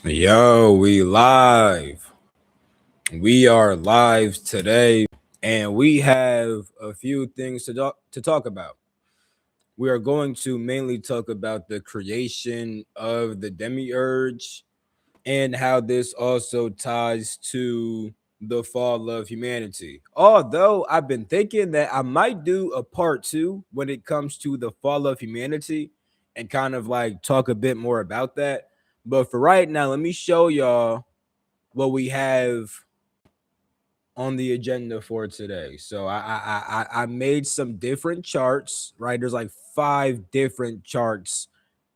Yo, we live. We are live today, and we have a few things to talk about. We are going to mainly talk about the creation of the Demiurge and how this also ties to the fall of humanity. Although I've been thinking that I might do a part two when it comes to the fall of humanity and kind of like talk a bit more about that. But for right now, let me show y'all what we have on the agenda for today. So I made some different charts, right? There's like 5 different charts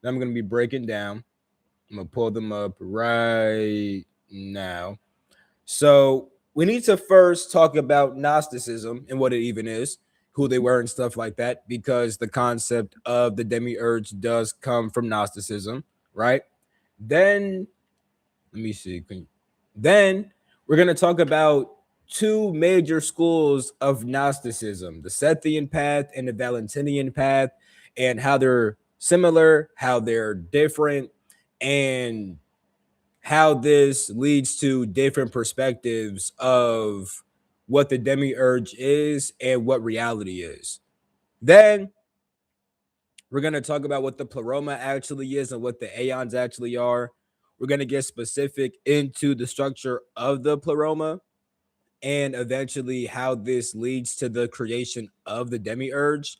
that I'm gonna be breaking down. I'm gonna pull them up right now. So we need to first talk about Gnosticism and what it even is, who they were and stuff like that, because the concept of the demiurge does come from Gnosticism, right? Then let me see. Then we're going to talk about two major schools of Gnosticism, the Sethian path and the Valentinian path, and how they're similar, how they're different, and how this leads to different perspectives of what the demiurge is and what reality is. Then we're going to talk about what the pleroma actually is and what the aeons actually are. We're going to get specific into the structure of the pleroma and eventually how this leads to the creation of the demiurge.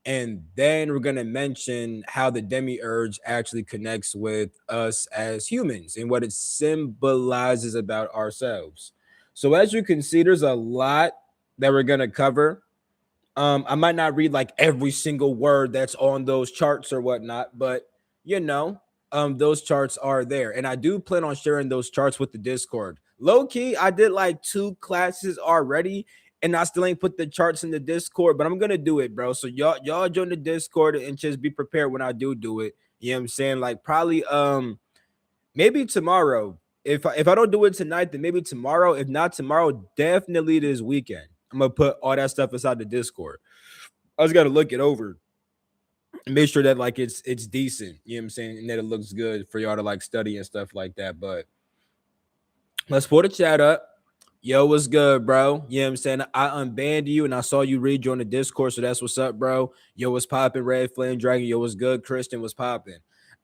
And then we're going to mention how the demiurge actually connects with us as humans and what it symbolizes about ourselves. So, as you can see, there's a lot that we're going to cover. I might not read like every single word that's on those charts or whatnot, but you know, those charts are there. And I do plan on sharing those charts with the Discord. Low key, I did like 2 classes already, and I still ain't put the charts in the Discord, but I'm gonna do it, bro. So y'all join the Discord and just be prepared when I do it. You know what I'm saying? Like probably maybe tomorrow. If I don't do it tonight, then maybe tomorrow. If not tomorrow, definitely this weekend. I'm gonna put all that stuff inside the Discord. I just gotta look it over and make sure that like it's decent, you know what I'm saying, and that it looks good for y'all to like study and stuff like that. But let's pull the chat up. Yo, what's good, bro? You know what I'm saying? I unbanned you and I saw you rejoin the Discord, so that's what's up, bro. Yo, what's popping? Red Flame Dragon. Yo, what's good? Christian, what's popping?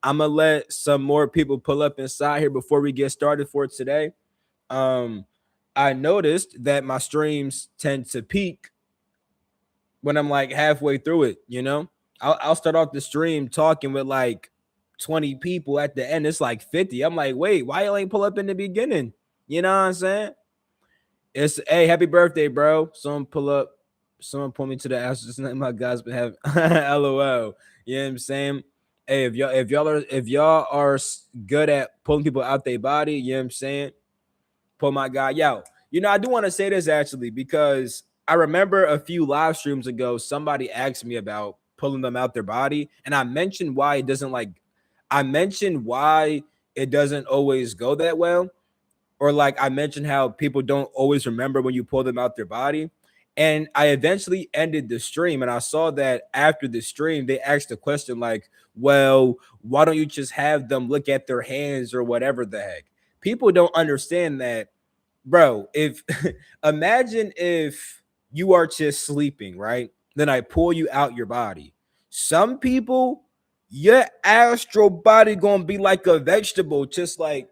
I'm gonna let some more people pull up inside here before we get started for today. Um, I noticed that my streams tend to peak when I'm like halfway through it, you know? I'll start off the stream talking with like 20 people. At the end, it's like 50. I'm like, wait, why you ain't pull up in the beginning? You know what I'm saying? It's hey, happy birthday, bro. Someone pull up, someone pull me to the ass. Just my guys been having LOL. You know what I'm saying? Hey, if y'all are good at pulling people out their body, you know what I'm saying? Pull my guy. Yo, I do want to say this actually because I remember a few live streams ago, somebody asked me about pulling them out their body, and I mentioned why it doesn't always go that well, or like I mentioned how people don't always remember when you pull them out their body. And I eventually ended the stream, and I saw that after the stream, they asked a question like, well, why don't you just have them look at their hands or whatever the heck? People don't understand that, bro. If imagine if you are just sleeping, right? Then I pull you out your body. Some people, your astral body gonna be like a vegetable, just like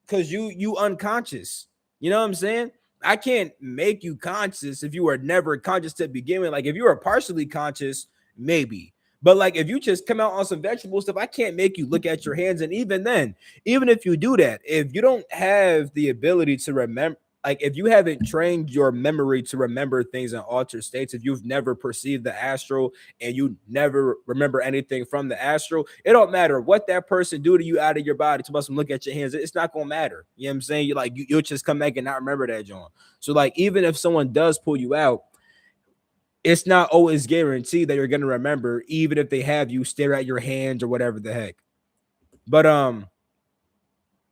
because you unconscious. You know what I'm saying? I can't make you conscious if you were never conscious to begin with. Like if you were partially conscious, maybe. But like if you just come out on some vegetable stuff, I can't make you look at your hands. And even then, even if you do that, if you don't have the ability to remember, like if you haven't trained your memory to remember things in altered states, if you've never perceived the astral and you never remember anything from the astral, it don't matter what that person do to you out of your body. To us look at your hands, it's not gonna matter. You know what I'm saying? You'll just come back and not remember that, John. So like even if someone does pull you out, it's not always guaranteed that you're gonna remember, even if they have you stare at your hands or whatever the heck. But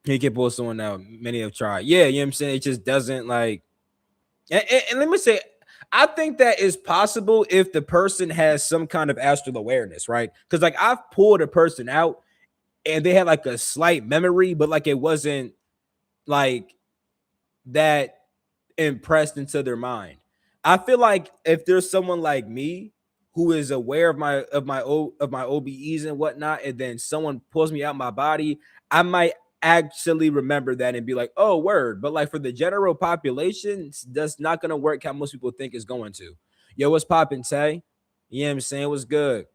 he can pull someone out. Many have tried. Yeah, you know what I'm saying? It just doesn't like and let me say, I think that is possible if the person has some kind of astral awareness, right? Because like I've pulled a person out and they had like a slight memory, but like it wasn't like that impressed into their mind. I feel like if there's someone like me who is aware of my OBEs and whatnot, and then someone pulls me out my body, I might actually remember that and be like, oh, word. But like for the general population, that's not gonna work how most people think it's going to. Yo, what's poppin', Tay? You know what I'm saying? What's good?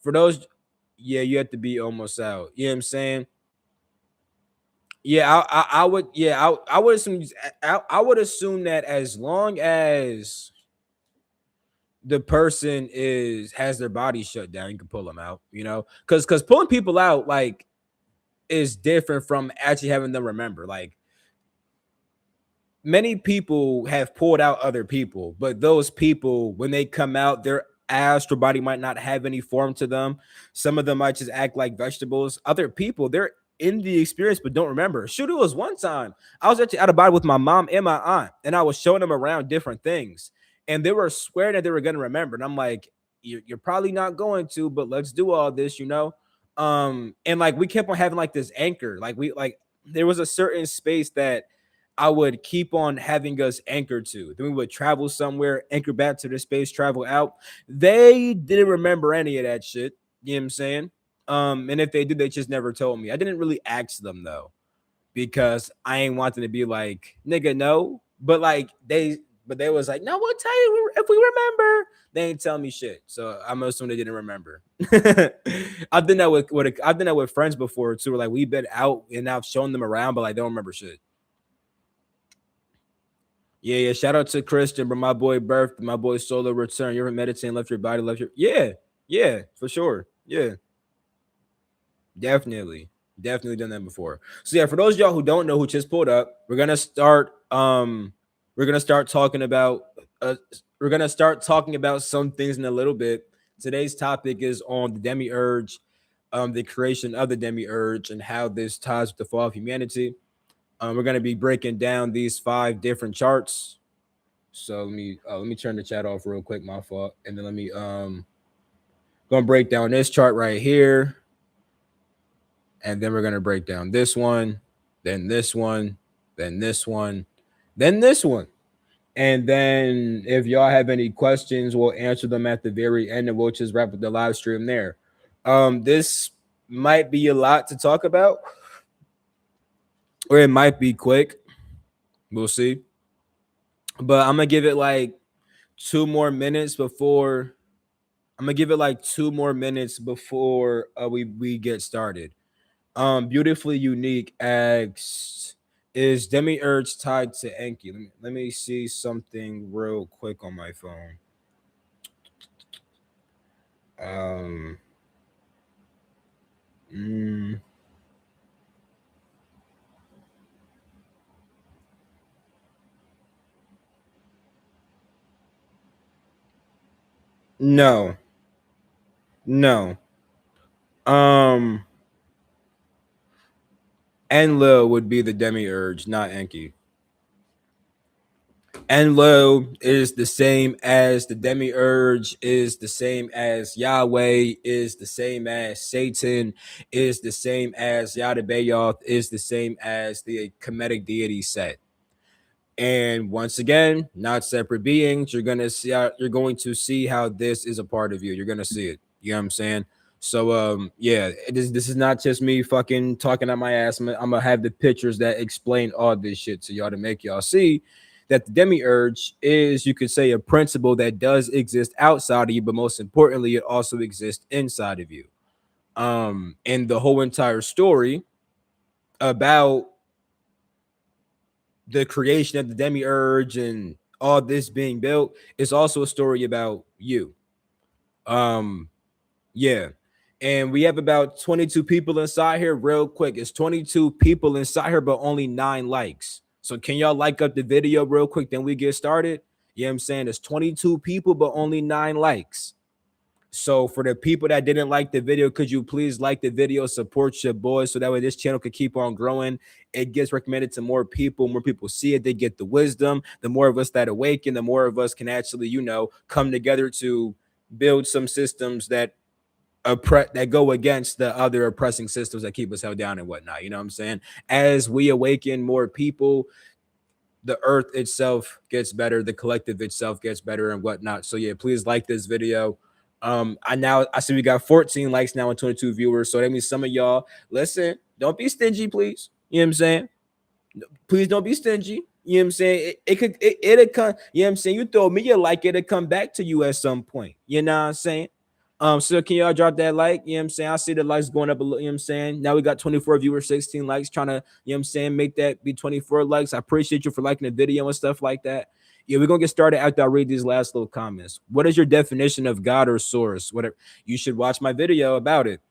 For those, yeah, you have to be almost out. You know what I'm saying? Yeah, I would. Yeah, I would assume. I would assume that as long as the person is has their body shut down, you can pull them out. You know, because pulling people out like is different from actually having them remember. Like many people have pulled out other people, but those people, when they come out, their astral body might not have any form to them. Some of them might just act like vegetables. Other people, they're in the experience but don't remember. Shoot, it was one time I was actually out of body with my mom and my aunt, and I was showing them around different things, and they were swearing that they were going to remember. And I'm like, you're probably not going to, but let's do all this, you know. And like we kept on having like this anchor, like we like there was a certain space that I would keep on having us anchored to. Then we would travel somewhere, anchor back to the space, travel out. They didn't remember any of that shit. You know what I'm saying? And if they did, they just never told me. I didn't really ask them though, because I ain't wanting to be like, nigga, no. But they was like, no, we'll tell you if we remember. They ain't tell me shit. So I'm assuming they didn't remember. I've done that I've done that with friends before too. Like we've been out and I've shown them around, but like they don't remember shit. Yeah, yeah. Shout out to Christian, but my boy Birth, my boy Solo Return. You ever meditating, left your body, left your yeah, yeah, for sure. Yeah, definitely. Definitely done that before. So yeah, for those of y'all who don't know who just pulled up, we're gonna start talking about uh we're gonna start talking about some things in a little bit. Today's topic is on the demiurge, the creation of the demiurge and how this ties with the fall of humanity. We're gonna be breaking down these 5 different charts. So let me turn the chat off real quick, my fault. And then let me gonna break down this chart right here. And then we're gonna break down this one, then this one, then this one, then this one. And then if y'all have any questions, we'll answer them at the very end and we'll just wrap up the live stream there. This might be a lot to talk about, or it might be quick. We'll see. But I'm gonna give it like 2 more minutes before I'm gonna give it like 2 more minutes before we get started. Beautifully unique asks, is Demiurge tied to Enki? Let me see something real quick on my phone. Um, mm, no, no. Um, Enlil would be the Demiurge, not Enki. Enlil is the same as the Demiurge, is the same as Yahweh, is the same as Satan, is the same as Yadabayoth, is the same as the Kemetic deity set. And once again, not separate beings. You're going to see how this is a part of you. You're gonna see it. You know what I'm saying? So yeah, this is not just me fucking talking out my ass. I'm gonna have the pictures that explain all this shit to y'all to make y'all see that the demiurge is, you could say, a principle that does exist outside of you, but most importantly, it also exists inside of you. And the whole entire story about the creation of the demiurge and all this being built is also a story about you. Um, yeah. And we have about 22 people inside here. Real quick, it's 22 people inside here, but only 9 likes. So can y'all like up the video real quick? Then we get started. You know what I'm saying? It's 22 people, but only 9 likes. So for the people that didn't like the video, could you please like the video, support your boys, so that way this channel could keep on growing. It gets recommended to more people see it, they get the wisdom. The more of us that awaken, the more of us can actually, you know, come together to build some systems that that go against the other oppressing systems that keep us held down and whatnot. You know what I'm saying? As we awaken more people, the earth itself gets better, the collective itself gets better and whatnot. So yeah, please like this video. I see we got 14 likes now and 22 viewers. So that means some of y'all listen, don't be stingy, please. You know what I'm saying? Please don't be stingy. You know what I'm saying? It'll come, you know what I'm saying? You throw me a like, it'll come back to you at some point. You know what I'm saying? So can y'all drop that like? You know what I'm saying? I see the likes going up a little, you know what I'm saying? Now we got 24 viewers, 16 likes, trying to, you know what I'm saying, make that be 24 likes. I appreciate you for liking the video and stuff like that. Yeah, we're gonna get started after I read these last little comments. What is your definition of God or source? Whatever. You should watch my video about it.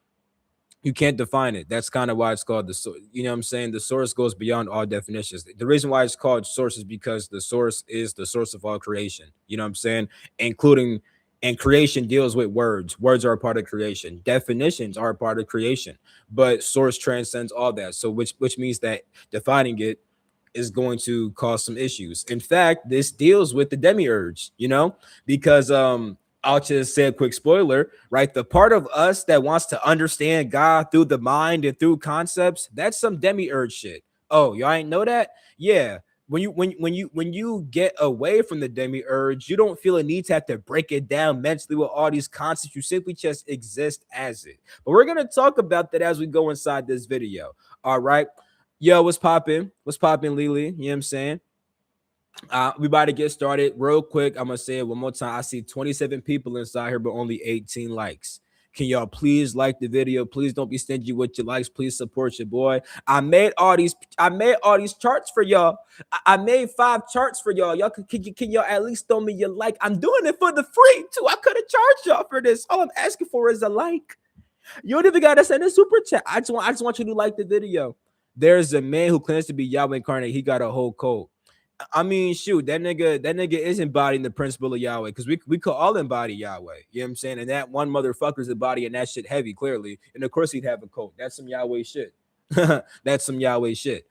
You can't define it. That's kind of why it's called the source. You know what I'm saying? The source goes beyond all definitions. The reason why it's called source is because the source is the source of all creation. You know what I'm saying? Including, and creation deals with words. Words are a part of creation. Definitions are a part of creation, but source transcends all that. So which means that defining it is going to cause some issues. In fact, this deals with the demiurge, you know, because I'll just say a quick spoiler, right? The part of us that wants to understand God through the mind and through concepts, that's some demiurge shit. Oh, y'all ain't know that? Yeah. When you get away from the demiurge, you don't feel a need to have to break it down mentally with all these concepts. You simply just exist as it. But we're gonna talk about that as we go inside this video. All right. Yo, what's popping? What's popping, Lily? You know what I'm saying? We about to get started real quick. I'm gonna say it one more time. I see 27 people inside here, but only 18 likes. Can y'all please like the video? Please don't be stingy with your likes. Please support your boy. I made all these charts for y'all. I made 5 charts for y'all. Y'all can y'all at least throw me your like? I'm doing it for the free too. I could have charged y'all for this. All I'm asking for is a like. You don't even gotta send a super chat. I just want you to like the video. There's a man who claims to be Yahweh incarnate. He got a whole code. I mean, shoot, that nigga is embodying the principle of Yahweh, because we could all embody Yahweh. You know what I'm saying? And that one motherfucker's embodying that shit heavy, clearly. And of course he'd have a coat. That's some Yahweh shit. That's some Yahweh shit.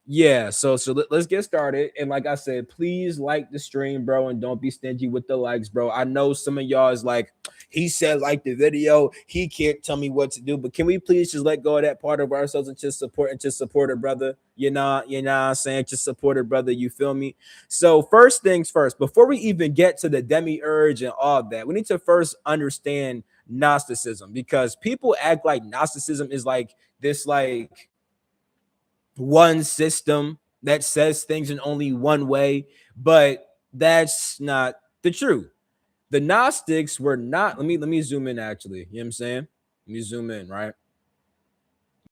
Yeah, so let's get started. And like I said, please like the stream, bro, and don't be stingy with the likes, bro. I know some of y'all is like, he said like the video, he can't tell me what to do, but can we please just let go of that part of ourselves and just support a brother? You know what I'm saying? Just support a brother, you feel me? So first things first, before we even get to the demiurge and all that, we need to first understand Gnosticism, because people act like Gnosticism is like this like one system that says things in only one way, but that's not the truth. The Gnostics were not, let me zoom in actually. You know what I'm saying? Let me zoom in, right?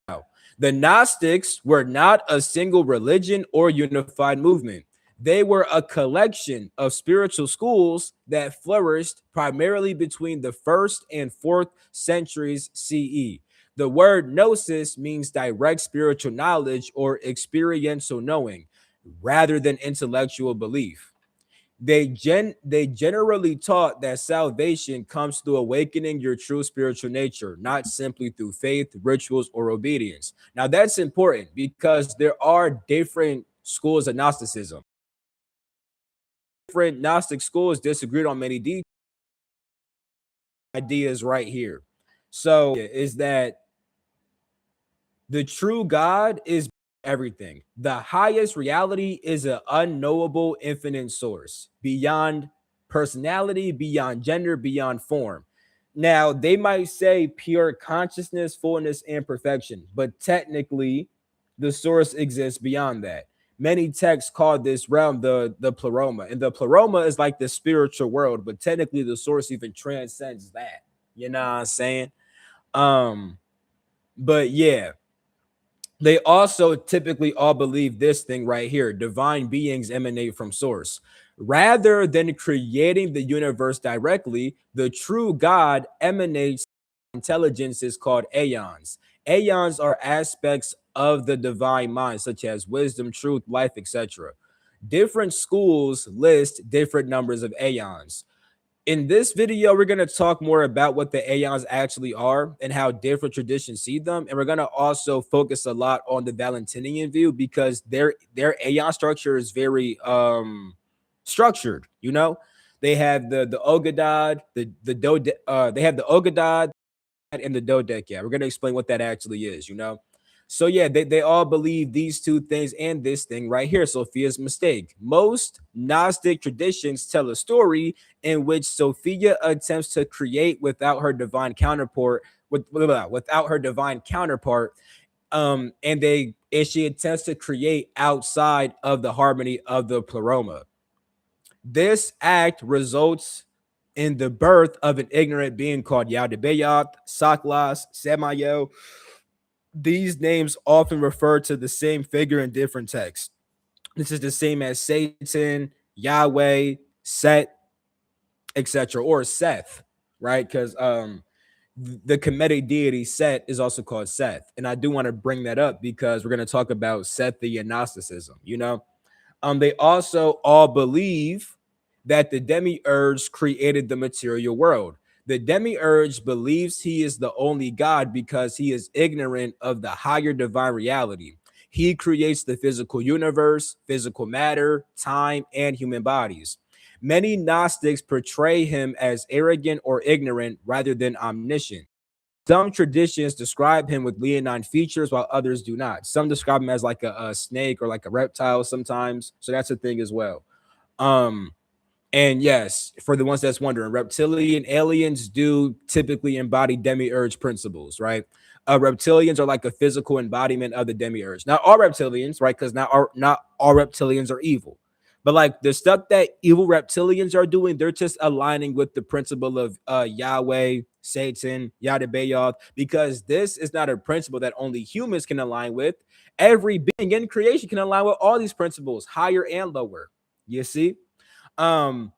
Now, the Gnostics were not a single religion or unified movement. They were a collection of spiritual schools that flourished primarily between the 1st and 4th centuries CE. The word gnosis means direct spiritual knowledge or experiential knowing rather than intellectual belief. They generally taught that salvation comes through awakening your true spiritual nature, not simply through faith, rituals, or obedience. Now that's important because there are different schools of Gnosticism. Different Gnostic schools disagreed on many details. Ideas right here. So is that the true God is everything. The highest reality is an unknowable infinite source beyond personality, beyond gender, beyond form. Now, they might say pure consciousness, fullness, and perfection, but technically, the source exists beyond that. Many texts call this realm the pleroma, and the pleroma is like the spiritual world, but technically, the source even transcends that. You know what I'm saying? But yeah, they also typically all believe this thing right here: divine beings emanate from source. Rather than creating the universe directly, the true God emanates intelligences called aeons. Aeons are aspects of the divine mind, such as wisdom, truth, life, etc. Different schools list different numbers of aeons. In this video, we're going to talk more about what the aeons actually are and how different traditions see them. And we're going to also focus a lot on the Valentinian view, because their aeon structure is very structured. You know, they have the Ogadad, they have the Ogadad, and the Dodecat. We're going to explain what that actually is, you know? So yeah, they all believe these two things and this thing right here, Sophia's mistake. Most Gnostic traditions tell a story in which Sophia attempts to create without her divine counterpart, without her divine counterpart, and she attempts to create outside of the harmony of the pleroma. This act results in the birth of an ignorant being called Yaldabaoth, Saklas, Samael. These names often refer to the same figure in different texts. This is the same as Satan, Yahweh, Set, etc., or Seth, right? Because the Kemetic deity Set is also called Seth, and I do want to bring that up because we're going to talk about Sethian Gnosticism. You know, they also all believe that the demiurge created the material world. The demiurge believes he is the only God because he is ignorant of the higher divine reality. He creates the physical universe, physical matter, time, and human bodies. Many Gnostics portray him as arrogant or ignorant rather than omniscient. Some traditions describe him with leonine features, while others do not. Some describe him as like a snake or like a reptile sometimes. So that's a thing as well. Um, and yes, for the ones that's wondering, reptilian aliens do typically embody demiurge principles, right? Reptilians are like a physical embodiment of the demiurge. Not all reptilians, right? Because not all reptilians are evil. But like the stuff that evil reptilians are doing, they're just aligning with the principle of Yahweh, Satan, Yaldabaoth, because this is not a principle that only humans can align with. Every being in creation can align with all these principles, higher and lower. You see? Um,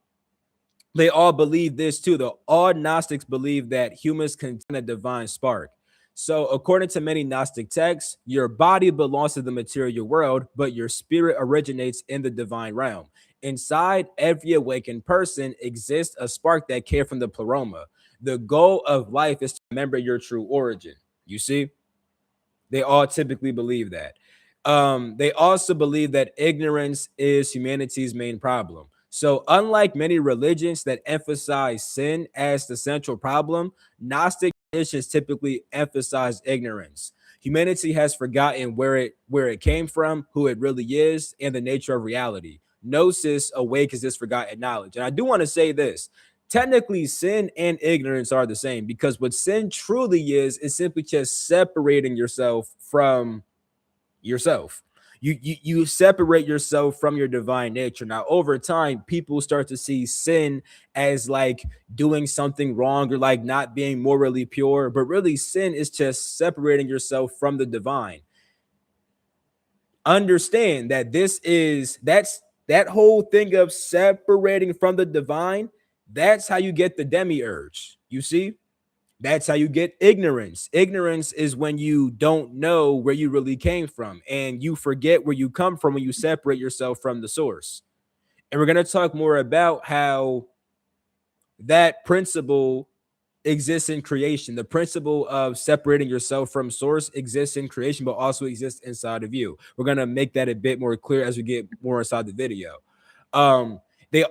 they all believe this too. The all Gnostics believe that humans contain a divine spark. So, according to many Gnostic texts, your body belongs to the material world, but your spirit originates in the divine realm. Inside every awakened person exists a spark that came from the pleroma. The goal of life is to remember your true origin. You see? They all typically believe that. They also believe that ignorance is humanity's main problem. So, unlike many religions that emphasize sin as the central problem, Gnostic traditions typically emphasize ignorance. Humanity has forgotten where it came from, who it really is, and the nature of reality. Gnosis awakens this forgotten knowledge. And I do want to say this: technically sin and ignorance are the same, because what sin truly is simply just separating yourself from yourself. You separate yourself from your divine nature. Now over time people start to see sin as like doing something wrong or like not being morally pure, but really sin is just separating yourself from the divine. Understand that that whole thing of separating from the divine. That's how you get the demiurge. You see, that's how you get ignorance. Ignorance is when you don't know where you really came from and you forget where you come from when you separate yourself from the source. And we're going to talk more about how that principle exists in creation. The principle of separating yourself from source exists in creation, but also exists inside of you. We're going to make that a bit more clear as we get more inside the video. Um, they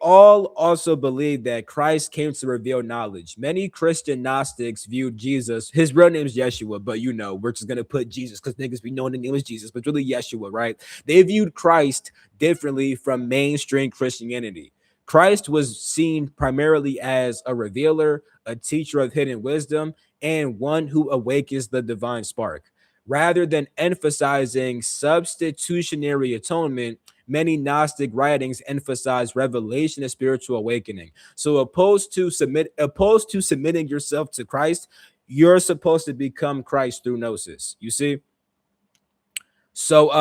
all also believe that Christ came to reveal knowledge. Many Christian Gnostics viewed Jesus, his real name is Yeshua, but you know, we're just gonna put Jesus because niggas be knowing the name is Jesus, but it's really Yeshua, right? They viewed Christ differently from mainstream Christianity. Christ was seen primarily as a revealer, a teacher of hidden wisdom, and one who awakens the divine spark. Rather than emphasizing substitutionary atonement, many Gnostic writings emphasize revelation and spiritual awakening. So opposed to submitting yourself to Christ, you're supposed to become Christ through gnosis. You see? So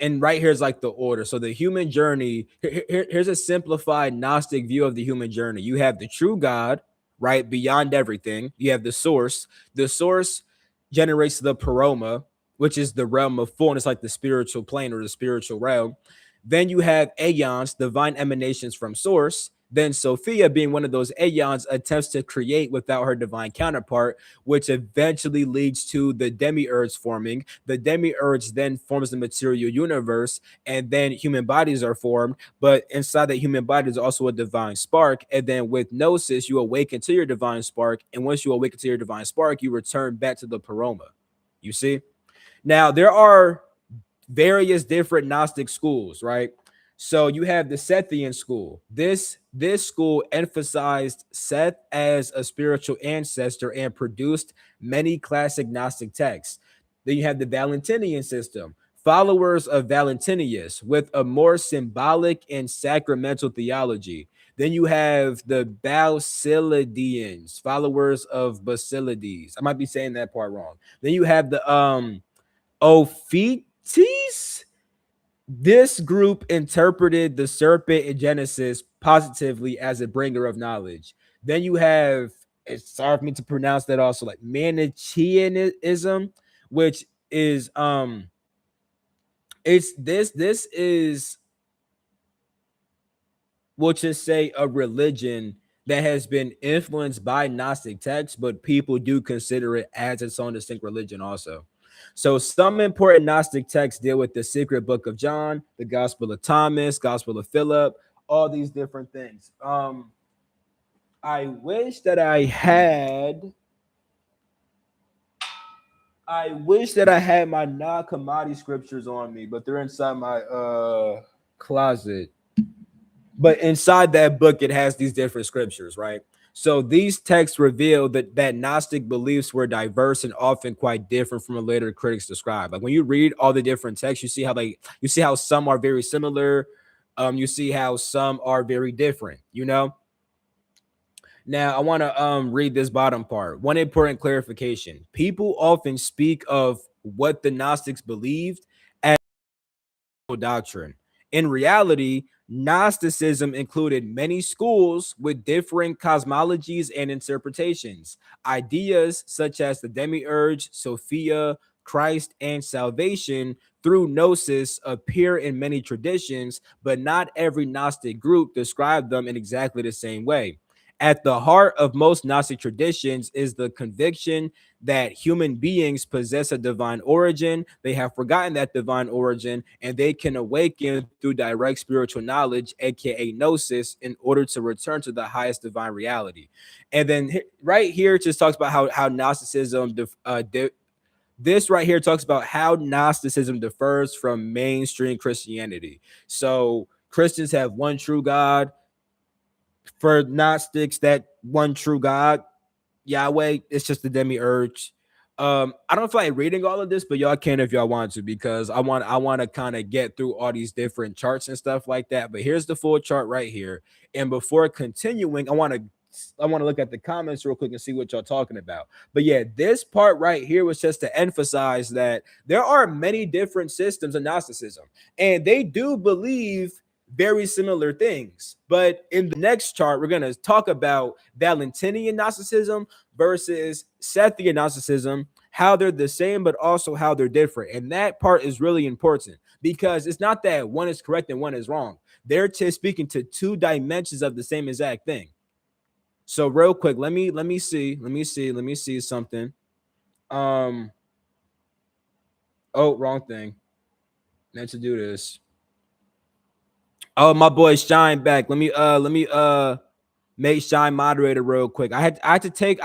and right here is like the order. So the human journey, here's a simplified Gnostic view of the human journey. You have the true God, right, beyond everything. You have the source. The source generates the paroma, which is the realm of fullness, like the spiritual plane or the spiritual realm. Then you have aeons, divine emanations from source. Then Sophia, being one of those aeons, attempts to create without her divine counterpart, which eventually leads to the demiurge forming. The demiurge then forms the material universe, and then human bodies are formed. But inside that human body is also a divine spark. And then with gnosis, you awaken to your divine spark. And once you awaken to your divine spark, you return back to the paroma. You see? Now, there are various different Gnostic schools, right? So you have the Sethian school. This school emphasized Seth as a spiritual ancestor and produced many classic Gnostic texts. Then you have the Valentinian system, followers of Valentinius with a more symbolic and sacramental theology. Then you have the Basilidians, followers of Basilides. I might be saying that part wrong. Then you have the Ophites. This group interpreted the serpent in Genesis positively as a bringer of knowledge. Then you have, it's hard for me to pronounce that also, like Manichaeism, which is it's this is, we'll just say, a religion that has been influenced by Gnostic texts, but people do consider it as its own distinct religion also. So some important Gnostic texts deal with the secret book of John, the Gospel of Thomas, Gospel of Philip, all these different things. I wish that I had my Nag Hammadi scriptures on me, but they're inside my closet. But inside that book, it has these different scriptures, right? So these texts reveal that Gnostic beliefs were diverse and often quite different from what later critics describe. Like when you read all the different texts, you see how some are very similar, you see how some are very different. Now I want to read this bottom part. One important clarification: people often speak of what the Gnostics believed as doctrine. In reality, Gnosticism included many schools with different cosmologies and interpretations. Ideas such as the Demiurge, Sophia, Christ, and salvation through Gnosis appear in many traditions, but not every Gnostic group described them in exactly the same way. At the heart of most Gnostic traditions is the conviction that human beings possess a divine origin. They have forgotten that divine origin, and they can awaken through direct spiritual knowledge, aka gnosis, in order to return to the highest divine reality. And then right here, it just talks about how Gnosticism this right here talks about how Gnosticism differs from mainstream Christianity. So Christians have one true God. For Gnostics, that one true God, Yahweh, it's just the demiurge. I don't feel like reading all of this, but y'all can if y'all want to, because I want to kind of get through all these different charts and stuff like that. But here's the full chart right here. And before continuing, I want to look at the comments real quick and see what y'all talking about. But yeah, this part right here was just to emphasize that there are many different systems of Gnosticism, and they do believe very similar things. But in the next chart, we're going to talk about Valentinian Gnosticism versus Sethian Gnosticism, how they're the same, but also how they're different. And that part is really important because it's not that one is correct and one is wrong. They're just speaking to two dimensions of the same exact thing. So real quick, let me see something. Um, oh, wrong thing. Meant to do this. Oh, my boy Shine back. Let me make Shine moderator real quick. I had to take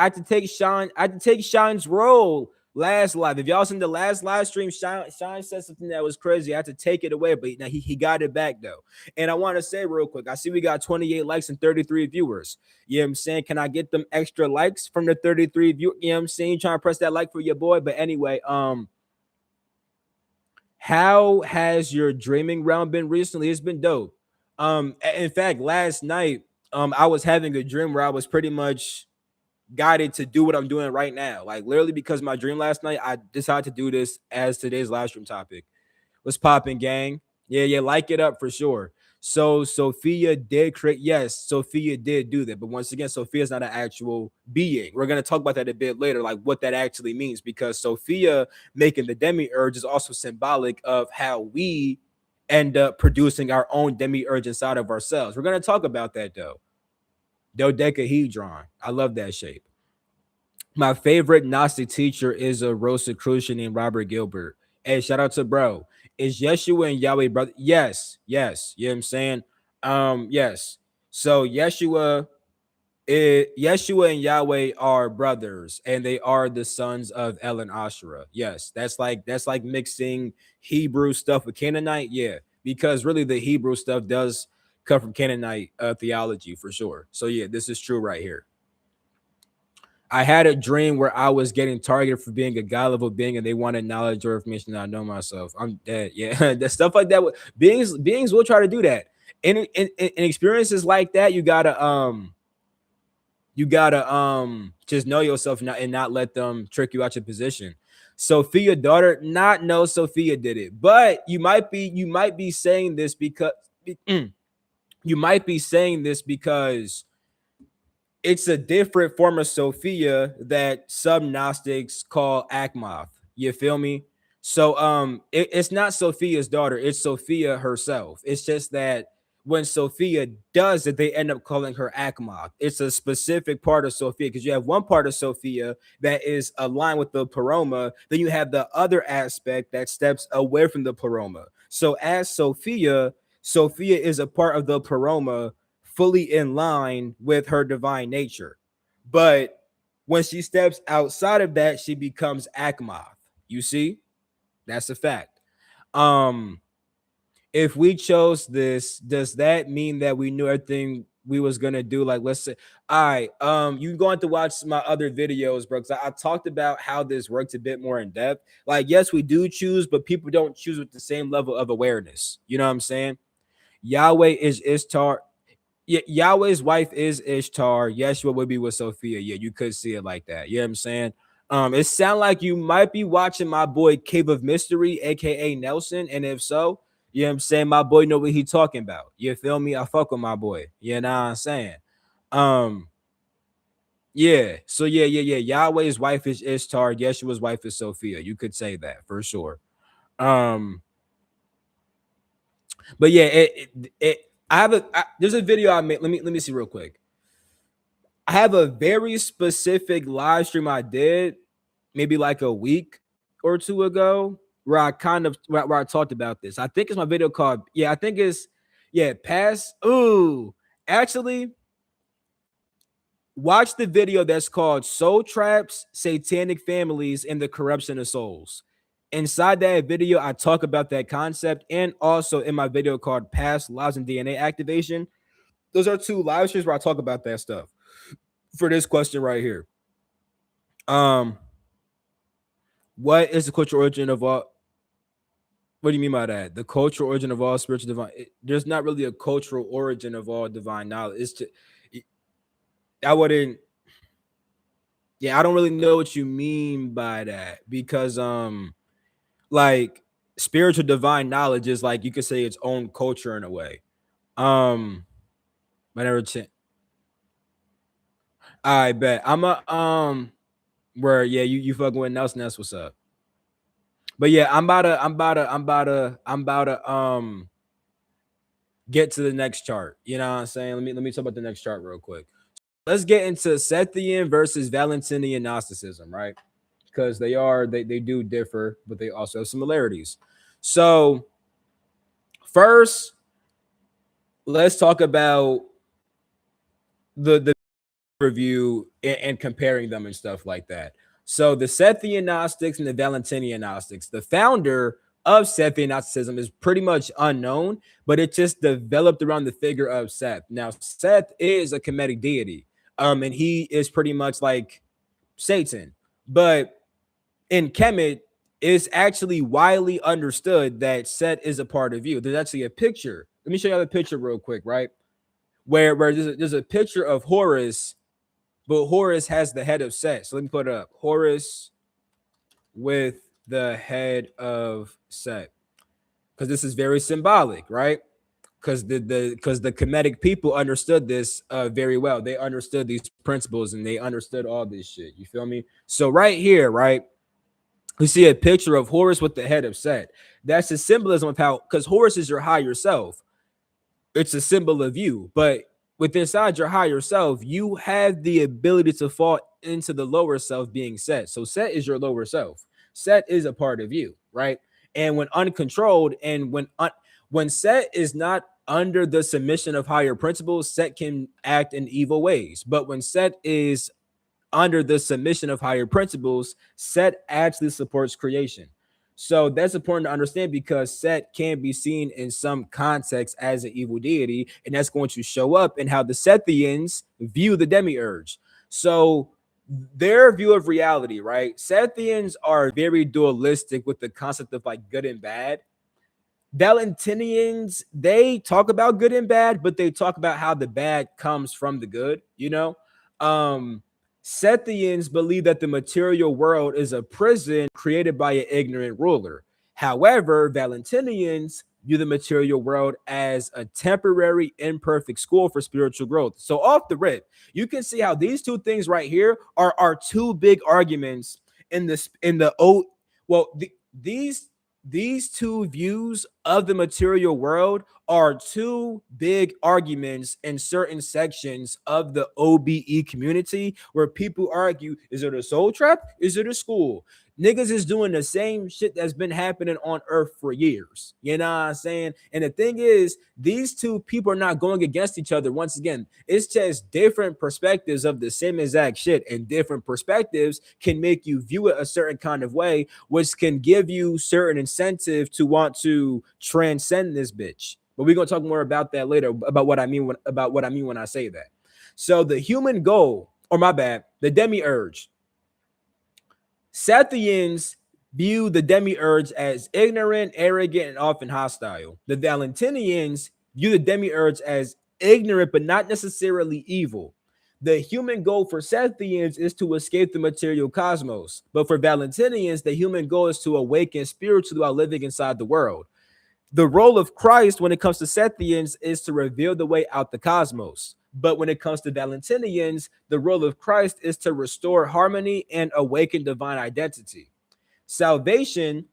Shine's role last live. If y'all seen the last live stream, Shine said something that was crazy. I had to take it away, but now he got it back though. And I want to say real quick, I see we got 28 likes and 33 viewers. You know what I'm saying? Can I get them extra likes from the 33 view? You know what I'm saying? Trying to press that like for your boy. But anyway, how has your dreaming realm been recently? It's been dope. In fact, last night, I was having a dream where I was pretty much guided to do what I'm doing right now. Like literally, because of my dream last night, I decided to do this as today's live stream topic. What's popping, gang? Yeah, yeah, like it up for sure. So Sophia did create. Yes, Sophia did do that. But once again, Sophia's not an actual being. We're gonna talk about that a bit later, like what that actually means, because Sophia making the demiurge is also symbolic of how we end up producing our own demiurge inside of ourselves. We're gonna talk about that though. Dodecahedron. I love that shape. My favorite Gnostic teacher is a Rosicrucian named Robert Gilbert. Hey, shout out to bro. Is Yeshua and Yahweh brother? Yes, yes. You know what I'm saying? Yes. So Yeshua and Yahweh are brothers, and they are the sons of El and Asherah. Yes, that's like mixing Hebrew stuff with Canaanite. Yeah, because really the Hebrew stuff does come from Canaanite theology for sure. So yeah, this is true right here. I had a dream where I was getting targeted for being a god level being, and they wanted knowledge or information that I know myself. I'm dead. Yeah, that stuff like that. Beings will try to do that. In experiences like that, you gotta just know yourself and not let them trick you out your position. Sophia daughter, not no Sophia did it, but you might be saying this because you might be saying this because it's a different form of Sophia that some Gnostics call Akmoth. You feel me? So it's not Sophia's daughter, it's Sophia herself. It's just that when Sophia does it, they end up calling her Akmoth. It's a specific part of Sophia because you have one part of Sophia that is aligned with the Paroma, then you have the other aspect that steps away from the Paroma. So as Sophia is a part of the Paroma fully in line with her divine nature. But when she steps outside of that, she becomes Akmoth. You see? That's a fact. Um, if we chose this, does that mean that we knew everything we was gonna do? Like, let's say, all right, you going to watch my other videos, bro. Because I talked about how this works a bit more in depth. Like, yes, we do choose, but people don't choose with the same level of awareness. You know what I'm saying? Yahweh is Ishtar. Yeah, Yahweh's wife is Ishtar. Yeshua would be with Sophia. Yeah, you could see it like that. You know what I'm saying? It sounds like you might be watching my boy Cave of Mystery, aka Nelson. And if so, you know what I'm saying? My boy know what he talking about. You feel me? I fuck with my boy. You know what I'm saying? Um, yeah. So yeah. Yahweh's wife is Ishtar. Yeshua's wife is Sophia. You could say that for sure. Um, but yeah, there's a video I made. Let me see real quick. I have a very specific live stream I did maybe like a week or two ago where I kind of where I talked about this. I think it's my video called I think it's pass. Ooh, actually, watch the video that's called Soul Traps, Satanic Families, and the Corruption of Souls. Inside that video, I talk about that concept, and also in my video called Past Lives and DNA Activation. Those are two live streams where I talk about that stuff. For this question right here. Um, what is the cultural origin of all? What do you mean by that? The cultural origin of all spiritual divine. There's not really a cultural origin of all divine knowledge. It's just, I wouldn't. Yeah, I don't really know what you mean by that because like spiritual divine knowledge is like you could say its own culture in a way. Um, whenever I bet I'm a where you fucking with Nelson. That's what's up. But yeah, I'm about to get to the next chart. You know what I'm saying? Let me talk about the next chart real quick. Let's get into Sethian versus Valentinian Gnosticism, right? Because they do differ, but they also have similarities. So first, let's talk about the review and comparing them and stuff like that. So the Sethian Gnostics and the Valentinian Gnostics, the founder of Sethian Gnosticism is pretty much unknown, but it just developed around the figure of Seth. Now, Seth is a Kemetic deity, and he is pretty much like Satan. But in Kemet, it's actually widely understood that Seth is a part of you. There's actually a picture. Let me show you the picture real quick, right? Where there's a picture of Horus, but Horus has the head of Set. So let me put it up. Horus with the head of Set. Because this is very symbolic, right? Because the Kemetic people understood this very well. They understood these principles and they understood all this shit. You feel me? So right here, right, we see a picture of Horus with the head of Set. That's the symbolism of how, because Horus is your higher self. It's a symbol of you, but with inside your higher self, you have the ability to fall into the lower self being Set. So Set is your lower self. Set is a part of you, right? And when uncontrolled, and when Set is not under the submission of higher principles, Set can act in evil ways. But when Set is under the submission of higher principles, Set actually supports creation. So that's important to understand, because Set can be seen in some context as an evil deity, and that's going to show up in how the Sethians view the Demiurge. So their view of reality, right? Sethians are very dualistic with the concept of like good and bad. Valentinians, they talk about good and bad, but they talk about how the bad comes from the good, you know? Um, Sethians believe that the material world is a prison created by an ignorant ruler. However, Valentinians view the material world as a temporary, imperfect school for spiritual growth. So, off the rip, you can see how these two things right here are two big arguments in this in the old. Well, these two views of the material world are two big arguments in certain sections of the OBE community, where people argue, is it a soul trap? Is it a school? Niggas is doing the same shit that's been happening on earth for years. You know what I'm saying? And the thing is, these two people are not going against each other. Once again, it's just different perspectives of the same exact shit, and different perspectives can make you view it a certain kind of way, which can give you certain incentive to want to transcend this bitch. But we're gonna talk more about that later, about what I mean when I say that. So the human goal, or my bad, the demiurge. Sethians view the demiurge as ignorant, arrogant, and often hostile. The Valentinians view the demiurge as ignorant, but not necessarily evil. The human goal for Sethians is to escape the material cosmos, but for Valentinians, the human goal is to awaken spiritually while living inside the world. The role of Christ when it comes to Sethians is to reveal the way out the cosmos. But when it comes to Valentinians, the role of Christ is to restore harmony and awaken divine identity. Salvation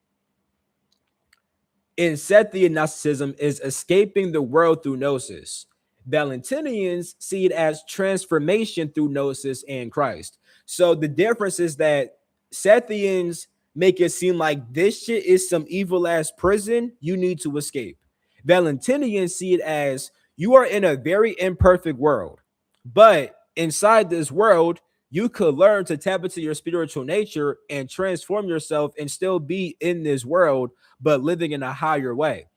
in Sethian Gnosticism is escaping the world through gnosis. Valentinians see it as transformation through gnosis and Christ. So the difference is that Sethians make it seem like this shit is some evil ass prison you need to escape. Valentinians see it as you are in a very imperfect world, but inside this world, you could learn to tap into your spiritual nature and transform yourself and still be in this world, but living in a higher way.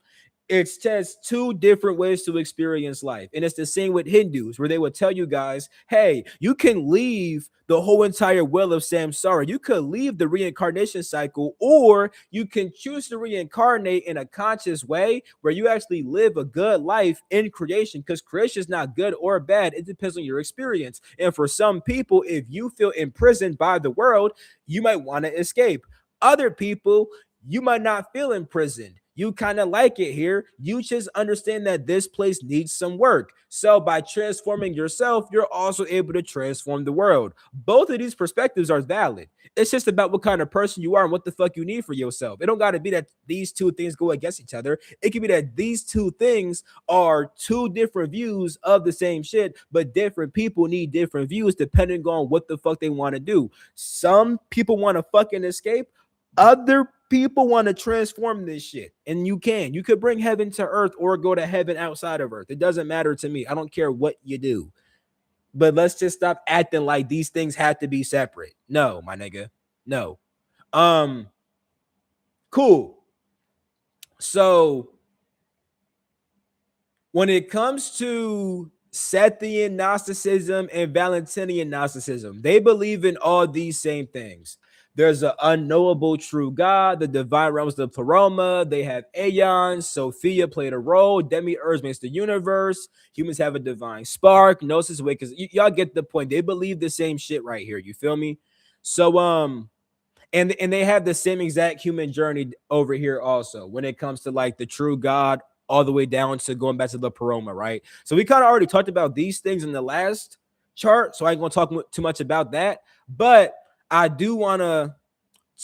It's just two different ways to experience life. And it's the same with Hindus, where they would tell you guys, hey, you can leave the whole entire well of samsara. You could leave the reincarnation cycle, or you can choose to reincarnate in a conscious way where you actually live a good life in creation, because creation is not good or bad. It depends on your experience. And for some people, if you feel imprisoned by the world, you might want to escape. Other people, you might not feel imprisoned. You kind of like it here. You just understand that this place needs some work. So by transforming yourself, you're also able to transform the world. Both of these perspectives are valid. It's just about what kind of person you are and what the fuck you need for yourself. It don't got to be that these two things go against each other. It could be that these two things are two different views of the same shit, but different people need different views depending on what the fuck they want to do. Some people want to fucking escape. Other people want to transform this shit, and you could bring heaven to earth or go to heaven outside of earth. It doesn't matter to me. I don't care what you do, but let's just stop acting like these things have to be separate. No, my nigga, no. um cool. So when it comes to Sethian Gnosticism and Valentinian Gnosticism, they believe in all these same things. There's an unknowable true God, the divine realms, the pleroma. They have aeons. Sophia played a role. Demiurge makes the universe. Humans have a divine spark. Gnosis awakens. Y'all get the point. They believe the same shit right here. You feel me? So and they have the same exact human journey over here also when it comes to like the true God, all the way down to going back to the pleroma, right? So we kind of already talked about these things in the last chart, so I ain't gonna talk too much about that, but I do want to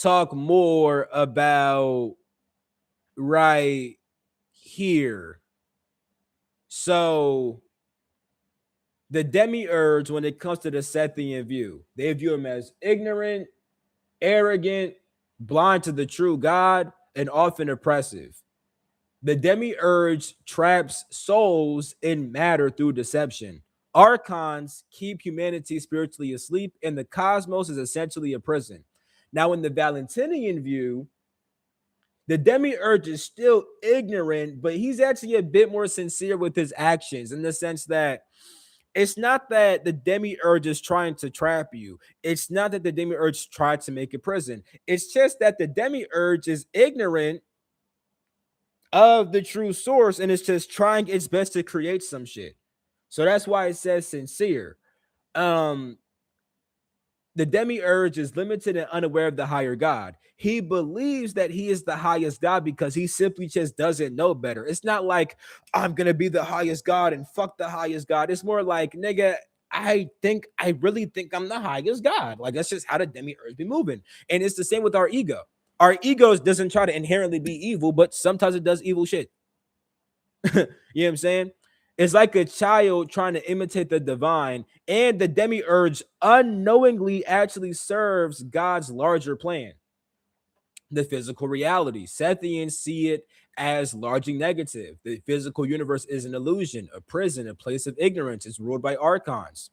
talk more about right here. So The demiurge, when it comes to the Sethian view, they view him as ignorant, arrogant, blind to the true God, and often oppressive. The demiurge traps souls in matter through deception. Archons keep humanity spiritually asleep, and the cosmos is essentially a prison. Now, in the Valentinian view, the demiurge is still ignorant, but he's actually a bit more sincere with his actions in the sense that it's not that the demiurge is trying to trap you. It's not that the demiurge tried to make a prison. It's just that the demiurge is ignorant of the true source and it's just trying its best to create some shit. So that's why it says sincere. Um, the demiurge is limited and unaware of the higher God. He believes that he is the highest God because he simply just doesn't know better. It's not like I'm gonna be the highest God and fuck the highest God. It's more like, nigga, I really think I'm the highest God. Like that's just how the demiurge be moving. And it's the same with our ego. Our ego doesn't try to inherently be evil, but sometimes it does evil shit. You know what I'm saying? It's like a child trying to imitate the divine, and the demiurge unknowingly actually serves God's larger plan, the physical reality. Sethians see it as largely negative. The physical universe is an illusion, a prison, a place of ignorance. It's ruled by archons.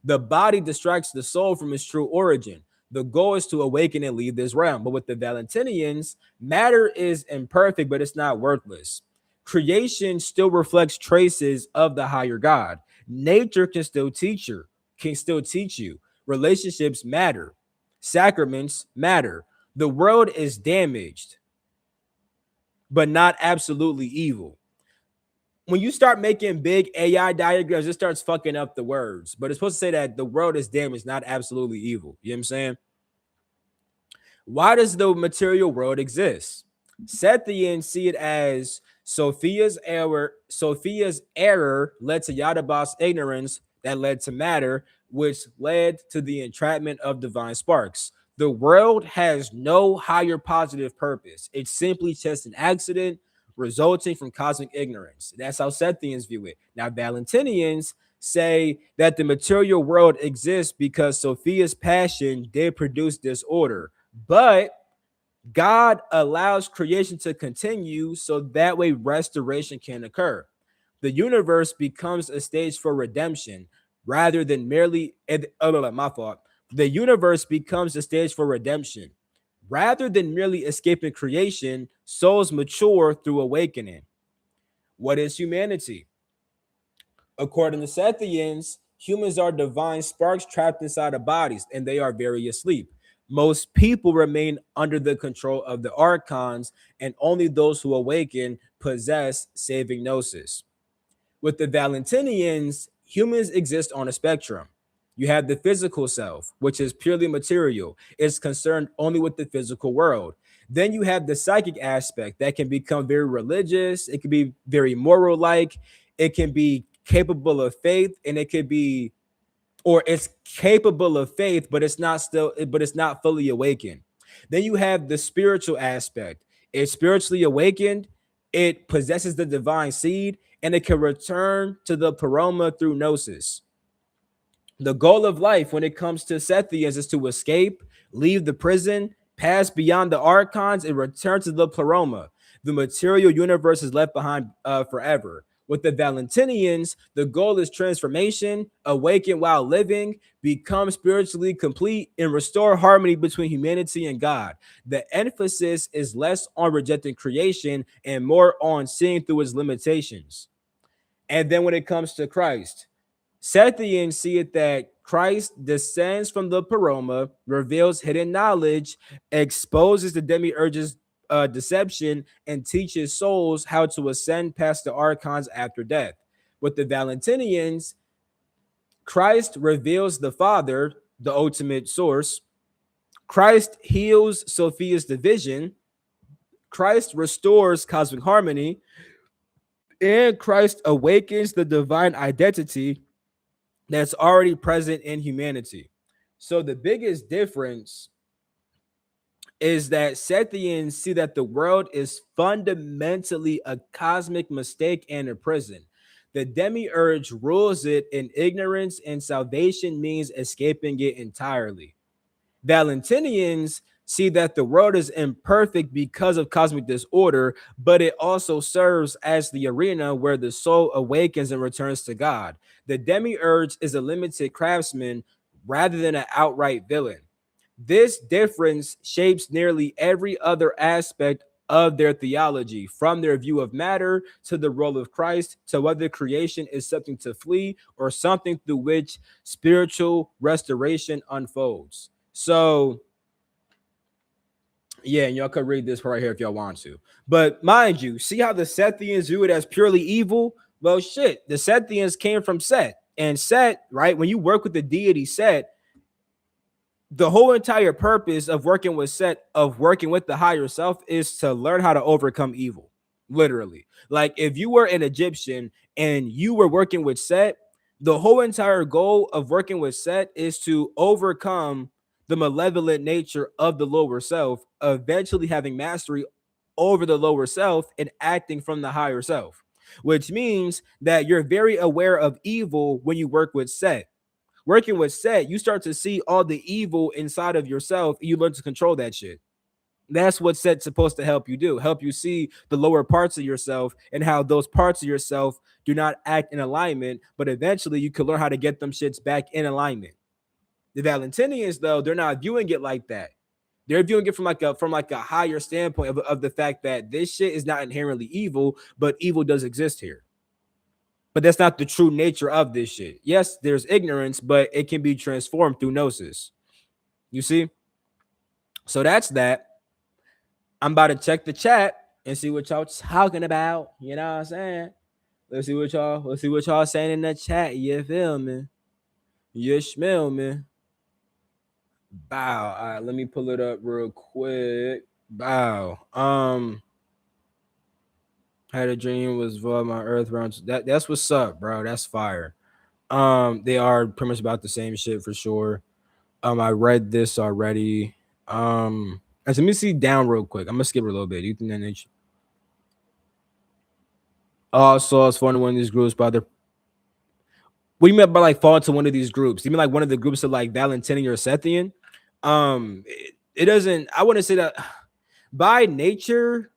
The body distracts the soul from its true origin. The goal is to awaken and leave this realm. But with the Valentinians, matter is imperfect, but it's not worthless. Creation still reflects traces of the higher God. Nature can still teach you. Relationships matter. Sacraments matter. The world is damaged, but not absolutely evil. When you start making big AI diagrams, it starts fucking up the words. But it's supposed to say that the world is damaged, not absolutely evil. You know what I'm saying? Why does the material world exist? Sethians see it as Sophia's error led to Yadabas' ignorance that led to matter, which led to the entrapment of divine sparks. The world has no higher positive purpose. It's simply just an accident resulting from cosmic ignorance. That's how Sethians view it. Now, Valentinians say that the material world exists because Sophia's passion did produce disorder, but God allows creation to continue so that way restoration can occur. The universe becomes a stage for redemption rather than merely, my fault. The universe becomes a stage for redemption. Rather than merely escaping creation, souls mature through awakening. What is humanity? According to Sethians, humans are divine sparks trapped inside of bodies, and they are very asleep. Most people remain under the control of the archons, and only those who awaken possess saving gnosis. With the Valentinians, humans exist on a spectrum. You have the physical self, which is purely material, it's concerned only with the physical world. Then you have the psychic aspect that can become very religious, it can be very moral like, it can be capable of faith, and it could be, or it's capable of faith, but it's not fully awakened. Then you have the spiritual aspect. It's spiritually awakened, it possesses the divine seed, and it can return to the paroma through gnosis. The goal of life when it comes to Sethians is to escape, leave the prison, pass beyond the archons, and return to the pleroma. The material universe is left behind forever. With the Valentinians, the goal is transformation, awaken while living, become spiritually complete, and restore harmony between humanity and God. The emphasis is less on rejecting creation and more on seeing through its limitations. And then when it comes to Christ, Sethians see it that Christ descends from the paroma, reveals hidden knowledge, exposes the demiurge's deception, and teaches souls how to ascend past the archons after death. With the Valentinians, Christ reveals the Father, the ultimate source. Christ heals Sophia's division. Christ restores cosmic harmony. And Christ awakens the divine identity that's already present in humanity. So the biggest difference is that Sethians see that the world is fundamentally a cosmic mistake and a prison. The demiurge rules it in ignorance, and salvation means escaping it entirely. Valentinians see that the world is imperfect because of cosmic disorder, but it also serves as the arena where the soul awakens and returns to God. The demiurge is a limited craftsman rather than an outright villain. This difference shapes nearly every other aspect of their theology, from their view of matter to the role of Christ to whether creation is something to flee or something through which spiritual restoration unfolds. So, yeah, and y'all could read this right here if y'all want to. But mind you, see how the Sethians view it as purely evil? Well, shit, the Sethians came from Set. And Set, right, when you work with the deity Set, the whole entire purpose of working with Set, of working with the higher self, is to learn how to overcome evil. Literally. Like if you were an Egyptian and you were working with Set, the whole entire goal of working with Set is to overcome the malevolent nature of the lower self, eventually having mastery over the lower self and acting from the higher self, which means that you're very aware of evil when you work with Set. Working with Set, you start to see all the evil inside of yourself. And you learn to control that shit. That's what Set's supposed to help you do. Help you see the lower parts of yourself and how those parts of yourself do not act in alignment. But eventually, you can learn how to get them shits back in alignment. The Valentinians, though, they're not viewing it like that. They're viewing it from like a higher standpoint of the fact that this shit is not inherently evil, but evil does exist here. But that's not the true nature of this shit. Yes, there's ignorance, but it can be transformed through gnosis. You see? So that's that. I'm about to check the chat and see what y'all talking about. You know what I'm saying? Let's see what y'all saying in the chat. You feel me? You smell me? Bow. All right, let me pull it up real quick. Bow. Had a dream was for my earth rounds. That's what's up, bro. That's fire. They are pretty much about the same shit for sure. I read this already. Let me see down real quick. I'm gonna skip it a little bit. You think that nature? Also, it's fun to one of these groups by the. What do you mean by like fall into one of these groups? You mean like one of the groups of like Valentinian or Sethian? It doesn't. I wouldn't say that by nature.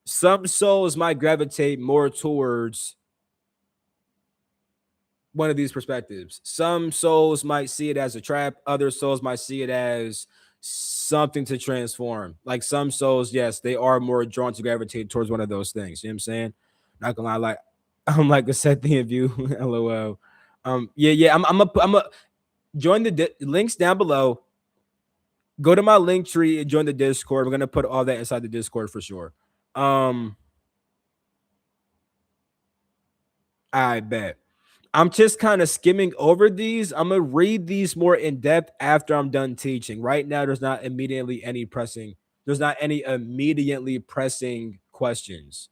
Some souls might gravitate more towards one of these perspectives. Some souls might see it as a trap, other souls might see it as something to transform. Like some souls, yes, they are more drawn to gravitate towards one of those things. You know what I'm saying? Not gonna lie, like I'm like a Sethian view. LOL. Yeah. I'm a join the links down below. Go to my link tree and join the Discord. We're gonna put all that inside the Discord for sure. I bet. I'm just kind of skimming over these. I'm gonna read these more in depth after I'm done teaching. Right now, there's not any immediately pressing questions.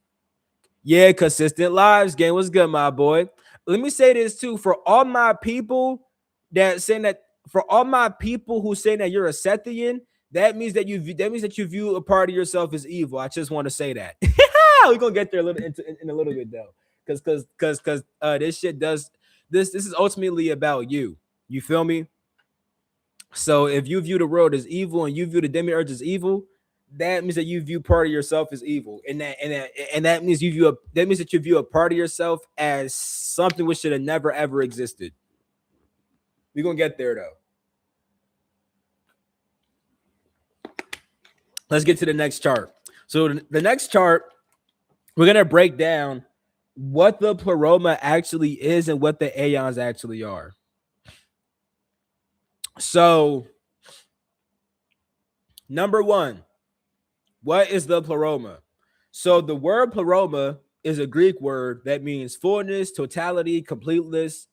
Yeah, consistent lives. Game was good, my boy. Let me say this too. For all my people that saying that, for all my people who say that you're a Sethian, that means that you view a part of yourself as evil. I just want to say that. We're gonna get there a little in a little bit though. Because this shit does this is ultimately about you. You feel me? So if you view the world as evil and you view the demiurge as evil, that means that you view part of yourself as evil, and that means that means that you view a part of yourself as something which should have never ever existed. We're gonna get there though. Let's get to the next chart. So the next chart, we're gonna break down what the pleroma actually is and what the aeons actually are. So, number one, what is the pleroma? So, the word pleroma is a Greek word that means fullness, totality, completeness,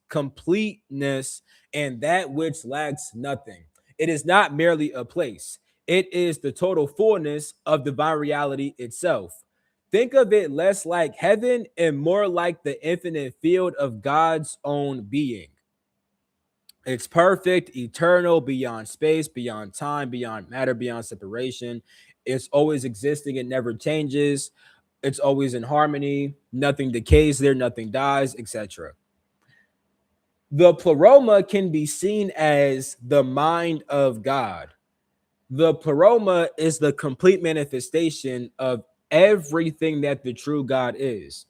and that which lacks nothing. It is not merely a place, it is the total fullness of divine reality itself. Think of it less like heaven and more like the infinite field of God's own being. It's perfect, eternal, beyond space, beyond time, beyond matter, beyond separation. It's always existing, it never changes. It's always in harmony. Nothing decays there, nothing dies, etc. The pleroma can be seen as the mind of God. The pleroma is the complete manifestation of everything that the true God is.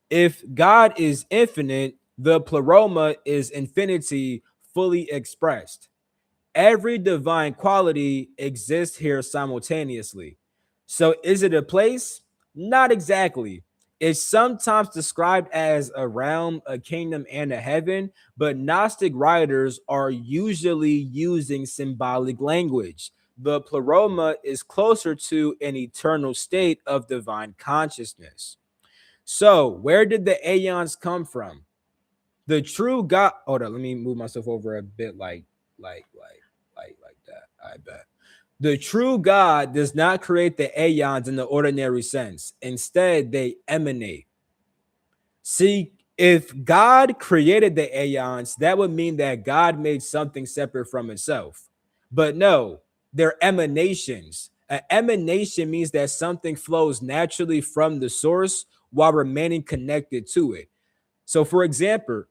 If God is infinite, the pleroma is infinity fully expressed. Every divine quality exists here simultaneously. So, is it a place? Not exactly. It's sometimes described as a realm, a kingdom, and a heaven, but Gnostic writers are usually using symbolic language. The pleroma is closer to an eternal state of divine consciousness. So, where did the aeons come from? The true God. Hold on, let me move myself over a bit, like that. I bet. The true God does not create the aeons in the ordinary sense. Instead, they emanate. See, if God created the aeons, that would mean that God made something separate from itself. But no, they're emanations. An emanation means that something flows naturally from the source while remaining connected to it. So, for example,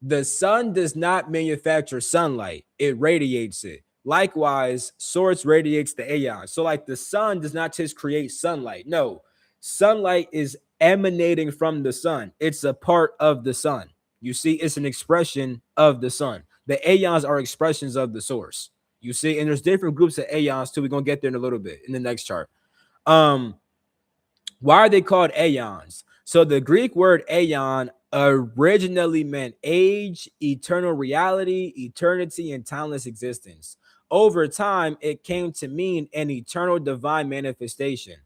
the sun does not manufacture sunlight; it radiates it. Likewise, source radiates the aeon. So, like the sun does not just create sunlight. No, sunlight is emanating from the sun. It's a part of the sun. You see, it's an expression of the sun. The aeons are expressions of the source. You see, and there's different groups of aeons too. We're gonna get there in a little bit in the next chart. Um, why are they called aeons? So the Greek word aeon originally meant age, eternal reality, eternity, and timeless existence. Over time, it came to mean an eternal divine manifestation.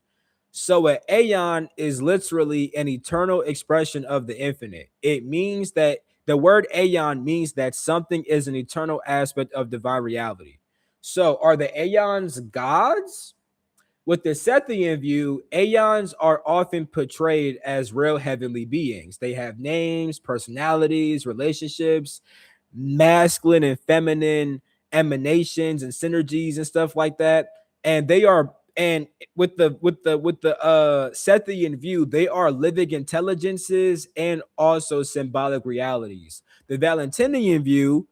So an aeon is literally an eternal expression of the infinite. It means that the word aeon means that something is an eternal aspect of divine reality. So are the aeons gods? With the Sethian view, aeons are often portrayed as real heavenly beings. They have names, personalities, relationships, masculine and feminine emanations and synergies and stuff like that. And they are and with the Sethian view, they are living intelligences and also symbolic realities. The Valentinian view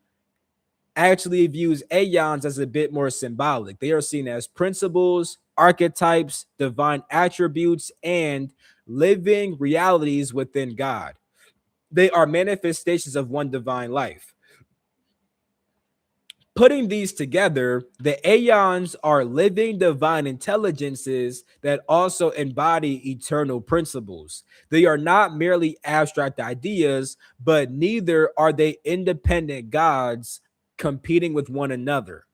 actually views aeons as a bit more symbolic. They are seen as principles, archetypes, divine attributes, and living realities within God. They are manifestations of one divine life. Putting these together, the aeons are living divine intelligences that also embody eternal principles. They are not merely abstract ideas, but neither are they independent gods competing with one another.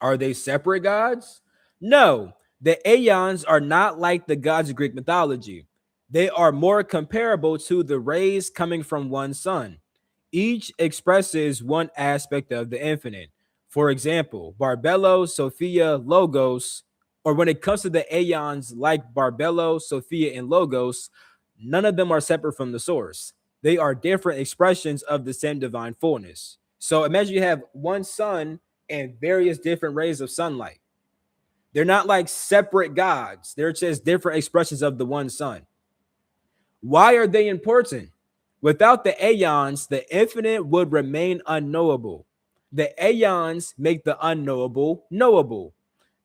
Are they separate gods? No, the Aeons are not like the gods of Greek mythology. They are more comparable to the rays coming from one sun. Each expresses one aspect of the infinite. For example, Barbello, Sophia, Logos, or when it comes to the Aeons like Barbello, Sophia, and Logos, none of them are separate from the source. They are different expressions of the same divine fullness. So imagine you have one sun and various different rays of sunlight. They're not like separate gods, they're just different expressions of the one sun. Why are they important? Without the aeons, the infinite would remain unknowable. The aeons make the unknowable knowable.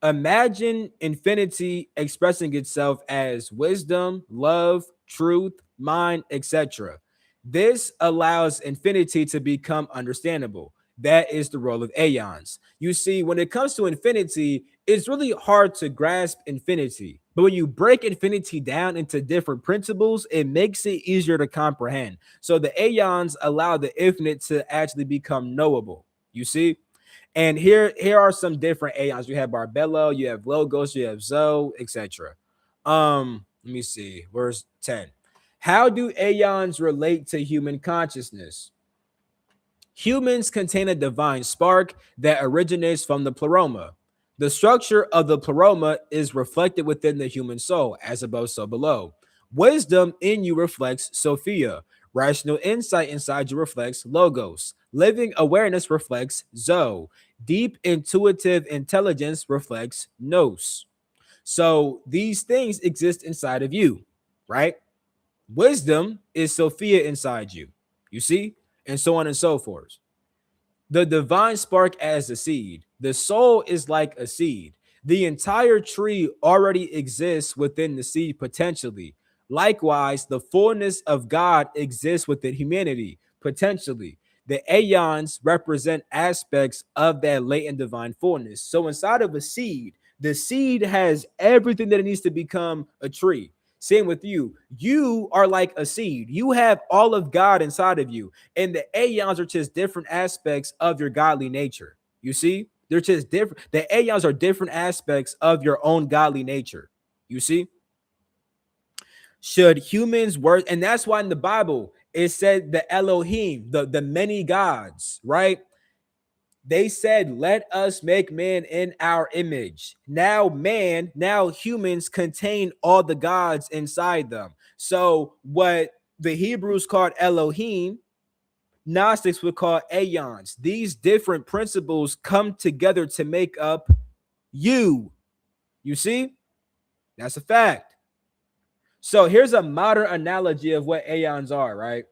Imagine infinity expressing itself as wisdom, love, truth, mind, etc. This allows infinity to become understandable. That is the role of aeons. You see, when it comes to infinity, it's really hard to grasp infinity. But when you break infinity down into different principles, it makes it easier to comprehend. So the aeons allow the infinite to actually become knowable. You see? And here are some different aeons. You have Barbello, you have Logos, you have Zoe, etc. Let me see. Where's 10? How do aeons relate to human consciousness? Humans contain a divine spark that originates from the pleroma. The structure of the pleroma is reflected within the human soul, as above, so below. Wisdom in you reflects Sophia. Rational insight inside you reflects Logos. Living awareness reflects Zoe. Deep intuitive intelligence reflects nous. So these things exist inside of you, right? Wisdom is Sophia inside you, you see, and so on and so forth. The divine spark as a seed. The soul is like a seed. The entire tree already exists within the seed potentially. Likewise, the fullness of God exists within humanity potentially. The aeons represent aspects of that latent divine fullness. So inside of a seed, the seed has everything that it needs to become a tree. Same with you. You are like a seed. You have all of God inside of you. And the aeons are just different aspects of your godly nature. You see, they're just different. The aeons are different aspects of your own godly nature. You see, should humans work, and that's why in the Bible it said the Elohim, the many gods, right? They said, let us make man in our image. Now humans contain all the gods inside them. So what the Hebrews called Elohim, Gnostics would call aeons. These different principles come together to make up you. You see? That's a fact. So here's a modern analogy of what aeons are, right?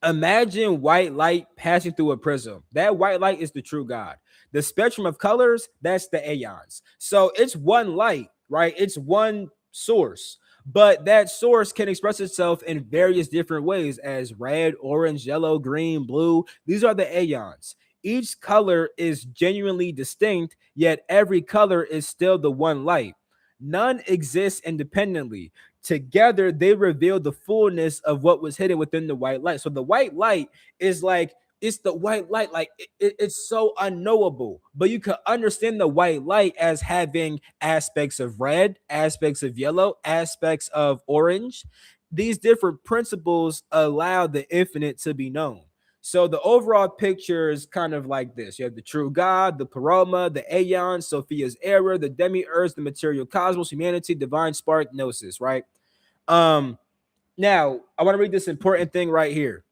Imagine white light passing through a prism. That white light is the true God. The spectrum of colors, that's the aeons. So it's one light, right? It's one source, but that source can express itself in various different ways as red, orange, yellow, green, blue. These are the aeons. Each color is genuinely distinct, yet every color is still the one light. None exists independently. Together, they reveal the fullness of what was hidden within the white light. So the white light is like, it's the white light, like it's so unknowable, but you can understand the white light as having aspects of red, aspects of yellow, aspects of orange. These different principles allow the infinite to be known. So the overall picture is kind of like this. You have the true God, the Paroma, the Aeon, Sophia's error, the Demiurge, the material cosmos, humanity, divine spark, gnosis, right? Now I want to read this important thing right here.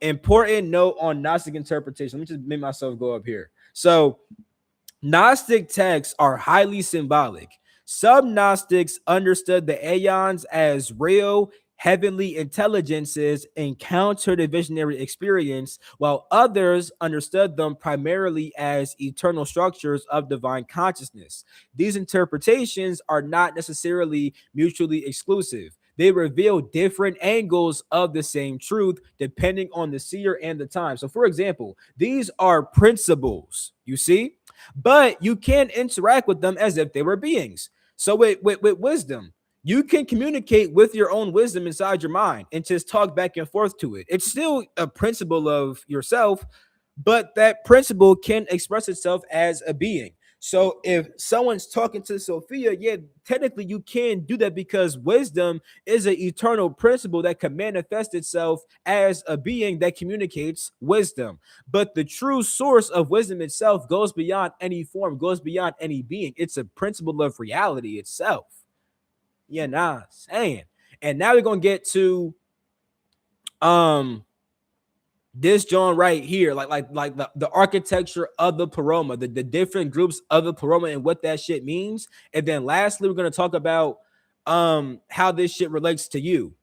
Important note on Gnostic interpretation. Let me just make myself go up here. So Gnostic texts are highly symbolic. Some Gnostics understood the aeons as real heavenly intelligences and counter the visionary experience, while others understood them primarily as eternal structures of divine consciousness. These interpretations are not necessarily mutually exclusive. They reveal different angles of the same truth depending on the seer and the time. So, for example, these are principles, you see, but you can interact with them as if they were beings. So, with wisdom, you can communicate with your own wisdom inside your mind and just talk back and forth to it. It's still a principle of yourself, but that principle can express itself as a being. So if someone's talking to Sophia, yeah, technically you can do that because wisdom is an eternal principle that can manifest itself as a being that communicates wisdom. But the true source of wisdom itself goes beyond any form, goes beyond any being. It's a principle of reality itself. Yeah, nah, saying. And now we're gonna get to this John right here, like the architecture of the Paroma, the different groups of the Paroma and what that shit means. And then lastly, we're gonna talk about how this shit relates to you.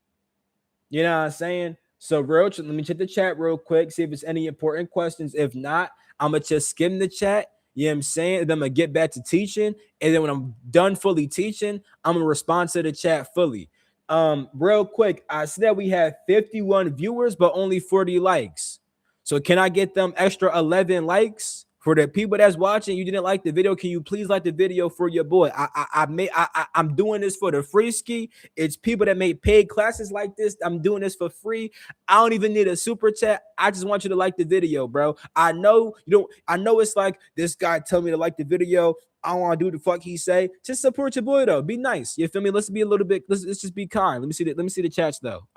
You know what I'm saying? So let me check the chat real quick, see if it's any important questions. If not, I'm gonna just skim the chat. You know what I'm saying? And then I'm gonna get back to teaching. And then when I'm done fully teaching, I'm gonna respond to the chat fully. Real quick, I see that we have 51 viewers, but only 40 likes. So can I get them extra 11 likes? For the people that's watching, you didn't like the video. Can you please like the video for your boy? I'm doing this for the free ski. It's people that make paid classes like this. I'm doing this for free. I don't even need a super chat. I just want you to like the video, bro. I know you don't. I know it's like this guy tell me to like the video. I don't want to do the fuck he say. Just support your boy though. Be nice. You feel me? Let's be a little bit. Let's just be kind. Let me see the. Let me see the chats though.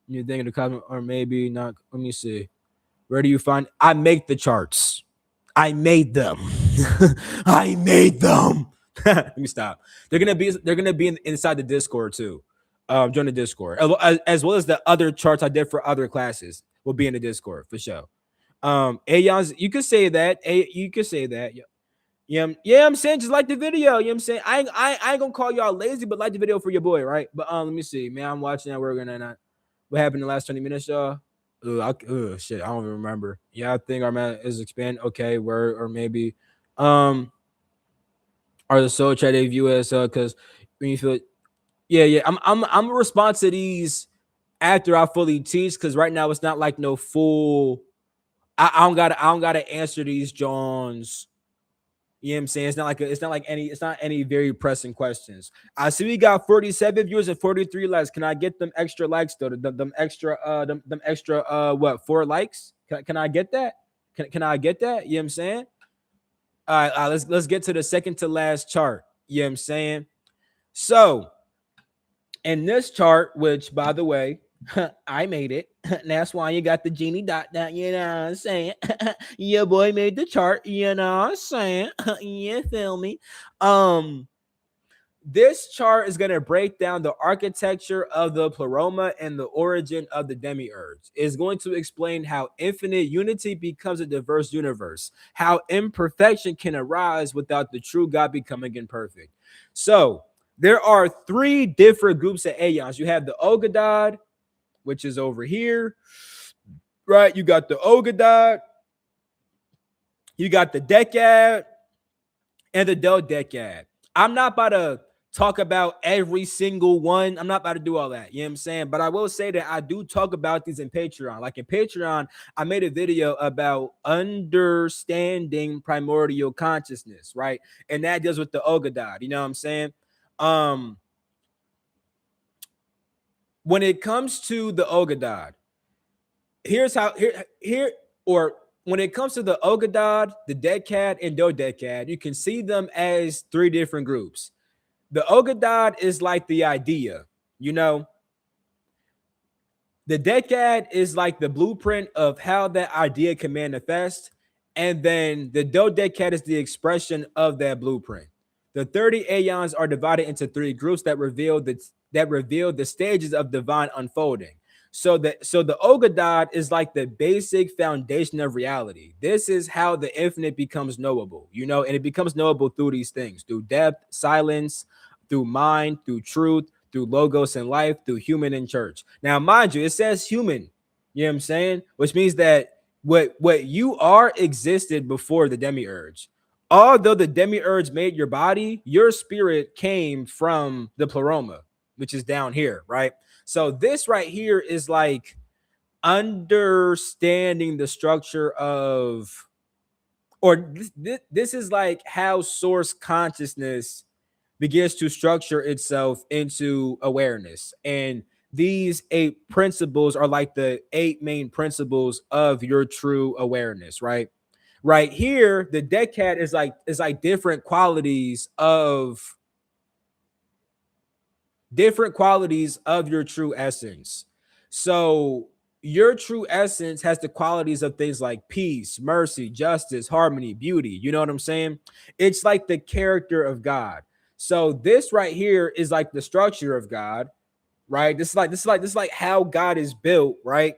You think of the comment or maybe not? Let me see. Where do you find? I make the charts. I made them. I made them. Let me stop. They're gonna be inside the Discord too. Join the Discord as well as the other charts I did for other classes will be in the Discord for sure. Aeons, you could say that. You could say that. Yeah. Yeah, I'm saying just like the video. You know what I'm saying? I ain't gonna call y'all lazy, but like the video for your boy, right? But let me see, man. I'm watching that. We're gonna not. What happened in the last 20 minutes, y'all? Shit, I don't even remember. Yeah, I think our man is expand. Okay, word or maybe, um, are the soul try to view as because when you feel, yeah. I'm gonna respond to these after I fully teach because right now it's not like no full. I don't gotta answer these Jones. You know what I'm saying? It's not any very pressing questions. I see we got 47 viewers and 43 likes. Can I get them extra likes though? Them extra what 4 likes? Can I get that? Can I get that? You know what I'm saying? All right, let's get to the second to last chart. You know what I'm saying? So in this chart, which by the way, I made it. That's why you got the genie dot down. You know what I'm saying? Your boy made the chart. You know what I'm saying? You feel me? Um, this chart is going to break down the architecture of the pleroma and the origin of the demiurge. It's going to explain how infinite unity becomes a diverse universe, how imperfection can arise without the true God becoming imperfect. So there are 3 different groups of aeons. You have the Ogadad, which is over here, right? You got the Ogadad, you got the Decad, and the Dodecad. I'm not about to talk about every single one. I'm not about to do all that. You know what I'm saying? But I will say that I do talk about these in Patreon. Like in Patreon, I made a video about understanding primordial consciousness, right? And that deals with the Ogadad. You know what I'm saying? Um, when it comes to the Ogadad, here's how here or when it comes to the Ogadad, the Decad, and Dodecad, you can see them as 3 different groups. The Ogadad is like the idea, you know. The Decad is like the blueprint of how that idea can manifest, and then the Dodecad is the expression of that blueprint. The 30 aeons are divided into 3 groups that reveal the stages of divine unfolding. So the Ogadad is like the basic foundation of reality. This is how the infinite becomes knowable, you know, and it becomes knowable through these things, through depth, silence, through mind, through truth, through logos and life, through human and church. Now, mind you, it says human, you know what I'm saying? Which means that what you are existed before the demiurge. Although the demiurge made your body, your spirit came from the pleroma, which is down here, right? So this right here is like understanding the structure of, or this is like how source consciousness begins to structure itself into awareness. And these 8 principles are like the 8 main principles of your true awareness, right? Right here, the Decad is like different qualities of your true essence. So your true essence has the qualities of things like peace, mercy, justice, harmony, beauty. You know what I'm saying? It's like the character of God. So this right here is like the structure of God, right? This is like how God is built, right?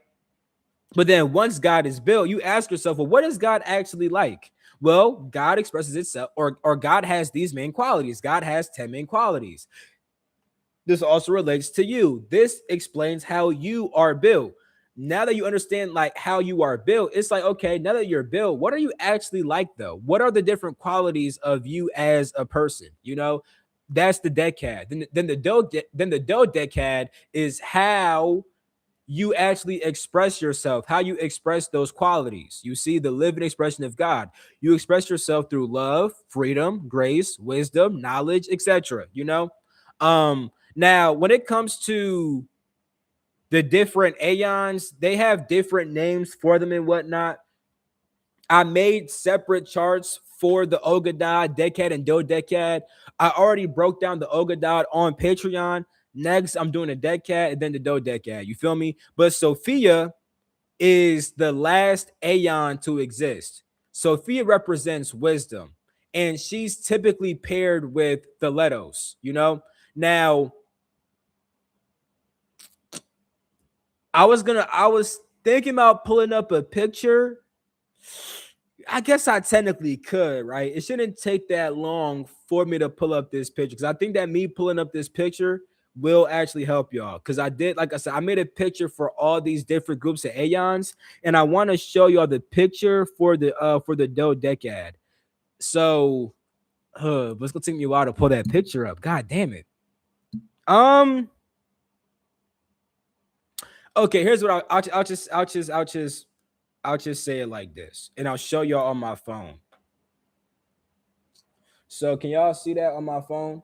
But then once God is built, you ask yourself, well, what is God actually like? Well, God expresses itself, or God has these main qualities. God has 10 main qualities. This also relates to you. This explains how you are built. Now that you understand like how you are built, it's like, okay, now that you're built, what are you actually like though? What are the different qualities of you as a person? You know, that's the decad. Then the dodecad is how you actually express yourself, how you express those qualities. You see the living expression of God. You express yourself through love, freedom, grace, wisdom, knowledge, etc. You know, now when it comes to the different aeons, they have different names for them and whatnot. I made separate charts for the Ogadad, Decad, and Dodecad. I already broke down the Ogadad on Patreon. Next, I'm doing a Decad and then the Dodecad. You feel me? But Sophia is the last aeon to exist. Sophia represents wisdom, and she's typically paired with Theletos, you know? Now, I was thinking about pulling up a picture I guess I technically could, right? It shouldn't take that long for me to pull up this picture because I think that me pulling up this picture will actually help y'all. Because I did, like I said, I made a picture for all these different groups of aeons, and I want to show y'all the picture for the dodecad. So, but it's gonna take me a while to pull that picture up. God damn it. Um. Okay, here's what I'll just say it like this, and I'll show y'all on my phone. So can y'all see that on my phone?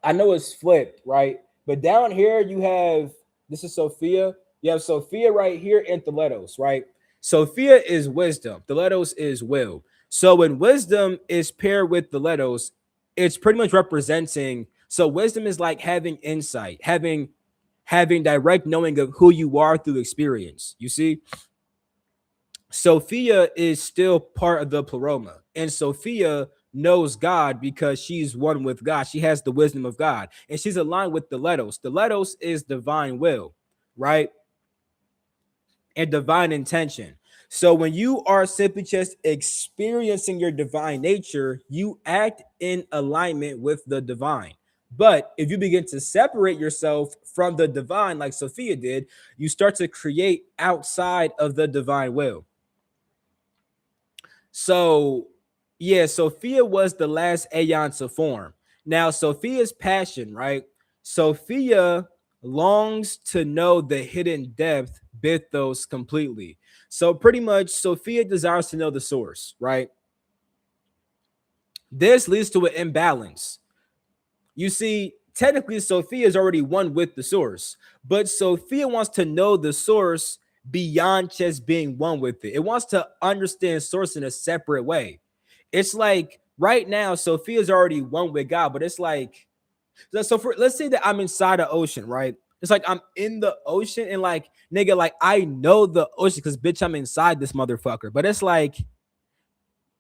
I know it's flipped, right? But down here you have this is Sophia. You have Sophia right here and Theletos, right? Sophia is wisdom. Theletos is will. So when wisdom is paired with Theletos, it's pretty much representing. So wisdom is like having insight, having direct knowing of who you are through experience. You see, Sophia is still part of the pleroma, and Sophia knows God because she's one with God. She has the wisdom of God, and she's aligned with the Letos. The Letos is divine will, right? And divine intention. So when you are simply just experiencing your divine nature, you act in alignment with the divine. But if you begin to separate yourself from the divine, like Sophia did, you start to create outside of the divine will. So, yeah, Sophia was the last Aeon to form. Now, Sophia's passion, right? Sophia longs to know the hidden depth Bithos completely. So, pretty much, Sophia desires to know the source, right? This leads to an imbalance. You see, technically, Sophia is already one with the source, but Sophia wants to know the source beyond just being one with it. It wants to understand source in a separate way. It's like right now, Sophia's already one with God, but it's like, so for let's say that I'm inside the ocean, right? It's like I'm in the ocean and like nigga, like I know the ocean because bitch, I'm inside this motherfucker. But it's like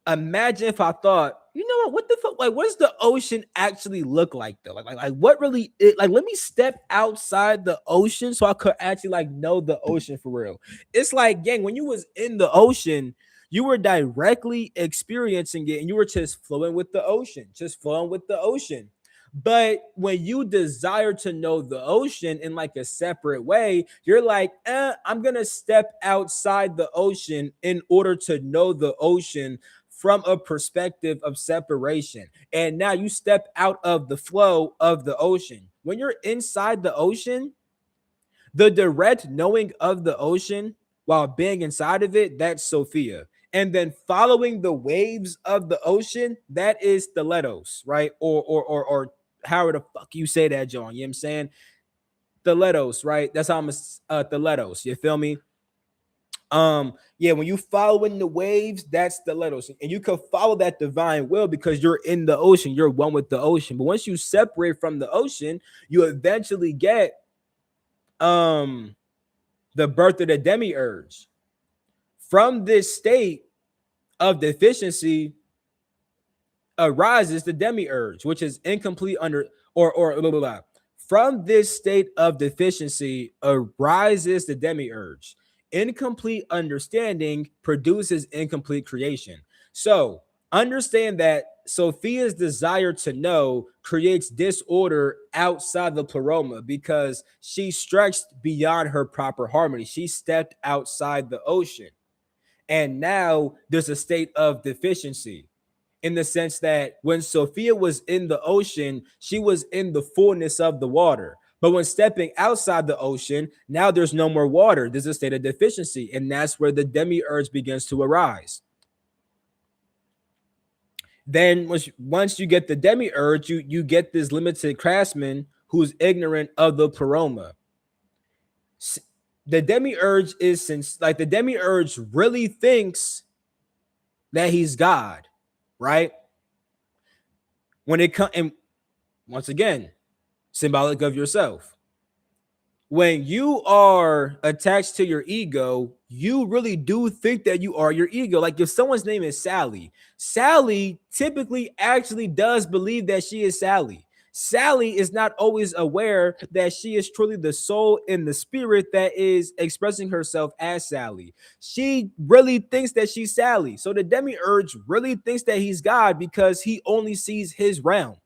imagine if I thought, you know what the fuck? Like, what does the ocean actually look like though? Like what really? Like, let me step outside the ocean so I could actually like know the ocean for real. It's like, gang, when you was in the ocean, you were directly experiencing it, and you were just flowing with the ocean, just flowing with the ocean. But when you desire to know the ocean in like a separate way, you're like, I'm gonna step outside the ocean in order to know the ocean from a perspective of separation. And now you step out of the flow of the ocean. When you're inside the ocean, the direct knowing of the ocean while being inside of it, that's Sophia. And then following the waves of the ocean, that is Theletos, right? Or however the fuck you say that, John. You know what I'm saying? Theletos, right? That's how I'm Theletos. You feel me? Yeah, when you following the waves, that's the letos, and you can follow that divine will because you're in the ocean, you're one with the ocean. But once you separate from the ocean, you eventually get um the birth of the demiurge. From this state of deficiency arises the demiurge, which is incomplete under or blah, blah, blah. From this state of deficiency arises the demiurge. Incomplete understanding produces incomplete creation. So understand that Sophia's desire to know creates disorder outside the pleroma because she stretched beyond her proper harmony. She stepped outside the ocean. And now there's a state of deficiency in the sense that when Sophia was in the ocean, she was in the fullness of the water. But when stepping outside the ocean, now there's no more water. There's a state of deficiency. And that's where the demiurge begins to arise. Then once you get the demiurge, you get this limited craftsman who's ignorant of the pleroma. The demiurge is since like the demiurge really thinks that he's God, right? When it comes, and once again, symbolic of yourself. When you are attached to your ego, you really do think that you are your ego. Like if someone's name is Sally, Sally typically actually does believe that she is Sally. Sally is not always aware that she is truly the soul in the spirit that is expressing herself as Sally. She really thinks that she's Sally. So the demiurge really thinks that he's God because he only sees his realm.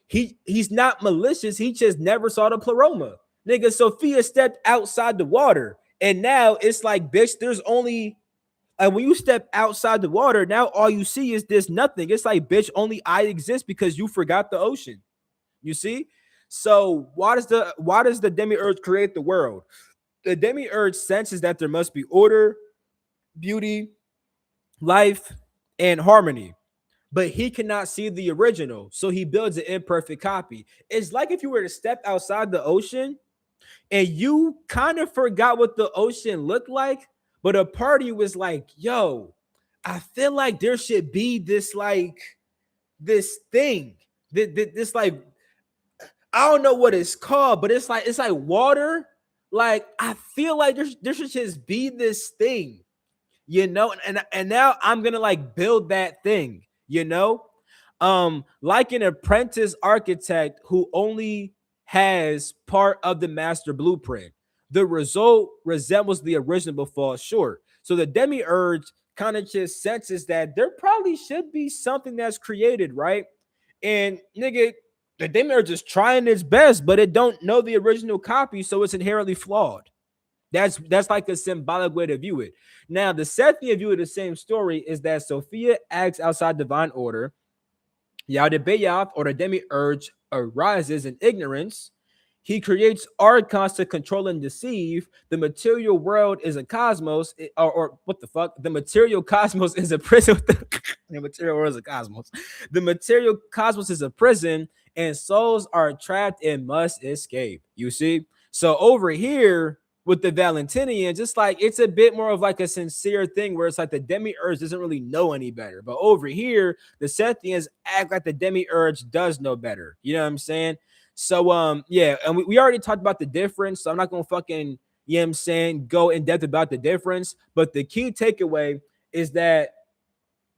He's not malicious. He just never saw the pleroma. Nigga, Sophia stepped outside the water. And now it's like, bitch, there's only, and when you step outside the water, now all you see is this nothing. It's like, bitch, only I exist because you forgot the ocean. You see? So why does the demiurge create the world? The demiurge senses that there must be order, beauty, life, and harmony. But he cannot see the original. So he builds an imperfect copy. It's like if you were to step outside the ocean and you kind of forgot what the ocean looked like, but a party was like, yo, I feel like there should be this like this thing, this like, I don't know what it's called, but it's like water. Like I feel like there should just be this thing, and now I'm gonna like build that thing, like an apprentice architect who only has part of the master blueprint. The result resembles the original but falls short. So the demiurge kind of just senses that there probably should be something that's created, right? And nigga, the demiurge is trying its best, but it don't know the original copy, so it's inherently flawed. That's like a symbolic way to view it. Now, the Sethian view of the same story is that Sophia acts outside divine order. Yaldabaoth, or the demiurge, arises in ignorance. He creates archons to control and deceive. The material world is a cosmos, or what the fuck? The material cosmos is a prison. The material world is a cosmos. The material cosmos is a prison, and souls are trapped and must escape. You see? So over here, with the Valentinians, it's like it's a bit more of like a sincere thing where it's like the demiurge doesn't really know any better. But over here, the Sethians act like the demiurge does know better. You know what I'm saying? So yeah, and we already talked about the difference. So I'm not gonna fucking, you know what I'm saying, go in depth about the difference. But the key takeaway is that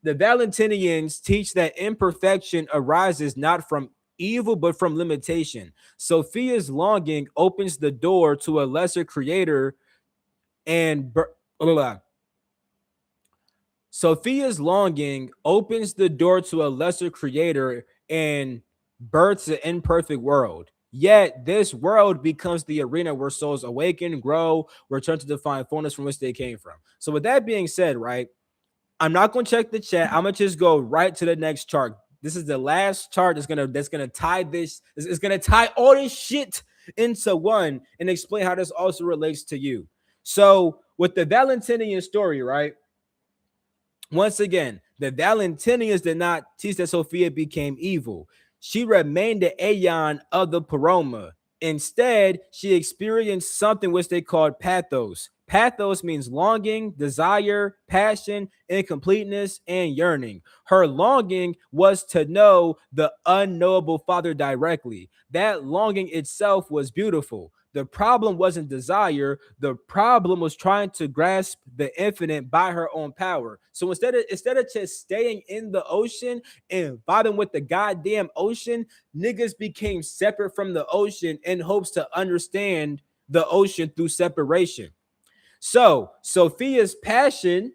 the Valentinians teach that imperfection arises not from evil but from limitation. Sophia's longing opens the door to a lesser creator and Sophia's longing opens the door to a lesser creator and births an imperfect world. Yet this world becomes the arena where souls awaken, grow, return to define fullness from which they came from. So with that being said, right, I'm not gonna check the chat. I'm gonna just go right to the next chart. This is the last chart that's gonna tie this. Is gonna tie all this shit into one and explain how this also relates to you. So with the Valentinian story, right? Once again, the Valentinians did not teach that Sophia became evil. She remained the aeon of the Paroma. Instead, she experienced something which they called pathos. Pathos means longing, desire, passion, incompleteness, and yearning. Her longing was to know the unknowable Father directly. That longing itself was beautiful. The problem wasn't desire. The problem was trying to grasp the infinite by her own power. So instead of just staying in the ocean and vibing with the goddamn ocean, niggas became separate from the ocean in hopes to understand the ocean through separation. So Sophia's passion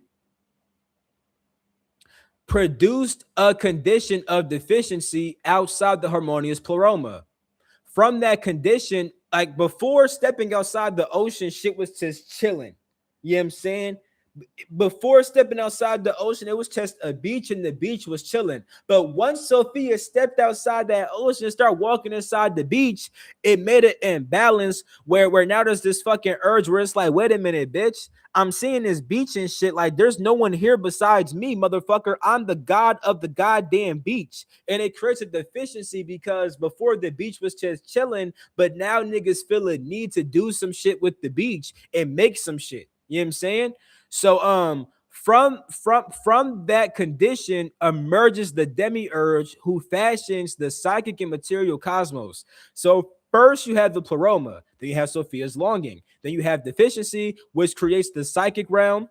produced a condition of deficiency outside the harmonious pleroma. From that condition, like before stepping outside the ocean, shit was just chilling. You know what I'm saying? Before stepping outside the ocean, it was just a beach and the beach was chilling. But once Sophia stepped outside that ocean and started walking inside the beach, it made an imbalance where now there's this fucking urge where it's like, wait a minute, bitch. I'm seeing this beach and shit. Like, there's no one here besides me, motherfucker. I'm the god of the goddamn beach. And it creates a deficiency because before the beach was just chilling, but now niggas feel a need to do some shit with the beach and make some shit. You know what I'm saying? So from that condition emerges the demiurge who fashions the psychic and material cosmos. So first you have the pleroma, then you have Sophia's longing, then you have deficiency, which creates the psychic realm,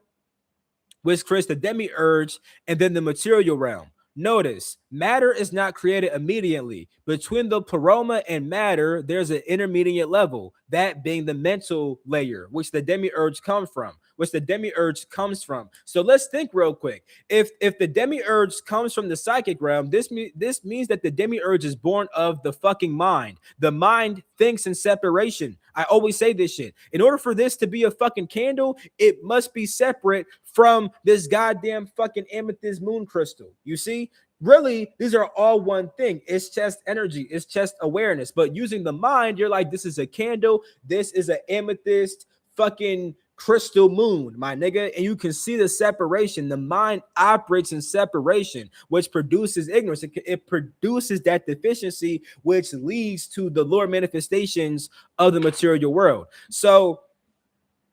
which creates the demiurge, and then the material realm. Notice, matter is not created immediately. Between the pleroma and matter, there's an intermediate level, that being the mental layer, which the demiurge comes from. So let's think real quick. If the demiurge comes from the psychic realm, this means that the demiurge is born of the fucking mind. The mind thinks in separation. I always say this shit. In order for this to be a fucking candle, it must be separate from this goddamn fucking amethyst moon crystal. You see? Really, these are all one thing. It's just energy, it's just awareness. But using the mind, you're like, this is a candle, this is an amethyst fucking crystal moon, my nigga. And you can see the separation. The mind operates in separation, which produces ignorance. It produces that deficiency, which leads to the lower manifestations of the material world. So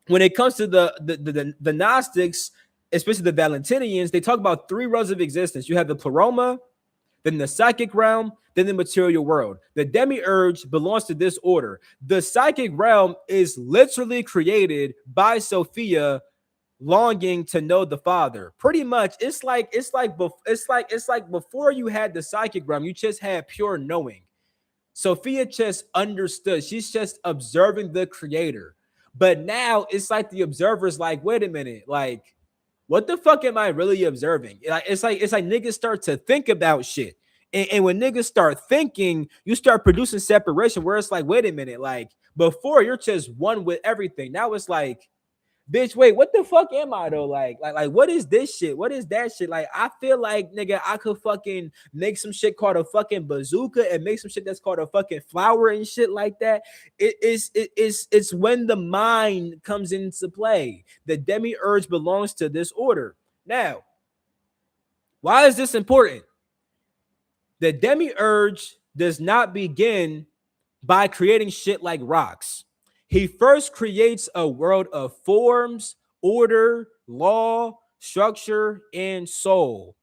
when it comes to the Gnostics, especially the Valentinians, they talk about three realms of existence. You have the pleroma, then the psychic realm, then the material world. The demiurge belongs to this order. The psychic realm is literally created by Sophia longing to know the Father. Pretty much, it's like before you had the psychic realm, you just had pure knowing. Sophia just understood. She's just observing the creator. But now it's like the observer's like, wait a minute, like, what the fuck am I really observing? It's like niggas start to think about shit. And when niggas start thinking, you start producing separation where it's like, wait a minute, like before you're just one with everything. Now it's like, bitch, wait, what the fuck am I though? Like, what is this shit? What is that shit? Like, I feel like, nigga, I could fucking make some shit called a fucking bazooka and make some shit that's called a fucking flower and shit like that. It's when the mind comes into play. The demiurge belongs to this order. Now, why is this important? The demiurge does not begin by creating shit like rocks. He first creates a world of forms, order, law, structure, and soul.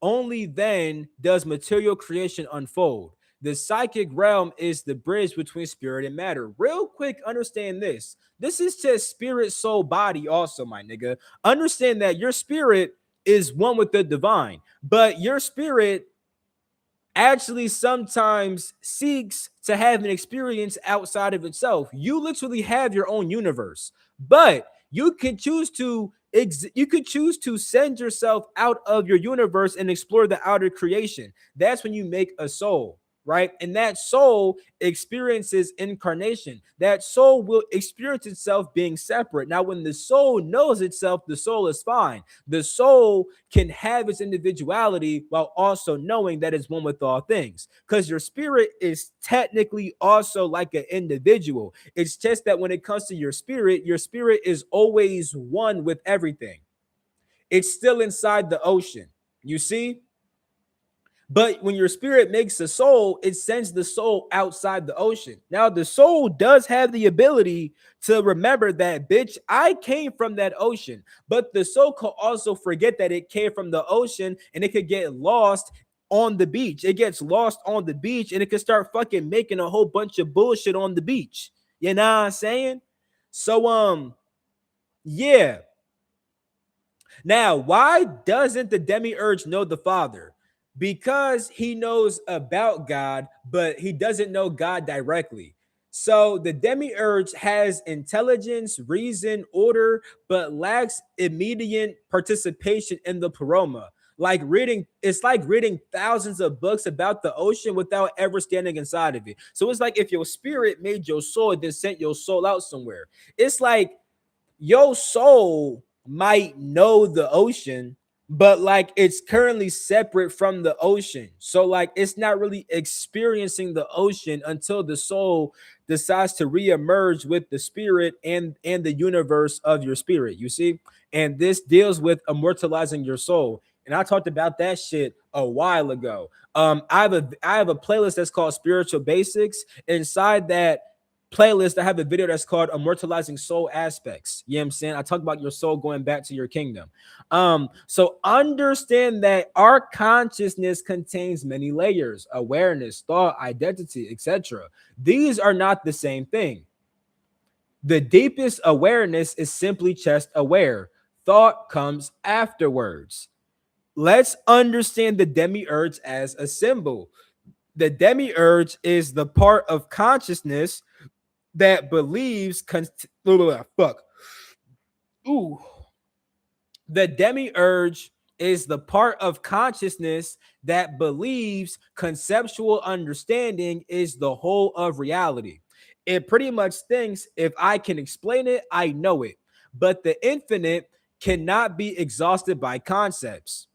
Only then does material creation unfold. The psychic realm is the bridge between spirit and matter. Real quick, understand this. This is just spirit, soul, body, also, my nigga. Understand that your spirit is one with the divine, but your spirit actually sometimes seeks to have an experience outside of itself. You literally have your own universe, but you can choose to send yourself out of your universe and explore the outer creation. That's when you make a soul, right? And that soul experiences incarnation. That soul will experience itself being separate. Now, when the soul knows itself, the soul is fine. The soul can have its individuality while also knowing that it's one with all things. Because your spirit is technically also like an individual. It's just that when it comes to your spirit is always one with everything. It's still inside the ocean. You see? But when your spirit makes a soul, it sends the soul outside the ocean. Now, the soul does have the ability to remember that, bitch, I came from that ocean. But the soul could also forget that it came from the ocean and it could get lost on the beach. It gets lost on the beach and it could start fucking making a whole bunch of bullshit on the beach. You know what I'm saying? So, yeah. Now, why doesn't the demiurge know the Father? Because he knows about God, but he doesn't know God directly. So the demiurge has intelligence, reason, order, but lacks immediate participation in the pleroma. It's like reading thousands of books about the ocean without ever standing inside of it. So it's like if your spirit made your soul, then sent your soul out somewhere. It's like your soul might know the ocean, but like it's currently separate from the ocean. So like it's not really experiencing the ocean until the soul decides to reemerge with the spirit and the universe of your spirit. You see? And this deals with immortalizing your soul. And I talked about that shit a while ago. I have a playlist that's called Spiritual Basics. Inside that playlist, I have a video that's called Immortalizing Soul Aspects. You know what I'm saying? I talk about your soul going back to your kingdom. So understand that our consciousness contains many layers: awareness, thought, identity, etc. These are not the same thing. The deepest awareness is simply just aware. Thought comes afterwards. let's understand the demiurge as a symbol. The demiurge is the part of consciousness that believes fuck. Ooh. The demiurge is the part of consciousness that believes conceptual understanding is the whole of reality. It pretty much thinks if I can explain it, I know it. But the infinite cannot be exhausted by concepts.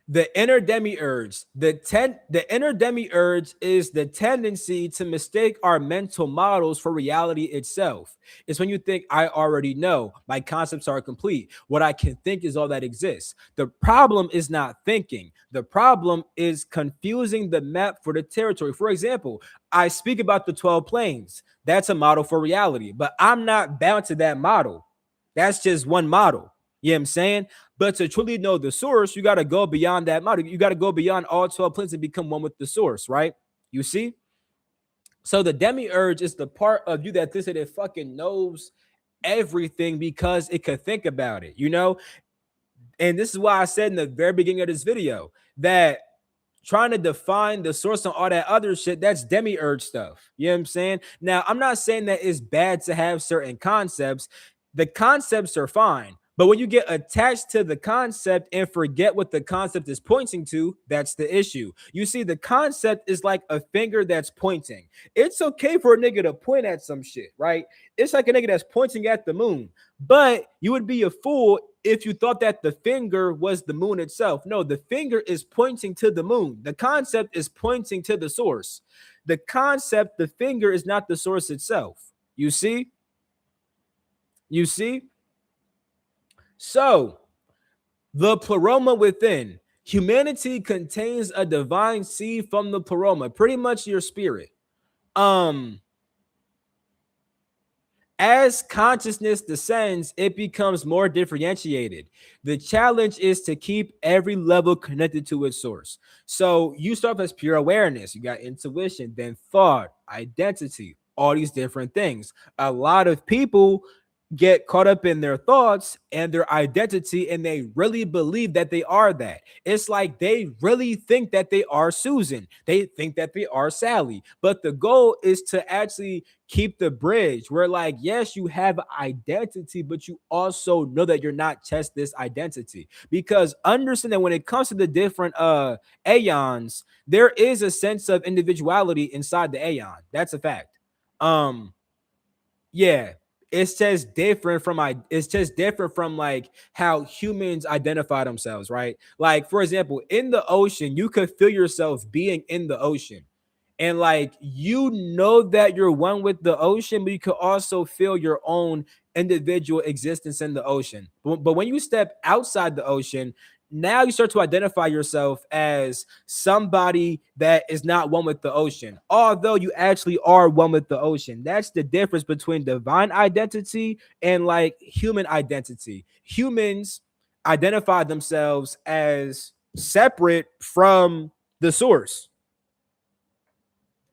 The inner demiurge, the inner demiurge is the tendency to mistake our mental models for reality itself. It's when you think I already know, my concepts are complete. What I can think is all that exists. The problem is not thinking. The problem is confusing the map for the territory. For example, I speak about the 12 planes. That's a model for reality, but I'm not bound to that model. That's just one model. You know what I'm saying? But to truly know the source, you got to go beyond that model. You got to go beyond all 12 planes and become one with the source, right? You see? So the demiurge is the part of you that thinks that it fucking knows everything because it could think about it, you know? And this is why I said in the very beginning of this video that trying to define the source and all that other shit, that's demiurge stuff. You know what I'm saying? Now, I'm not saying that it's bad to have certain concepts. The concepts are fine. But when you get attached to the concept and forget what the concept is pointing to, that's the issue. You see, the concept is like a finger that's pointing. It's okay for a nigga to point at some shit, right? It's like a nigga that's pointing at the moon. But you would be a fool if you thought that the finger was the moon itself. No, the finger is pointing to the moon. The concept is pointing to the source. The concept, the finger is not the source itself. You see? You see? So, the pleroma within. Humanity contains a divine seed from the pleroma, pretty much your spirit. As consciousness descends, it becomes more differentiated. The challenge is to keep every level connected to its source. So you start as pure awareness. You got intuition, then thought, identity, all these different things. A lot of people get caught up in their thoughts and their identity, and they really believe that they are that. It's like they really think that they are Susan. They think that they are Sally. But the goal is to actually keep the bridge where, like, yes, you have identity, but you also know that you're not just this identity. Because understand that when it comes to the different aeons, there is a sense of individuality inside the aeon. That's a fact. Yeah, it's just different from like how humans identify themselves, right? Like, for example, in the ocean, you could feel yourself being in the ocean. And like, you know that you're one with the ocean, but you could also feel your own individual existence in the ocean. But when you step outside the ocean, now you start to identify yourself as somebody that is not one with the ocean, although you actually are one with the ocean. That's the difference between divine identity and like human identity. Humans identify themselves as separate from the source.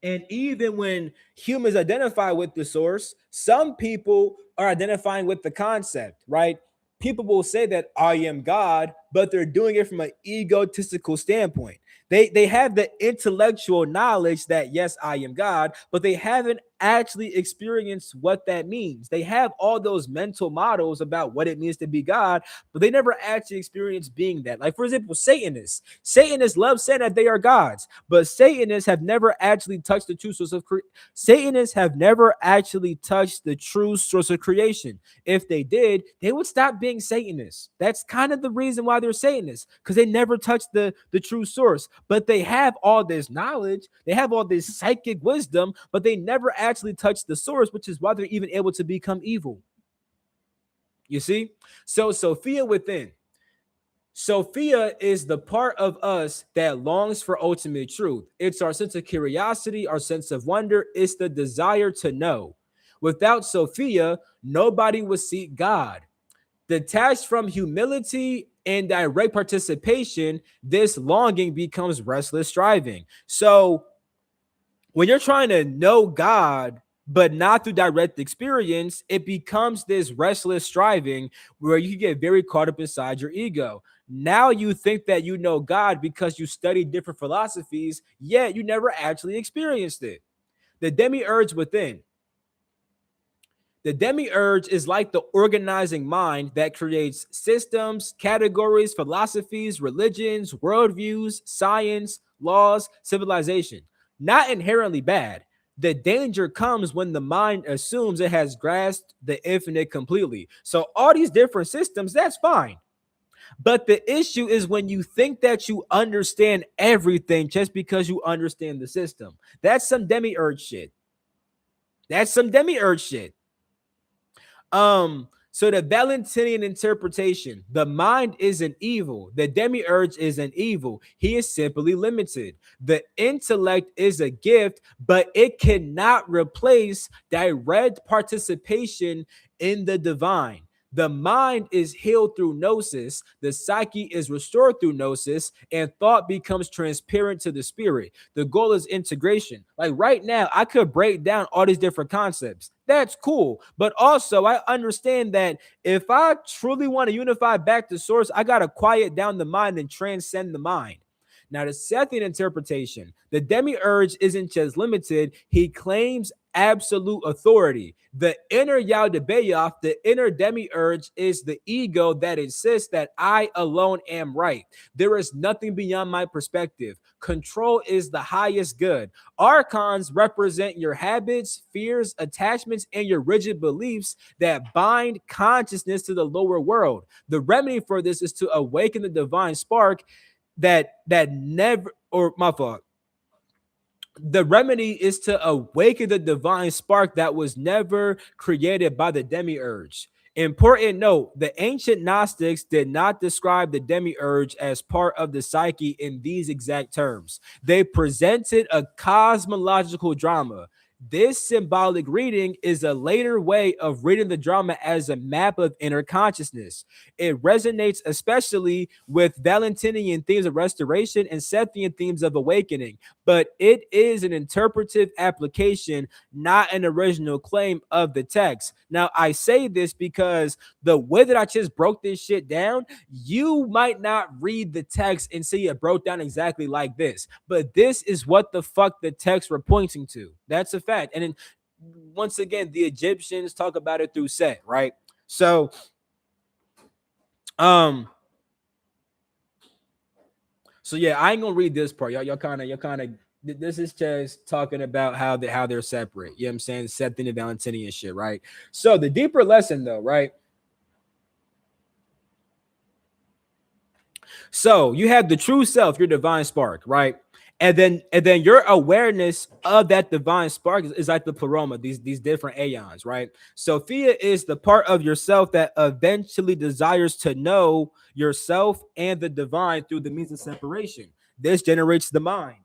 And even when humans identify with the source, some people are identifying with the concept, right? People will say that I am God, but they're doing it from an egotistical standpoint. They have the intellectual knowledge that yes, I am God, but they haven't actually experienced what that means. They have all those mental models about what it means to be God, but they never actually experienced being that. Like, for example, Satanists love saying that they are gods, but Satanists have never actually touched the true source of Satanists have never actually touched the true source of creation. If they did, they would stop being Satanists. That's kind of the reason why they're Satanists, because they never touched the true source. But they have all this knowledge, they have all this psychic wisdom, but they never actually touched the source, which is why they're even able to become evil. You see? So Sophia within. Sophia is the part of us that longs for ultimate truth. It's our sense of curiosity, our sense of wonder. It's the desire to know. Without Sophia, nobody would seek God. Detached from humility and direct participation, this longing becomes restless striving. So when you're trying to know God, but not through direct experience. It becomes this restless striving where you get very caught up inside your ego. Now you think that you know God because you studied different philosophies, yet you never actually experienced it. The demiurge within. The demiurge is like the organizing mind that creates systems, categories, philosophies, religions, worldviews, science, laws, civilization. Not inherently bad. The danger comes when the mind assumes it has grasped the infinite completely. So, all these different systems, that's fine. But the issue is when you think that you understand everything just because you understand the system. That's some demiurge shit. That's some demiurge shit. So the Valentinian interpretation, the mind isn't evil, the demiurge isn't evil. He is simply limited. The intellect is a gift, but it cannot replace direct participation in the divine. The mind is healed through gnosis, the psyche is restored through gnosis, and thought becomes transparent to the spirit. The goal is integration. Like right now, I could break down all these different concepts. That's cool. But also, I understand that if I truly want to unify back to source, I got to quiet down the mind and transcend the mind. Now, the Sethian interpretation, the demiurge isn't just limited, he claims absolute authority. The inner Yaldabaoth, the inner demiurge, is the ego that insists that I alone am right. There is nothing beyond my perspective. Control is the highest good. Archons represent your habits, fears, attachments, and your rigid beliefs that bind consciousness to the lower world. The remedy for this is to awaken the divine spark that never, or my fault, the remedy is to awaken the divine spark that was never created by the demiurge. Important note, the ancient Gnostics did not describe the demiurge as part of the psyche in these exact terms. They presented a cosmological drama. This symbolic reading is a later way of reading the drama as a map of inner consciousness. It resonates especially with Valentinian themes of restoration and Sethian themes of awakening, but it is an interpretive application, not an original claim of the text. Now, I say this because the way that I just broke this shit down, you might not read the text and see it broke down exactly like this, but this is what the fuck the texts were pointing to. That's a fact. And then once again, the Egyptians talk about it through Set, right? So, um, so yeah, I ain't gonna read this part. Y'all kind of. This is just talking about how they're separate. You know what I'm saying? Seth and the Valentinian shit, right? So the deeper lesson, though, right? So you have the true self, your divine spark, right? And then your awareness of that divine spark is like the pleroma, these different aeons, right? Sophia is the part of yourself that eventually desires to know yourself and the divine through the means of separation. This generates the mind,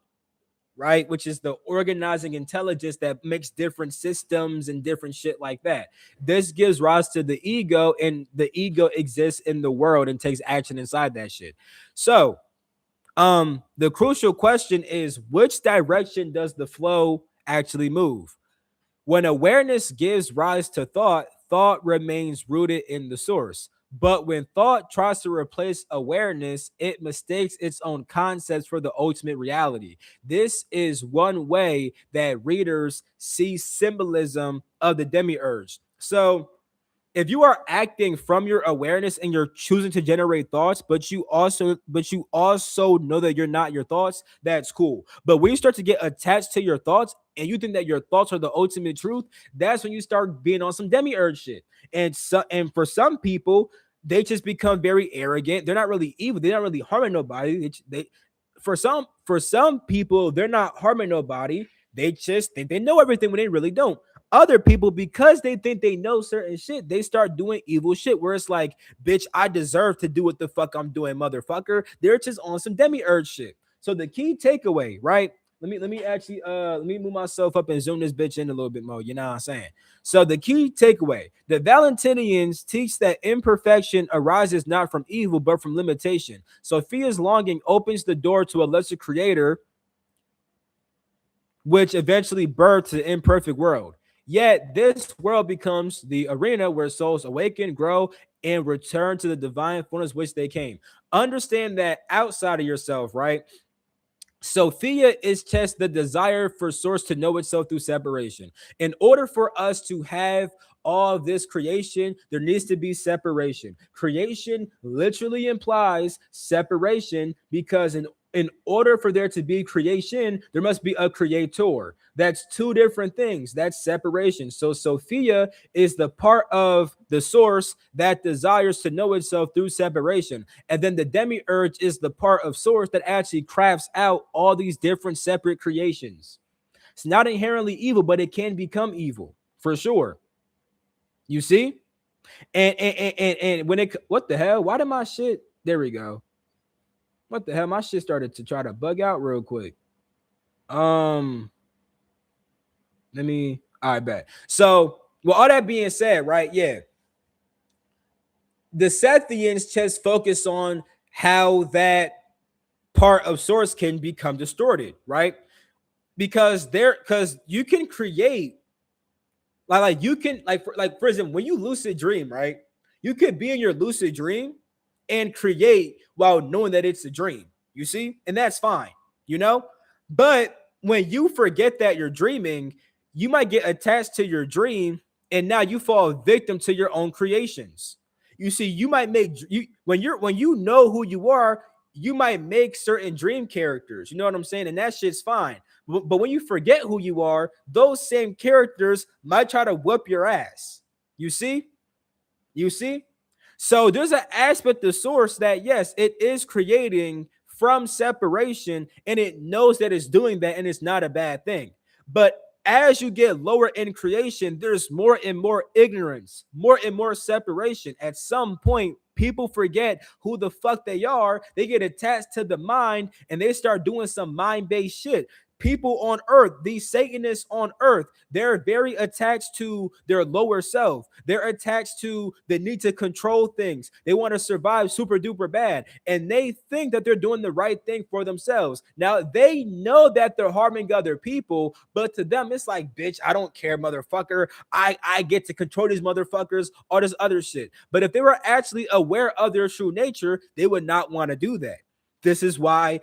right? Which is the organizing intelligence that makes different systems and different shit like that. This gives rise to the ego, and the ego exists in the world and takes action inside that shit. So, the crucial question is, which direction does the flow actually move? When awareness gives rise to thought, thought remains rooted in the source. But when thought tries to replace awareness, it mistakes its own concepts for the ultimate reality. This is one way that readers see symbolism of the demiurge. So, if you are acting from your awareness and you're choosing to generate thoughts, but you also know that you're not your thoughts, that's cool. But when you start to get attached to your thoughts and you think that your thoughts are the ultimate truth, that's when you start being on some demiurge shit. And for some people, they just become very arrogant. They're not really evil. They're not really harming nobody. For some people, they're not harming nobody. They just think they know everything when they really don't. Other people, because they think they know certain shit, they start doing evil shit where it's like, bitch, I deserve to do what the fuck I'm doing, motherfucker. They're just on some demiurge shit. So the key takeaway, right? Let me actually let me move myself up and zoom this bitch in a little bit more. You know what I'm saying? So the key takeaway, the Valentinians teach that imperfection arises not from evil, but from limitation. Sophia's longing opens the door to a lesser creator, which eventually births an imperfect world. Yet this world becomes the arena where souls awaken, grow, and return to the divine fullness which they came. Understand that outside of yourself, right? Sophia is just the desire for source to know itself through separation. In order for us to have all this creation, there needs to be separation. Creation literally implies separation because in order for there to be creation, there must be a creator. That's two different things. That's separation. So Sophia is the part of the source that desires to know itself through separation. And then the demiurge is the part of source that actually crafts out all these different separate creations. It's not inherently evil, but it can become evil for sure. You see? And when it, what the hell? Why did my shit? There we go. What the hell? My shit started to try to bug out real quick. Let me. All right, bet. So, well, all that being said, right? Yeah, the Sethians just focus on how that part of source can become distorted, right? Because you can create like you can for example, when you lucid dream, right? You could be in your lucid dream and create while knowing that it's a dream. You see? And that's fine, you know? But when you forget that you're dreaming, you might get attached to your dream and now you fall victim to your own creations. You see, you might make you when you know who you are, you might make certain dream characters. You know what I'm saying? And that shit's fine. But when you forget who you are, those same characters might try to whoop your ass. You see? You see? So there's an aspect of source that, yes, it is creating from separation and it knows that it's doing that and it's not a bad thing. But as you get lower in creation, there's more and more ignorance, more and more separation. At some point, people forget who the fuck they are. They get attached to the mind and they start doing some mind based shit. People on earth, these Satanists on earth, they're very attached to their lower self. They're attached to the need to control things. They want to survive super duper bad. And they think that they're doing the right thing for themselves. Now, they know that they're harming other people, but to them, it's like, bitch, I don't care, motherfucker. I get to control these motherfuckers, all this other shit. But if they were actually aware of their true nature, they would not want to do that. This is why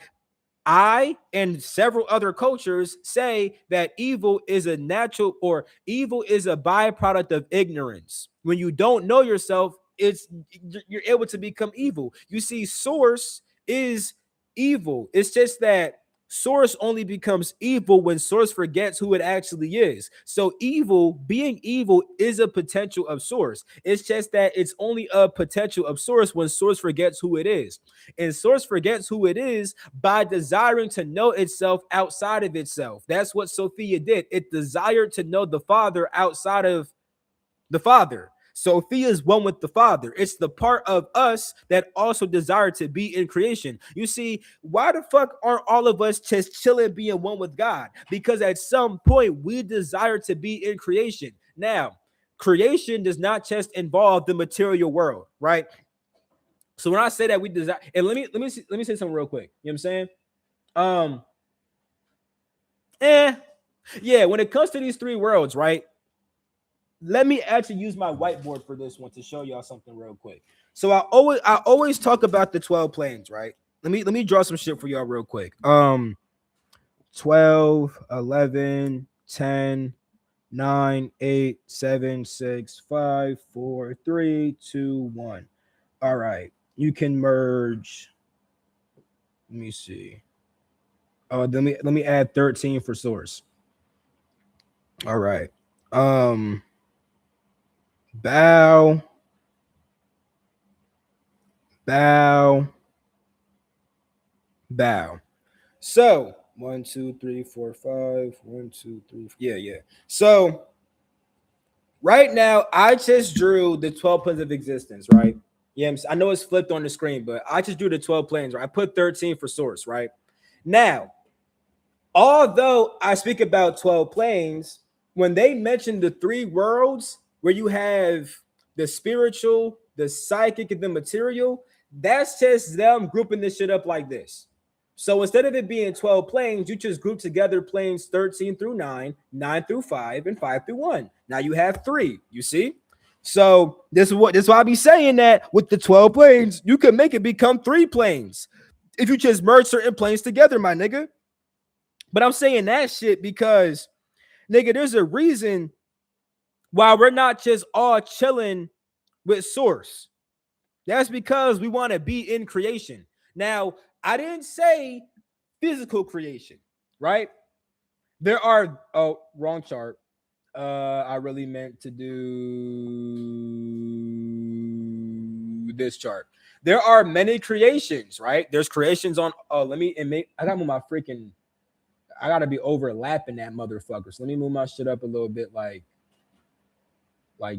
I and several other cultures say that evil is a natural or evil is a byproduct of ignorance. When you don't know yourself, you're able to become evil. You see, source is evil. It's just that source only becomes evil when source forgets who it actually is. So being evil is a potential of source. It's just that it's only a potential of source when source forgets who it is. And source forgets who it is by desiring to know itself outside of itself. That's what Sophia did. It desired to know the Father outside of the Father. Sophia is one with the Father. It's the part of us that also desire to be in creation. You see, why the fuck aren't all of us just chilling being one with God? Because at some point we desire to be in creation. Now, creation does not just involve the material world, right? So when I say that we desire, and let me say something real quick. You know what I'm saying? Um, eh, yeah. When it comes to these three worlds, right? Let me actually use my whiteboard for this one to show y'all something real quick. So I always talk about the 12 planes, right? Let me draw some shit for y'all real quick. 12, 11, 10, 9, 8, 7, 6, 5, 4, 3, 2, 1. All right. You can merge. Let me see. Oh, let me add 13 for source. All right. Bow, bow, bow. So 1, 2, 3, 4, 5. 1, 2, 3. Yeah. So right now, I just drew the 12 planes of existence, right? Yeah, I know it's flipped on the screen, but I just drew the 12 planes, right? I put 13 for source, right? Now, although I speak about 12 planes, when they mention the three worlds where you have the spiritual, the psychic, and the material, that's just them grouping this shit up like this. So instead of it being 12 planes, you just group together planes 13 through 9, 9 through 5, and 5 through 1. Now you have 3. You see? So this is why I be saying that with the 12 planes, you can make it become 3 planes if you just merge certain planes together, my nigga. But I'm saying that shit because, nigga, there's a reason why we're not just all chilling with Source. That's because we want to be in creation. Now, I didn't say physical creation, right? There are wrong chart. I really meant to do this chart. There are many creations, right? There's creations on I gotta move my freaking I gotta be overlapping that motherfucker. So let me move my shit up a little bit like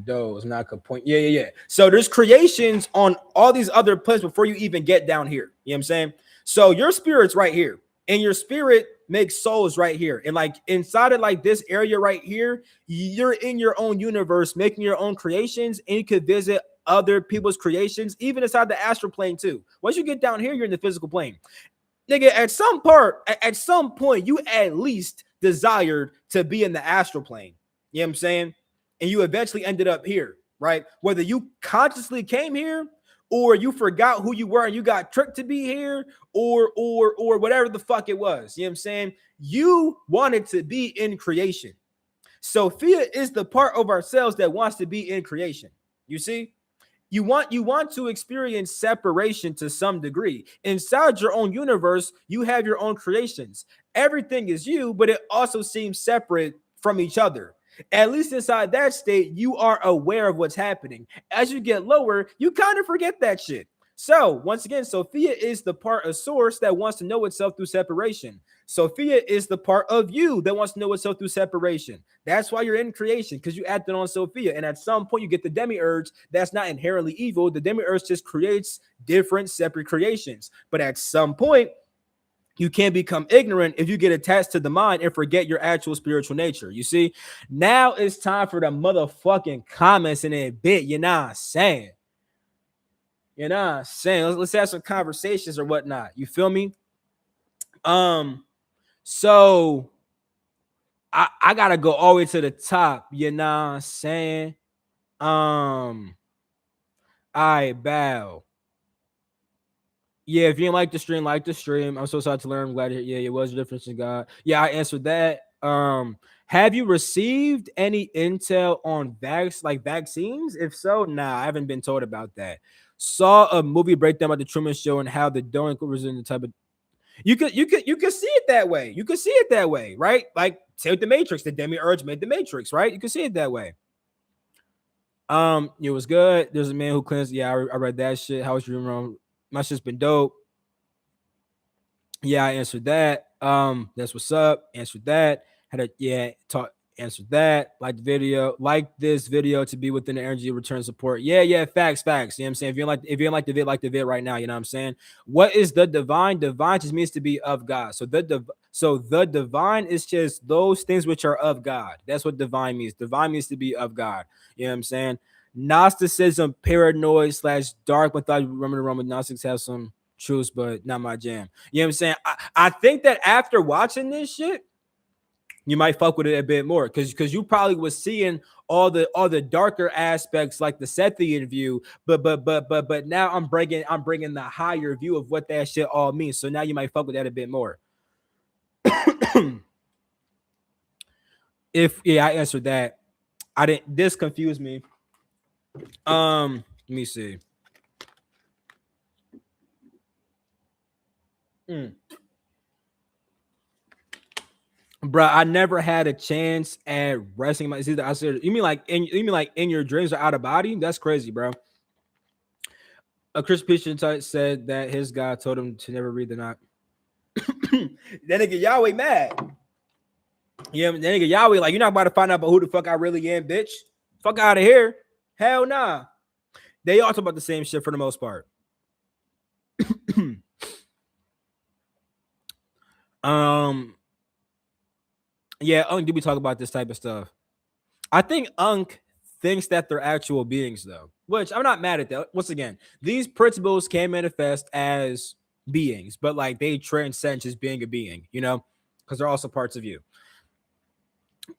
those, not a point. Yeah. So there's creations on all these other planets before you even get down here. You know what I'm saying? So your spirit's right here, and your spirit makes souls right here. And like inside of like this area right here, you're in your own universe, making your own creations, and you could visit other people's creations, even inside the astral plane too. Once you get down here, you're in the physical plane. Nigga, at some point, you at least desired to be in the astral plane. You know what I'm saying? And you eventually ended up here, right? Whether you consciously came here or you forgot who you were and you got tricked to be here or whatever the fuck it was. You know what I'm saying? You wanted to be in creation. Sophia is the part of ourselves that wants to be in creation. You see? You want to experience separation to some degree. Inside your own universe, you have your own creations. Everything is you, but it also seems separate from each other. At least inside that state, you are aware of what's happening. As you get lower, you kind of forget that shit. So, once again, Sophia is the part of Source that wants to know itself through separation. Sophia is the part of you that wants to know itself through separation. That's why you're in creation, because you acted on Sophia. And at some point, you get the Demiurge. That's not inherently evil. The Demiurge just creates different separate creations. But at some point, you can't become ignorant if you get attached to the mind and forget your actual spiritual nature. You see, now it's time for the motherfucking comments in a bit. You know what I'm saying? You know what I'm saying? Let's have some conversations or whatnot. You feel me? So I gotta go all the way to the top. You know what I'm saying? I bow. Yeah, if you didn't like the stream. I'm so sorry to learn. I'm glad. Yeah, it was a difference in God. Yeah, I answered that. Have you received any intel on vaccines? If so, nah, I haven't been told about that. Saw a movie breakdown about the Truman Show and how the donut was in the type of. You could see it that way. You could see it that way, right? Like take the Matrix. The Demiurge made the Matrix, right? You can see it that way. It was good. There's a man who cleansed. Yeah, I read that shit. How was your room? My shit's been dope. Yeah, I answered that. That's what's up. Answered that. Answered that. Like the video, like this video to be within the energy of return support. Yeah, facts. You know what I'm saying? If you don't like the vid right now, you know what I'm saying? What is the divine? Divine just means to be of God. So the divine is just those things which are of God. That's what divine means. Divine means to be of God. You know what I'm saying? Gnosticism, paranoid / dark mythology. Remember the Roman Gnostics have some truths, but not my jam. You know what I'm saying? I think that after watching this shit, you might fuck with it a bit more because you probably was seeing all the darker aspects like the Sethian view, but now I'm bringing the higher view of what that shit all means. So now you might fuck with that a bit more. I answered that. I didn't. This confused me. Let me see. Bro, I never had a chance at resting my. I said, you mean like in your dreams or out of body? That's crazy, bro. A Chris Christian said that his God told him to never read the knock. That nigga Yahweh mad. Yeah, that nigga Yahweh like, you're not about to find out about who the fuck I really am, bitch. Fuck out of here. Hell nah. They all talk about the same shit for the most part. Yeah, Unk, do we talk about this type of stuff? I think Unk thinks that they're actual beings, though, which I'm not mad at that. Once again, these principles can manifest as beings, but like they transcend just being a being, because they're also parts of you.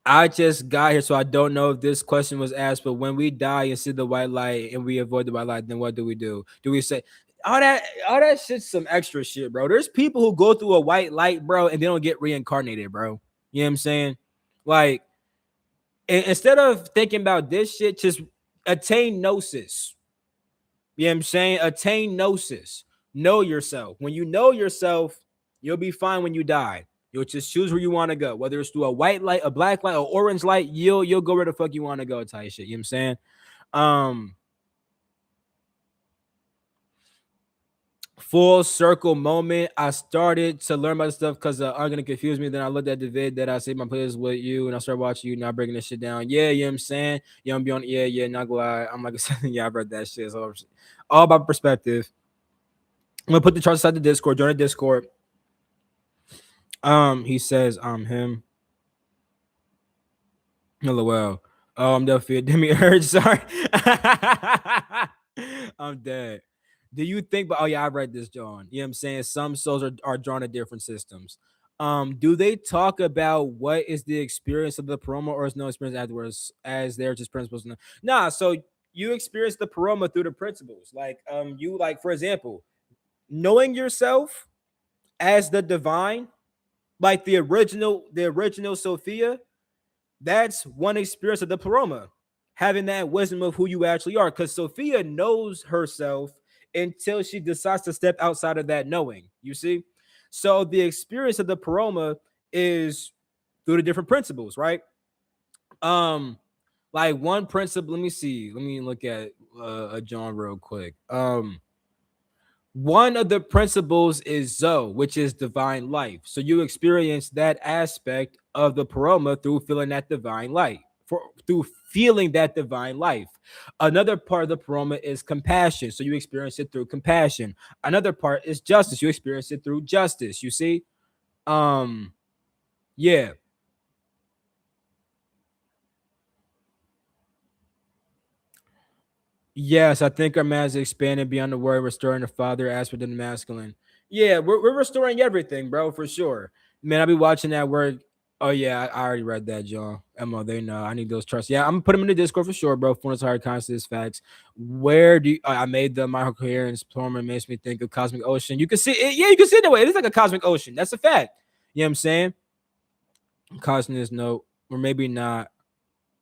I just got here, so I don't know if this question was asked, but when we die and see the white light and we avoid the white light, then what do we do? Do we say all that shit's some extra shit, bro? There's people who go through a white light, bro, and they don't get reincarnated, bro. You know what I'm saying? Like, instead of thinking about this shit, just attain gnosis. You know what I'm saying? Attain gnosis. Know yourself. When you know yourself, you'll be fine when you die. You'll just choose where you want to go. Whether it's through a white light, a black light, or orange light, you'll go where the fuck you want to go, type shit. You know what I'm saying? Um, Full circle moment. I started to learn about this stuff because I'm gonna confuse me. Then I looked at the vid that I saved my playlist with you, and I started watching you, now breaking this shit down. Yeah, you know what I'm saying? Yeah, I'm beyond. Yeah, not gonna lie. I'm like, yeah, I've read that shit. So all about perspective. I'm gonna put the charts aside the Discord. Join the Discord. He says, him. LOL. Oh, I'm definitely a Demiurge. Sorry. I'm dead. Do you think, but oh yeah, I read this, John. You know what I'm saying? Some souls are drawn to different systems. Do they talk about what is the experience of the paroma, or is no experience afterwards, as they're just principles? Nah, so you experience the paroma through the principles. Like, you, like, for example, knowing yourself as the divine, like the original Sophia, that's one experience of the paroma, having that wisdom of who you actually are. Because Sophia knows herself until she decides to step outside of that knowing. You see? So the experience of the paroma is through the different principles, right? Like one principle, let me see. Let me look at a John real quick. One of the principles is Zoe, which is divine life. So you experience that aspect of the paroma through feeling that divine light, through feeling that divine life. Another part of the paroma is compassion. So you experience it through compassion. Another part is justice. You experience it through justice. You see? Um, yeah. Yes, I think our man is expanding beyond the word, restoring the father aspect of the masculine. Yeah, we're restoring everything, bro, for sure. Man, I'll be watching that word. Oh yeah, I already read that, John. Mo, they know. I need those trusts. Yeah, I'm gonna put them in the Discord for sure, bro. Fullness, hard consciousness, facts. Where do I made the microcoherence plumber makes me think of cosmic ocean. You can see it, yeah, you can see it that way. It is like a cosmic ocean. That's a fact. You know what I'm saying? Consciousness, no, or maybe not.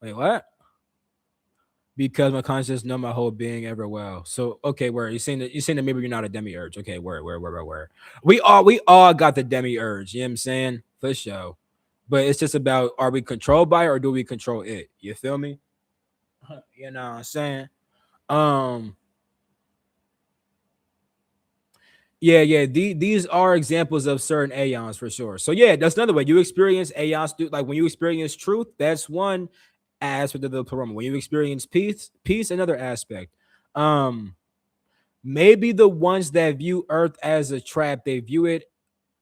Wait, what? Because my consciousness know my whole being ever well. So okay, where you saying that maybe you're not a demiurge. Okay, where. We all got the demiurge, you know what I'm saying? For sure. But it's just about, are we controlled by it or do we control it? You feel me? You know what I'm saying? Um yeah. These are examples of certain aeons for sure. So yeah, that's another way. You experience aeons through, like when you experience truth, that's one aspect of the paroma. When you experience peace, another aspect. Um Maybe the ones that view Earth as a trap, they view it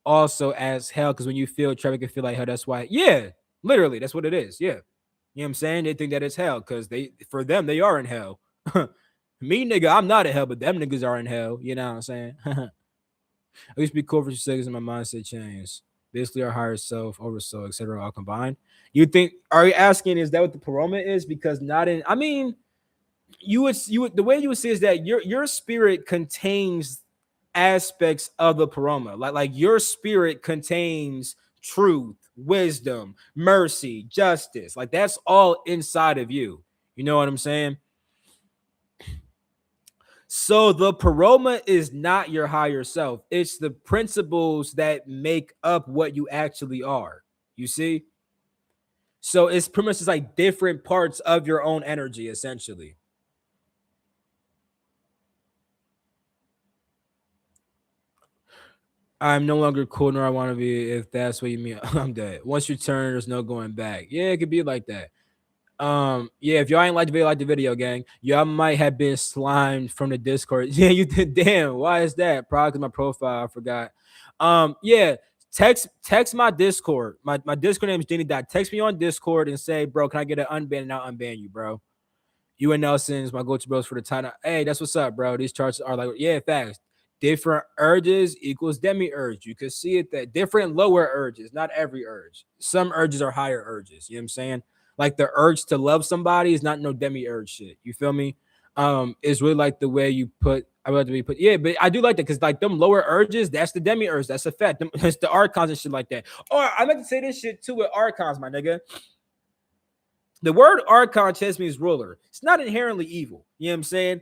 also as hell. Because when you feel trap, it can feel like hell. That's why, yeah, literally, that's what it is. Yeah, you know what I'm saying? They think that it's hell because for them, they are in hell. Me, nigga, I'm not in hell, but them niggas are in hell. You know what I'm saying? I used to be cool for 2 seconds and my mindset changed. Basically, our higher self, oversoul, etc., all combined. You think? Are you asking? Is that what the paroma is? Because not in. I mean, you would the way you would see is that your spirit contains aspects of the paroma. Like your spirit contains truth, wisdom, mercy, justice. Like that's all inside of you. You know what I'm saying? So the paroma is not your higher self. It's the principles that make up what you actually are. You see? So it's pretty much just like different parts of your own energy, essentially. I'm no longer cool nor I want to be. If that's what you mean, I'm dead. Once you turn, there's no going back. Yeah, it could be like that. Yeah, if y'all ain't like the video, gang, y'all might have been slimed from the Discord. Yeah, you did. Damn, why is that? Probably 'cause my profile, I forgot. Yeah, text my Discord. My Discord name is Jenny Dot. Text me on Discord and say, bro, can I get an unban, and I'll unban you, bro. You and Nelson's my go-to bros for the title. Hey, that's what's up, bro. These charts are like, yeah, facts. different urges equals demiurge. You could see it that different lower urges, not every urge. Some urges are higher urges. You know what I'm saying? Like the urge to love somebody is not no demiurge shit. You feel me? It's really like the way you put. I would to be put. Yeah, but I do like that because like them lower urges, that's the demiurge. That's a fact. That's the archons and shit like that. Or I meant to say this shit too with archons, my nigga. The word archon just means ruler. It's not inherently evil. You know what I'm saying?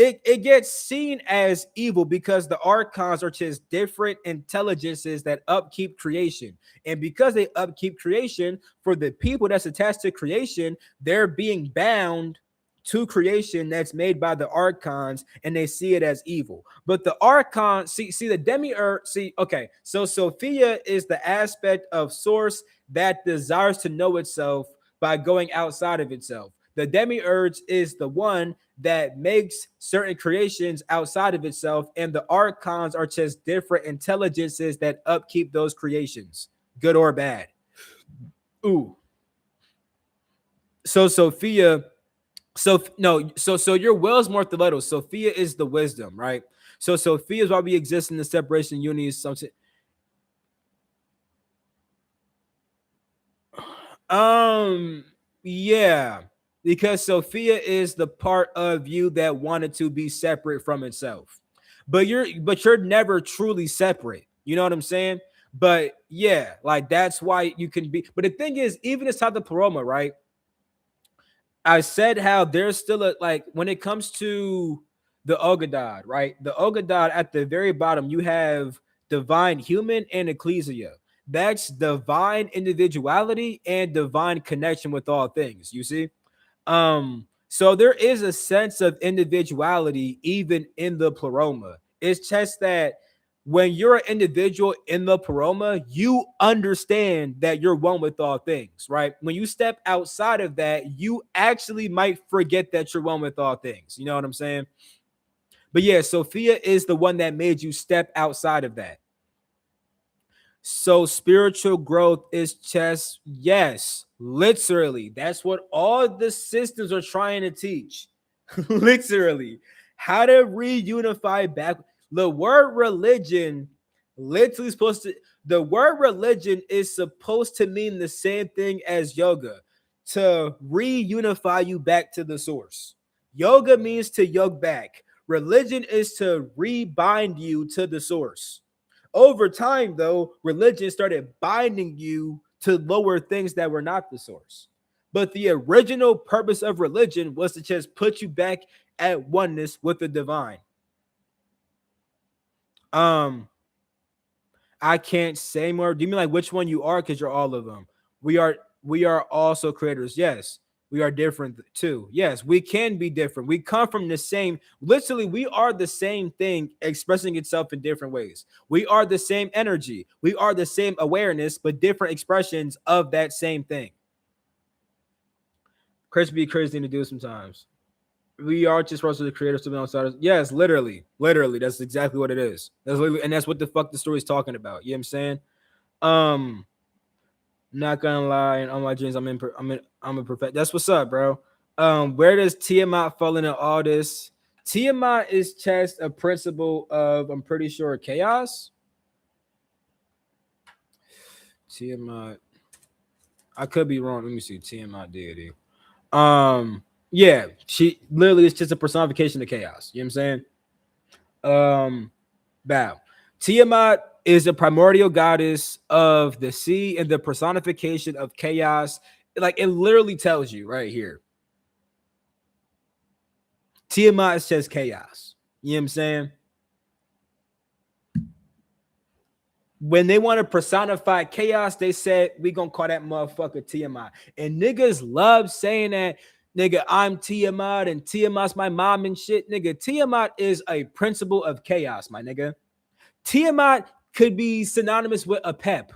It gets seen as evil because the archons are just different intelligences that upkeep creation. And because they upkeep creation, for the people that's attached to creation, they're being bound to creation that's made by the archons, and they see it as evil. But the archon, see the demiurge, okay, so Sophia is the aspect of source that desires to know itself by going outside of itself. The demiurge is the one that makes certain creations outside of itself, and the archons are just different intelligences that upkeep those creations, good or bad. Ooh. So Sophia, so no, so your will is more stiletto. Sophia is the wisdom, right? So Sophia is why we exist in the separation unity. Something. Yeah, because Sophia is the part of you that wanted to be separate from itself. But you're never truly separate. You know what I'm saying? But yeah, like that's why you can be. But the thing is, even inside the Paroma, right? I said how there's still a like when it comes to the Ogadad, right? The Ogadad at the very bottom, you have divine human and ecclesia. That's divine individuality and divine connection with all things. You see? So there is a sense of individuality even in the pleroma. It's just that when you're an individual in the pleroma, you understand that you're one with all things, right? When you step outside of that, you actually might forget that you're one with all things. You know what I'm saying? But yeah, Sophia is the one that made you step outside of that. So spiritual growth is just, yes, literally. That's what all the systems are trying to teach. Literally. How to reunify back. The word religion literally supposed to, the word religion is supposed to mean the same thing as yoga, to reunify you back to the source. Yoga means to yoke back. Religion is to rebind you to the source. Over time, though, religion started binding you to lower things that were not the source. But the original purpose of religion was to just put you back at oneness with the divine. Um, I can't say more. Do you mean like which one you are? Because you're all of them. We are also creators. Yes. We are different too. Yes, we can be different. We come from the same, literally, we are the same thing expressing itself in different ways. We are the same energy. We are the same awareness, but different expressions of that same thing. Chris be crazy to do sometimes. We are just supposed to the creators to be outsiders. Yes, literally. Literally. That's exactly what it is. That's literally, and that's what the fuck the story's talking about. You know what I'm saying? Um, Not gonna lie, and all my dreams, I'm a perfect. That's what's up, bro. Where does Tiamat fall into all this? Tiamat is just a principle of, I'm pretty sure, chaos. Tiamat. I could be wrong. Let me see. Tiamat deity. Yeah, she literally is just a personification of chaos. You know what I'm saying? Bow. Tiamat is a primordial goddess of the sea and the personification of chaos. Like it literally tells you right here. Tiamat says chaos. You know what I'm saying? When they want to personify chaos, they said we gonna call that motherfucker Tiamat. And niggas love saying that, nigga, I'm Tiamat and Tiamat's my mom and shit. Nigga, Tiamat is a principle of chaos, my nigga. Tiamat could be synonymous with a pep.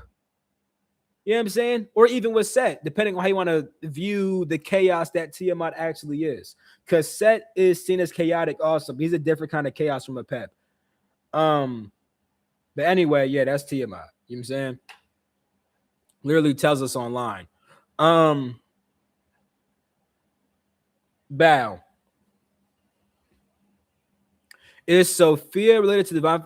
You know what I'm saying? Or even with Set, depending on how you want to view the chaos that Tiamat actually is. Because Set is seen as chaotic also. He's a different kind of chaos from a pep. But anyway, yeah, that's Tiamat. You know what I'm saying? Literally tells us online. Bow. Is Sophia related to divine?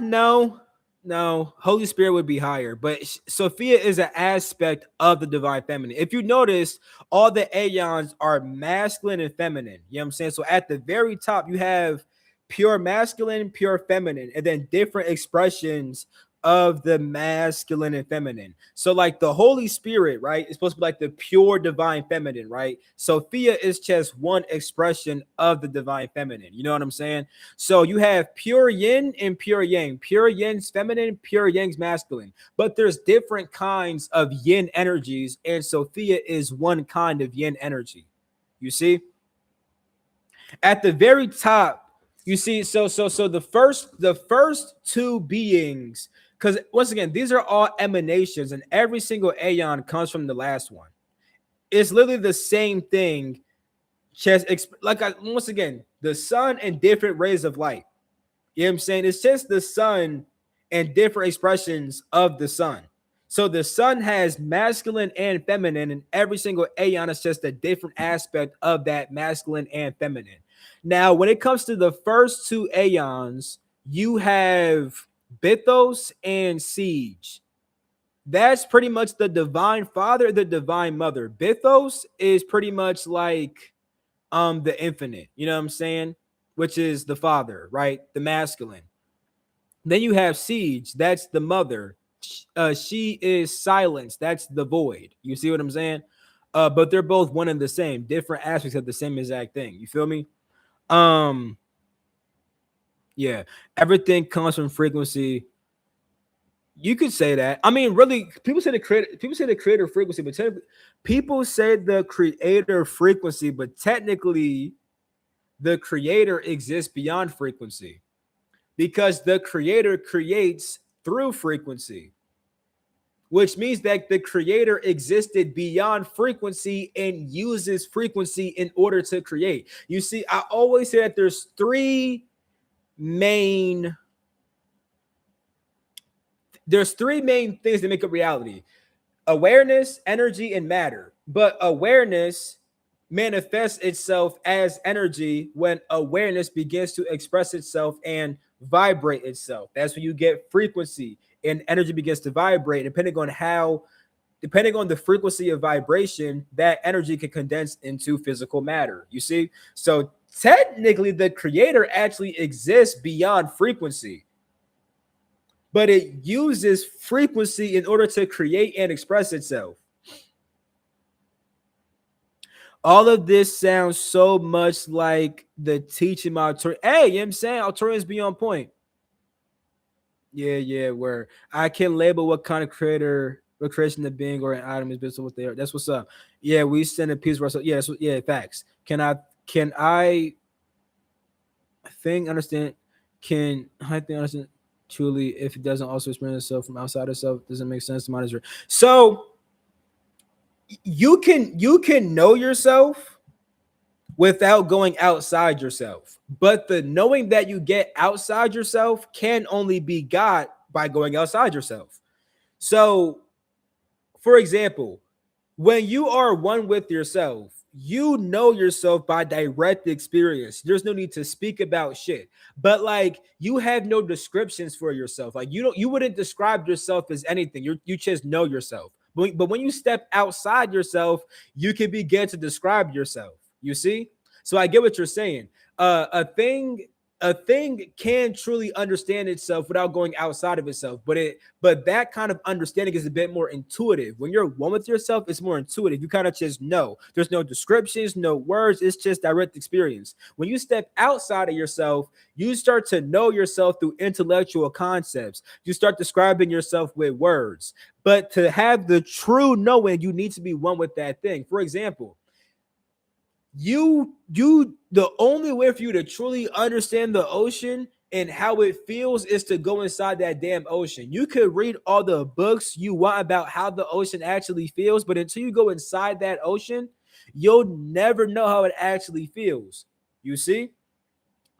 No, no. Holy Spirit would be higher, but Sophia is an aspect of the divine feminine. If you notice, all the aeons are masculine and feminine. You know what I'm saying? So at the very top, you have pure masculine, pure feminine, and then different expressions of the masculine and feminine. So like the Holy Spirit, right, is supposed to be like the pure divine feminine, right? Sophia is just one expression of the divine feminine. You know what I'm saying? So you have pure yin and pure yang. Pure yin's feminine, pure yang's masculine. But there's different kinds of yin energies, and Sophia is one kind of yin energy. You see? At the very top, you see, so the first two beings, because once again, these are all emanations, and every single aeon comes from the last one. It's literally the same thing. Just once again, the sun and different rays of light. You know what I'm saying? It's just the sun and different expressions of the sun. So the sun has masculine and feminine, and every single aeon is just a different aspect of that masculine and feminine. Now, when it comes to the first two aeons, you have Bithos and Siege. That's pretty much the divine father, the divine mother. Bithos is pretty much like the infinite, you know what I'm saying? Which is the father, right? The masculine. Then you have Siege, that's the mother. She is silence, that's the void. You see what I'm saying? But they're both one and the same, different aspects of the same exact thing. You feel me? Um, yeah, everything comes from frequency. You could say that. I mean, really, people say the creator frequency, but people say the creator frequency, but technically the creator exists beyond frequency because the creator creates through frequency, which means that the creator existed beyond frequency and uses frequency in order to create. You see, I always say that there's main three main things that make up reality: awareness, energy, and matter. But awareness manifests itself as energy when awareness begins to express itself and vibrate itself. That's when you get frequency and energy begins to vibrate. Depending on the frequency of vibration, that energy can condense into physical matter. You see? So technically, the creator actually exists beyond frequency, but it uses frequency in order to create and express itself. All of this sounds so much like the teaching my Hey, you know what I'm saying? Autorians be on point. Yeah, where I can label what kind of creation the being or an item is based on what they are. That's what's up. Yeah, we send a piece of ourselves. Yeah, facts. Can I think understand? Can I think understand truly if it doesn't also experience itself from outside itself? Doesn't make sense to monitor. So you can know yourself without going outside yourself. But the knowing that you get outside yourself can only be got by going outside yourself. So, for example, when you are one with yourself, you know yourself by direct experience. There's no need to speak about shit. But like you have no descriptions for yourself. Like you wouldn't describe yourself as anything. You just know yourself. But when you step outside yourself, you can begin to describe yourself. You see? So I get what you're saying. A thing can truly understand itself without going outside of itself, but that kind of understanding is a bit more intuitive. When you're one with yourself, it's more intuitive. You kind of just know. There's no descriptions, no words. It's just direct experience. When you step outside of yourself, you start to know yourself through intellectual concepts. You start describing yourself with words. But to have the true knowing, you need to be one with that thing. For example, the only way for you to truly understand the ocean and how it feels is to go inside that damn ocean. You could read all the books you want about how the ocean actually feels, but until you go inside that ocean, you'll never know how it actually feels. You see?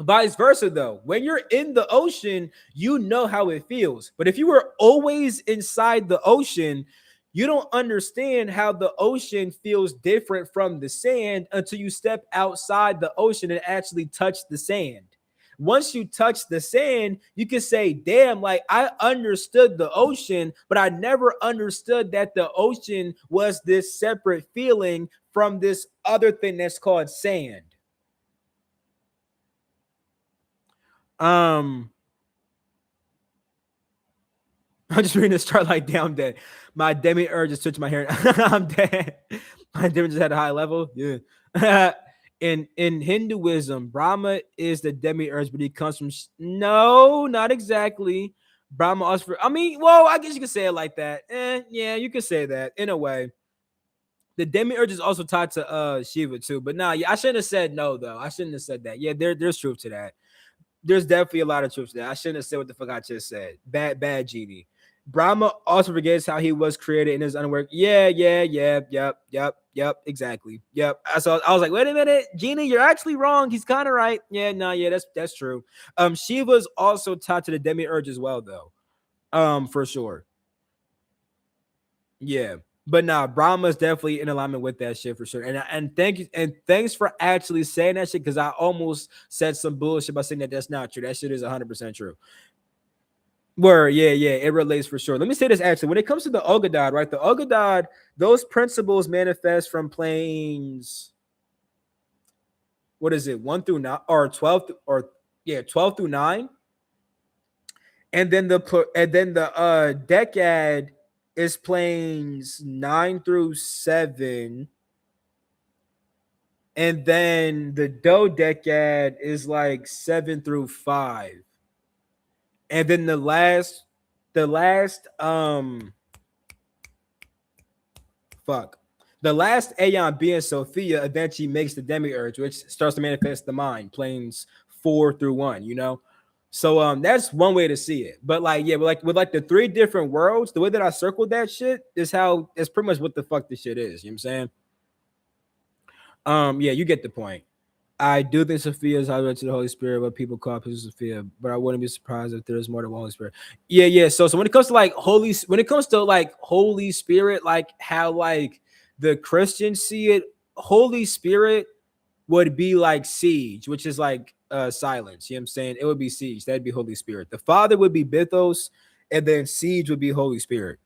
Vice versa, though, when you're in the ocean, you know how it feels. But if you were always inside the ocean, You don't understand how the ocean feels different from the sand until you step outside the ocean and actually touch the sand. Once you touch the sand, you can say, damn, like I understood the ocean, but I never understood that the ocean was this separate feeling from this other thing that's called sand. Um, I'm just reading this chart like, damn, I'm dead. My Demiurge just touched my hair. I'm dead. My Demiurge just had a high level. Yeah. In Hinduism, Brahma is the Demiurge, but he comes from no, not exactly. Brahma also. I mean, well, I guess you could say it like that. Yeah, you could say that in a way. The Demiurge is also tied to Shiva too, but nah, yeah, I shouldn't have said no though. I shouldn't have said that. Yeah, there's truth to that. There's definitely a lot of truth to that. I shouldn't have said what the fuck I just said. Bad genie. Brahma also forgets how he was created in his underwork. Yep, exactly. Yep. So I was like, wait a minute, Genie, you're actually wrong. He's kind of right. Yeah, no, yeah, that's true. Shiva's also tied to the demiurge as well, though. For sure. Yeah. But nah, Brahma's definitely in alignment with that shit for sure. And thank you and thanks for actually saying that shit because I almost said some bullshit by saying that that's not true. That shit is 100% true. Word, yeah, it relates for sure. Let me say this actually. When it comes to the Ogadad, right? The Ogadad, those principles manifest from planes. What is it? 1 through 9 or 12 or yeah, 12 through 9. And then the decad is planes 9 through 7. And then the dodecad is like 7 through 5. And then the last fuck. The last Aeon being Sophia eventually makes the demiurge, which starts to manifest the mind, planes 4 through 1, you know? So that's one way to see it. But like, yeah, but like with like the three different worlds, the way that I circled that shit is how it's pretty much what the fuck this shit is. You know what I'm saying? Yeah, you get the point. I do think Sophia is highlighted to the Holy Spirit, what people call Princess Sophia, but I wouldn't be surprised if there's more than one Holy Spirit. Yeah. So when it comes to like when it comes to like Holy Spirit, like how like the Christians see it, Holy Spirit would be like siege, which is like silence. You know what I'm saying? It would be siege. That'd be Holy Spirit. The Father would be Bithos, and then siege would be Holy Spirit.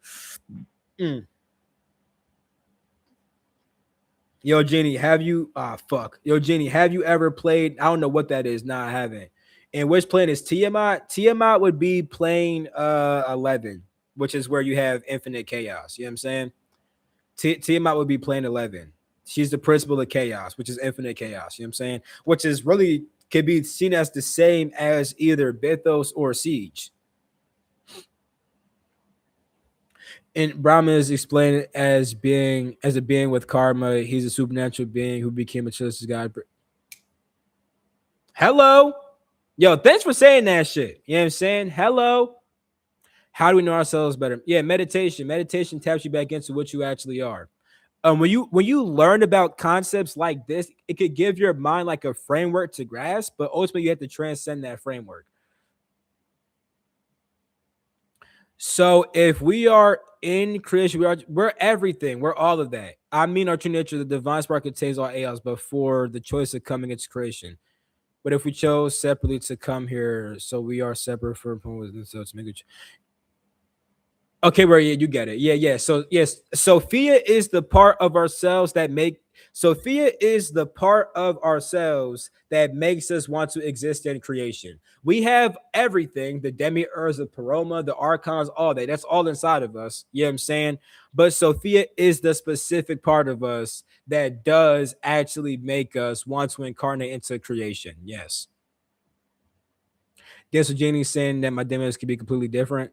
Mm. Yo, Jenny, have you fuck. Yo, Jenny, have you ever played? I don't know what that is. Nah, I haven't. And which plane is Tiamat? Tiamat would be plane 11, which is where you have infinite chaos. You know what I'm saying? Tiamat would be plane 11. She's the principle of chaos, which is infinite chaos. You know what I'm saying? Which is really could be seen as the same as either Bithos or Siege. And Brahma is explained as a being with karma. He's a supernatural being who became a chosen god. Hello. Yo, thanks for saying that shit. You know what I'm saying? Hello. How do we know ourselves better? Yeah, meditation. Meditation taps you back into what you actually are. When you learn about concepts like this, it could give your mind like a framework to grasp, but ultimately you have to transcend that framework. So if we are in creation, we're everything. We're all of that. I mean, our true nature, the divine spark contains all chaos, but for the choice of coming into creation. But if we chose separately to come here, so we are separate from so to make it. Okay, well, yeah, you get it. Yeah. So yes, Sophia is the part of ourselves that make Sophia is the part of ourselves that makes us want to exist in creation. We have everything, the demiurge, the paroma, the archons, all that. That's all inside of us. You know what I'm saying? But Sophia is the specific part of us that does actually make us want to incarnate into creation. Yes. Guess what Jeannie's saying that my demiurge could be completely different.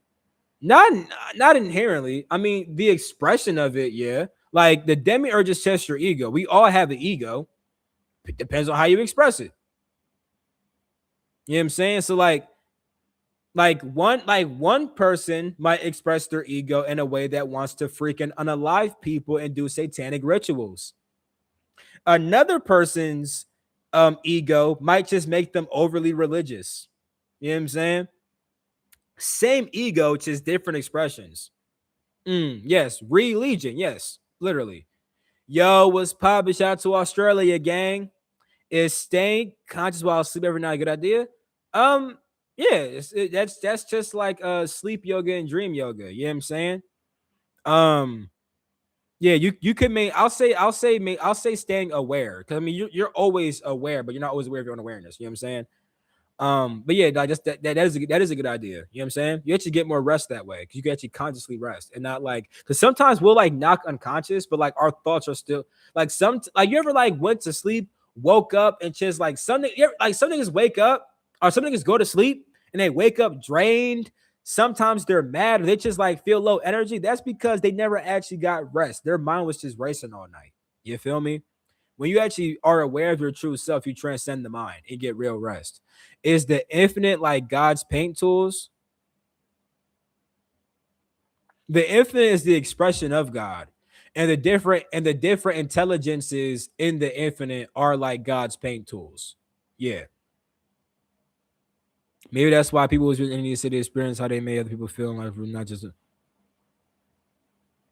Not not inherently. I mean, the expression of it, yeah. Like the demiurge just tests your ego. We all have an ego. It depends on how you express it. You know what I'm saying? So like one person might express their ego in a way that wants to freaking unalive people and do satanic rituals. Another person's ego might just make them overly religious. You know what I'm saying? Same ego, just different expressions. Yes, religion. Yes, literally. Yo, what's poppin'? Shout out to Australia, gang. Is staying conscious while asleep every night a good idea? Um, yeah, that's just like sleep yoga and dream yoga. You know what I'm saying? Um, yeah, you could make. I'll say staying aware because I mean you're always aware, but you're not always aware of your own awareness. You know what I'm saying? But yeah, like just that is a good idea. You know what I'm saying? You actually get more rest that way because you can actually consciously rest and not like because sometimes we'll like knock unconscious, but like our thoughts are still like like you ever like went to sleep, woke up, and just like something like some niggas wake up or some niggas go to sleep and they wake up drained. Sometimes they're mad or they just like feel low energy. That's because they never actually got rest. Their mind was just racing all night. You feel me? When you actually are aware of your true self, you transcend the mind and get real rest. Is the infinite like God's paint tools? The infinite is the expression of God. And the different intelligences in the infinite are like God's paint tools. Yeah. Maybe that's why people was in the city experience how they made other people feel like not just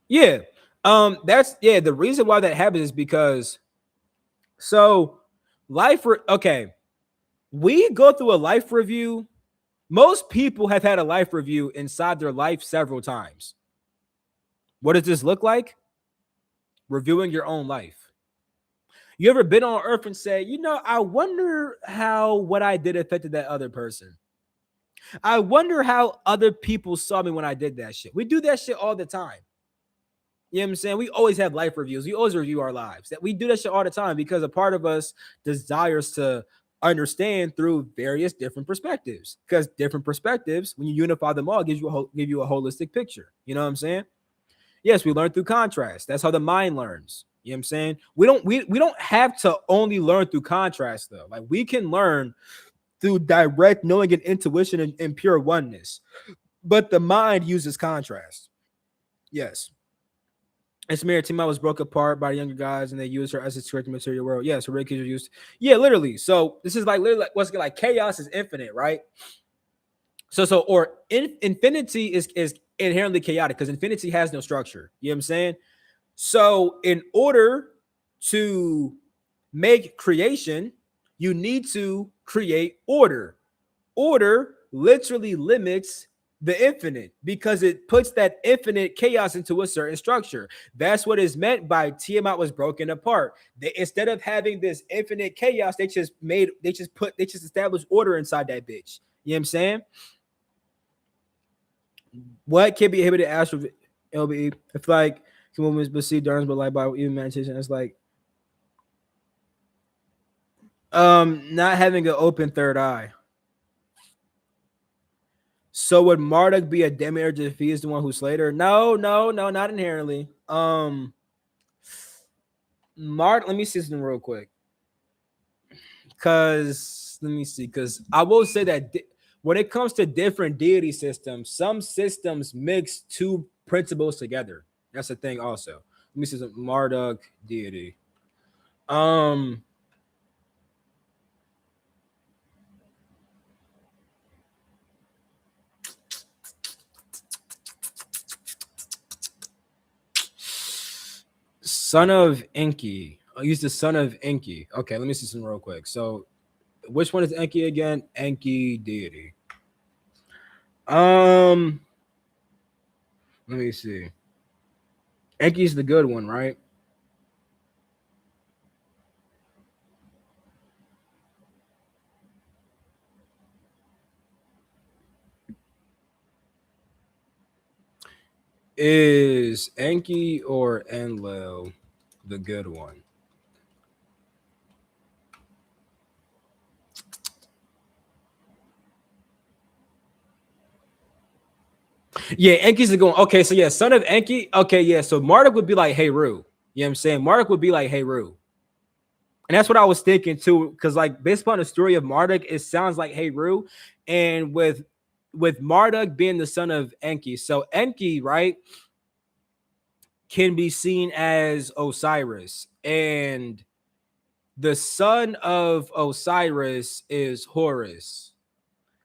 yeah. That's the reason why that happens is because so okay. We go through a life review. Most people have had a life review inside their life several times. What does this look like? Reviewing your own life. You ever been on earth and say, you know, I wonder how what I did affected that other person? I wonder how other people saw me when I did that shit. We do that shit all the time. You know what I'm saying? We always have life reviews. We always review our lives. That we do that shit all the time because a part of us desires to understand through various different perspectives. Because different perspectives, when you unify them all, give you a holistic picture. You know what I'm saying? Yes, we learn through contrast. That's how the mind learns. You know what I'm saying? We don't have to only learn through contrast though. Like we can learn through direct knowing and intuition and pure oneness. But the mind uses contrast. Yes. It's Mary Tima was broke apart by the younger guys and they used her as a script material world. Yes, her kids are used. Yeah, literally. So this is like literally like, what's like chaos is infinite, right? Infinity is inherently chaotic because infinity has no structure. You know what I'm saying? So, in order to make creation, you need to create order. Order literally limits the infinite because it puts that infinite chaos into a certain structure. That's what is meant by Tiamat was broken apart. Instead of having this infinite chaos, they just established order inside that bitch. You know what I'm saying? What can be able to ask for LBE? If like women but see darns but like by even meditation, it's like not having an open third eye. So would Marduk be a demiurge if he is the one who slayed her? No, not inherently. Let me see something real quick. Because I will say that when it comes to different deity systems, some systems mix two principles together. That's the thing also. Let me see some Marduk deity. Um Son of Enki. I'll use the son of Enki. Okay, let me see some real quick. So which one is Enki again? Enki deity. Let me see. Enki's the good one, right? Is Enki or Enlil the good one? Yeah, Enki's the good one. Okay, so yeah, son of Enki. Okay, yeah. So Marduk would be like Hey Ru. You know what I'm saying? Marduk would be like Hey Ru. And that's what I was thinking too, because like based upon the story of Marduk, it sounds like Hey Ru. And with Marduk being the son of Enki, so Enki, right, can be seen as Osiris, and the son of Osiris is Horus.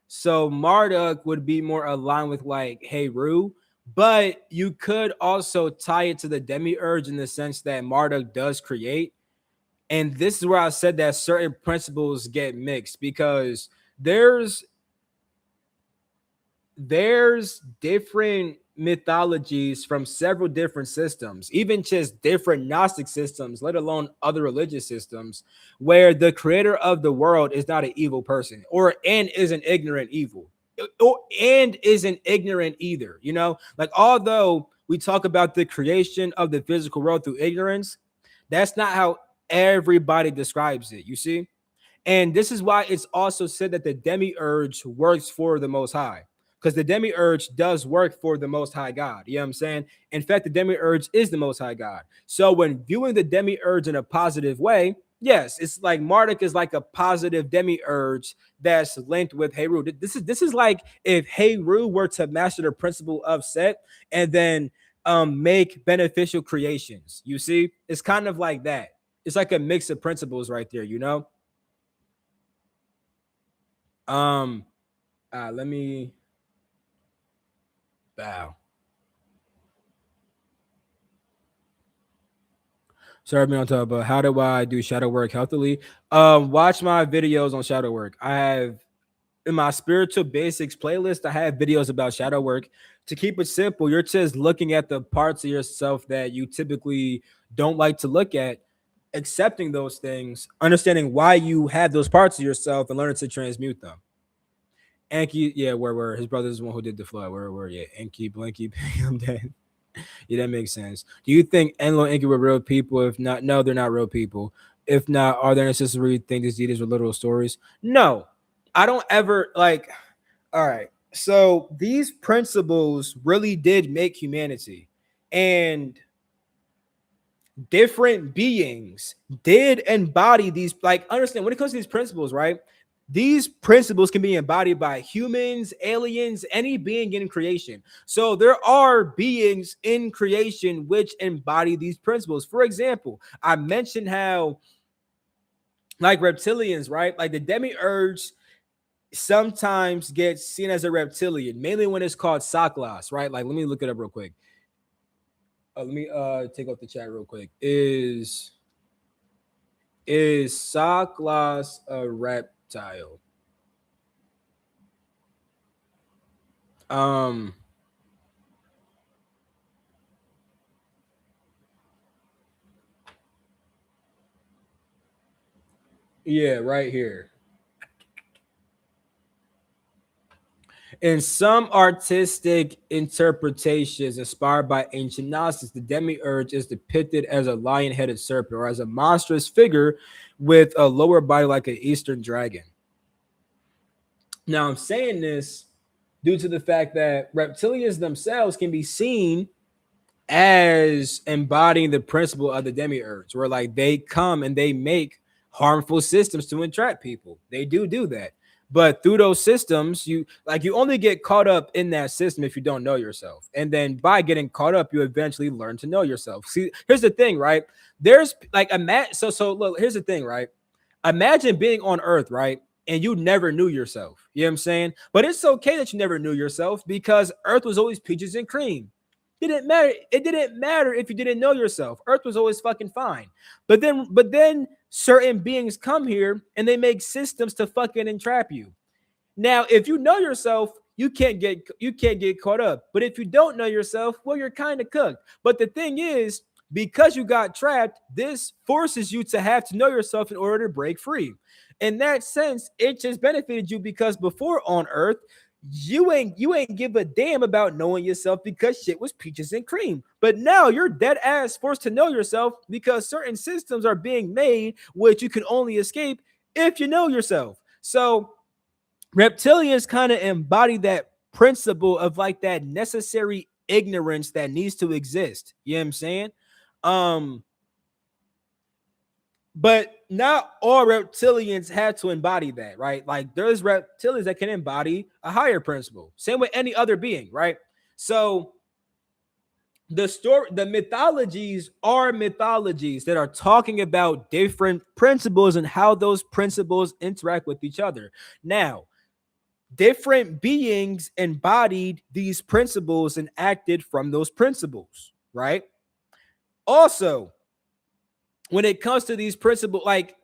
So Marduk would be more aligned with like Hey Ru, But you could also tie it to the demiurge in the sense that Marduk does create. And this is where I said that certain principles get mixed because there's there's different mythologies from several different systems, even just different Gnostic systems, let alone other religious systems, where the creator of the world is not an evil person or and is an ignorant evil or and isn't ignorant either. You know, like although we talk about the creation of the physical world through ignorance, that's not how everybody describes it. You see? And this is why it's also said that the demiurge works for the Most High, because the demiurge does work for the Most High God. You know what I'm saying? In fact, the demiurge is the Most High God. So when viewing the demiurge in a positive way, yes, it's like Marduk is like a positive demiurge that's linked with Heru. This is like if Heru were to master the principle of Set and then make beneficial creations. You see, it's kind of like that. It's like a mix of principles right there. You know. Um, let me bow. Sorry, me on top, but how do I do shadow work healthily? Watch my videos on shadow work. I have in my spiritual basics playlist, I have videos about shadow work. To keep it simple, you're just looking at the parts of yourself that you typically don't like to look at, accepting those things, understanding why you have those parts of yourself, and learning to transmute them. Anki, yeah, where his brother's the one who did the flood. Where, yeah, Anki, Blanky, I'm dead. Yeah, that makes sense. Do you think Enlo and Inky were real people? If not, no, they're not real people. If not, are there necessarily think these deities were literal stories? No, I don't ever like. All right, so these principles really did make humanity, and different beings did embody these. Like, understand when it comes to these principles, right? These principles can be embodied by humans, aliens, any being in creation. So there are beings in creation which embody these principles. For example, I mentioned how, like reptilians, right? Like the demiurge sometimes gets seen as a reptilian, mainly when it's called Saklas, right? Like, let me look it up real quick. Let me take off the chat real quick. Is Saklas a reptile? Um, yeah, right here. In some artistic interpretations inspired by ancient Gnostics, the demiurge is depicted as a lion headed serpent or as a monstrous figure with a lower body like an Eastern dragon. Now, I'm saying this due to the fact that reptilians themselves can be seen as embodying the principle of the demiurge, where like they come and they make harmful systems to entrap people. They do that. But through those systems, you only get caught up in that system if you don't know yourself. And then by getting caught up, you eventually learn to know yourself. See, here's the thing, right? There's like so look, here's the thing, right? Imagine being on earth, right? And you never knew yourself. You know what I'm saying? But it's okay that you never knew yourself because earth was always peaches and cream. Didn't matter. It didn't matter if you didn't know yourself. Earth was always fucking fine. But then certain beings come here and they make systems to fucking entrap you. Now, if you know yourself, you can't get caught up. But if you don't know yourself, well, you're kind of cooked. But the thing is, because you got trapped, this forces you to have to know yourself in order to break free. In that sense, it just benefited you because before on Earth, you ain't give a damn about knowing yourself because shit was peaches and cream. But now you're dead ass forced to know yourself because certain systems are being made which you can only escape if you know yourself. So reptilians kind of embody that principle of like that necessary ignorance that needs to exist. You know what I'm saying? Um, but not all reptilians have to embody that, right? Like there's reptilians that can embody a higher principle. Same with any other being, right? So the mythologies are mythologies that are talking about different principles and how those principles interact with each other. Now, Different beings embodied these principles and acted from those principles, right? Also, when it comes to these principles, like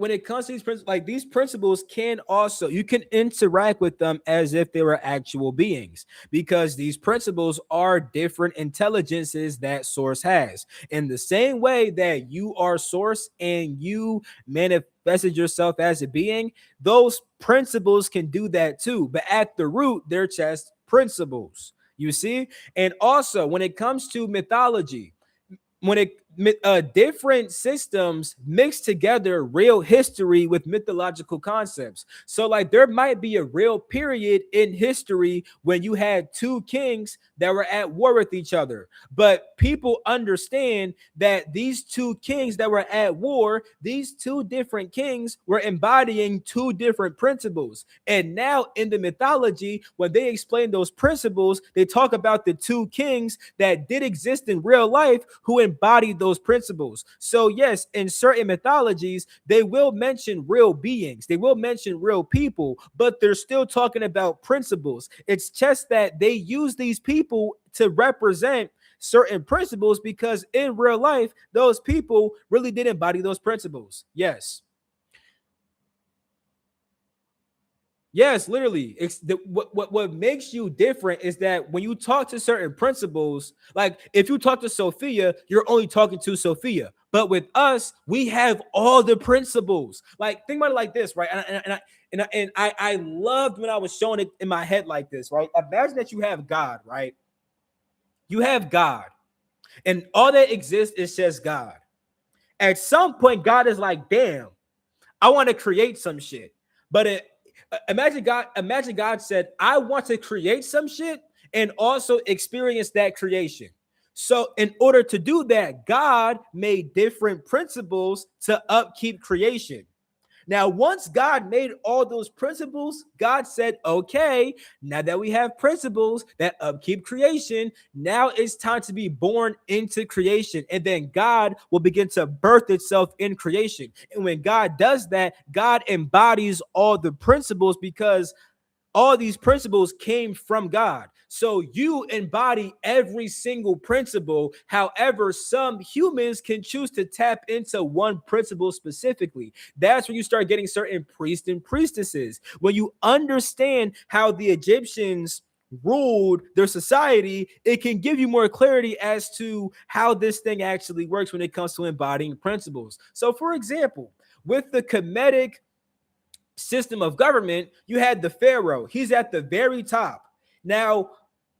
these principles can also, you can interact with them as if they were actual beings, because these principles are different intelligences that source has. In the same way that you are source and you manifested yourself as a being, those principles can do that too, but at the root they're just principles, you see. And also when it comes to mythology, when it different systems mix together real history with mythological concepts. So like there might be a real period in history when you had two kings that were at war with each other, but people understand that these two kings that were at war, these two different kings were embodying two different principles. And now in the mythology, when they explain those principles, they talk about the two kings that did exist in real life who embodied those principles. So yes, in certain mythologies, they will mention real beings, they will mention real people, but they're still talking about principles. It's just that they use these people to represent certain principles, because in real life, those people really did embody those principles. Yes. Yes, literally. It's what makes you different is that when you talk to certain principles, like if you talk to Sophia, you're only talking to Sophia. But with us, we have all the principles. Like think about it like this, right? And I loved when I was showing it in my head like this, right? Imagine that you have God, right? You have God, and all that exists is just God. At some point, God is like, damn, I want to create some shit. But imagine God said, I want to create some shit and also experience that creation. So in order to do that, God made different principles to upkeep creation. Now, once God made all those principles, God said, okay, now that we have principles that upkeep creation, now it's time to be born into creation. And then God will begin to birth itself in creation. And when God does that, God embodies all the principles, because all these principles came from God. So you embody every single principle. However, some humans can choose to tap into one principle specifically. That's when you start getting certain priests and priestesses. When you understand how the Egyptians ruled their society, it can give you more clarity as to how this thing actually works when it comes to embodying principles. So, for example, with the Kemetic system of government, you had the pharaoh. He's at the very top. Now,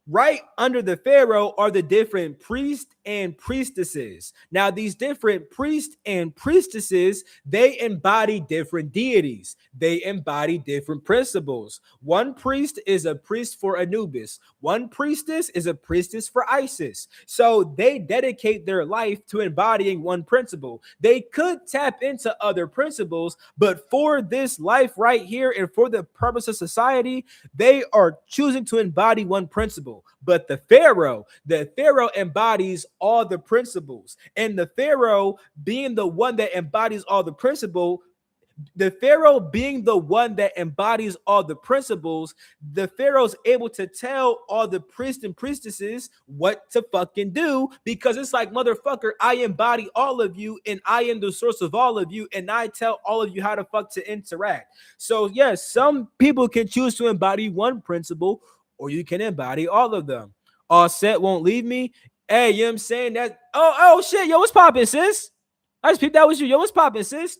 right under the pharaoh are the different priests and priestesses. Now, these different priests and priestesses, they embody different deities. They embody different principles. One priest is a priest for Anubis. One priestess is a priestess for Isis. So they dedicate their life to embodying one principle. They could tap into other principles, but for this life right here and for the purpose of society, they are choosing to embody one principle. But the pharaoh embodies all the principles, and the pharaoh being the one that embodies all the pharaoh being the one that embodies all the principles, the pharaoh's able to tell all the priests and priestesses what to fucking do, because it's like, motherfucker, I embody all of you and I am the source of all of you, and I tell all of you how to fuck to interact. So yes, some people can choose to embody one principle, or you can embody all of them. All set won't leave me. Hey, you know what I'm saying? That oh shit, yo, what's poppin', sis? I just peeped that was you. Yo, what's poppin', sis?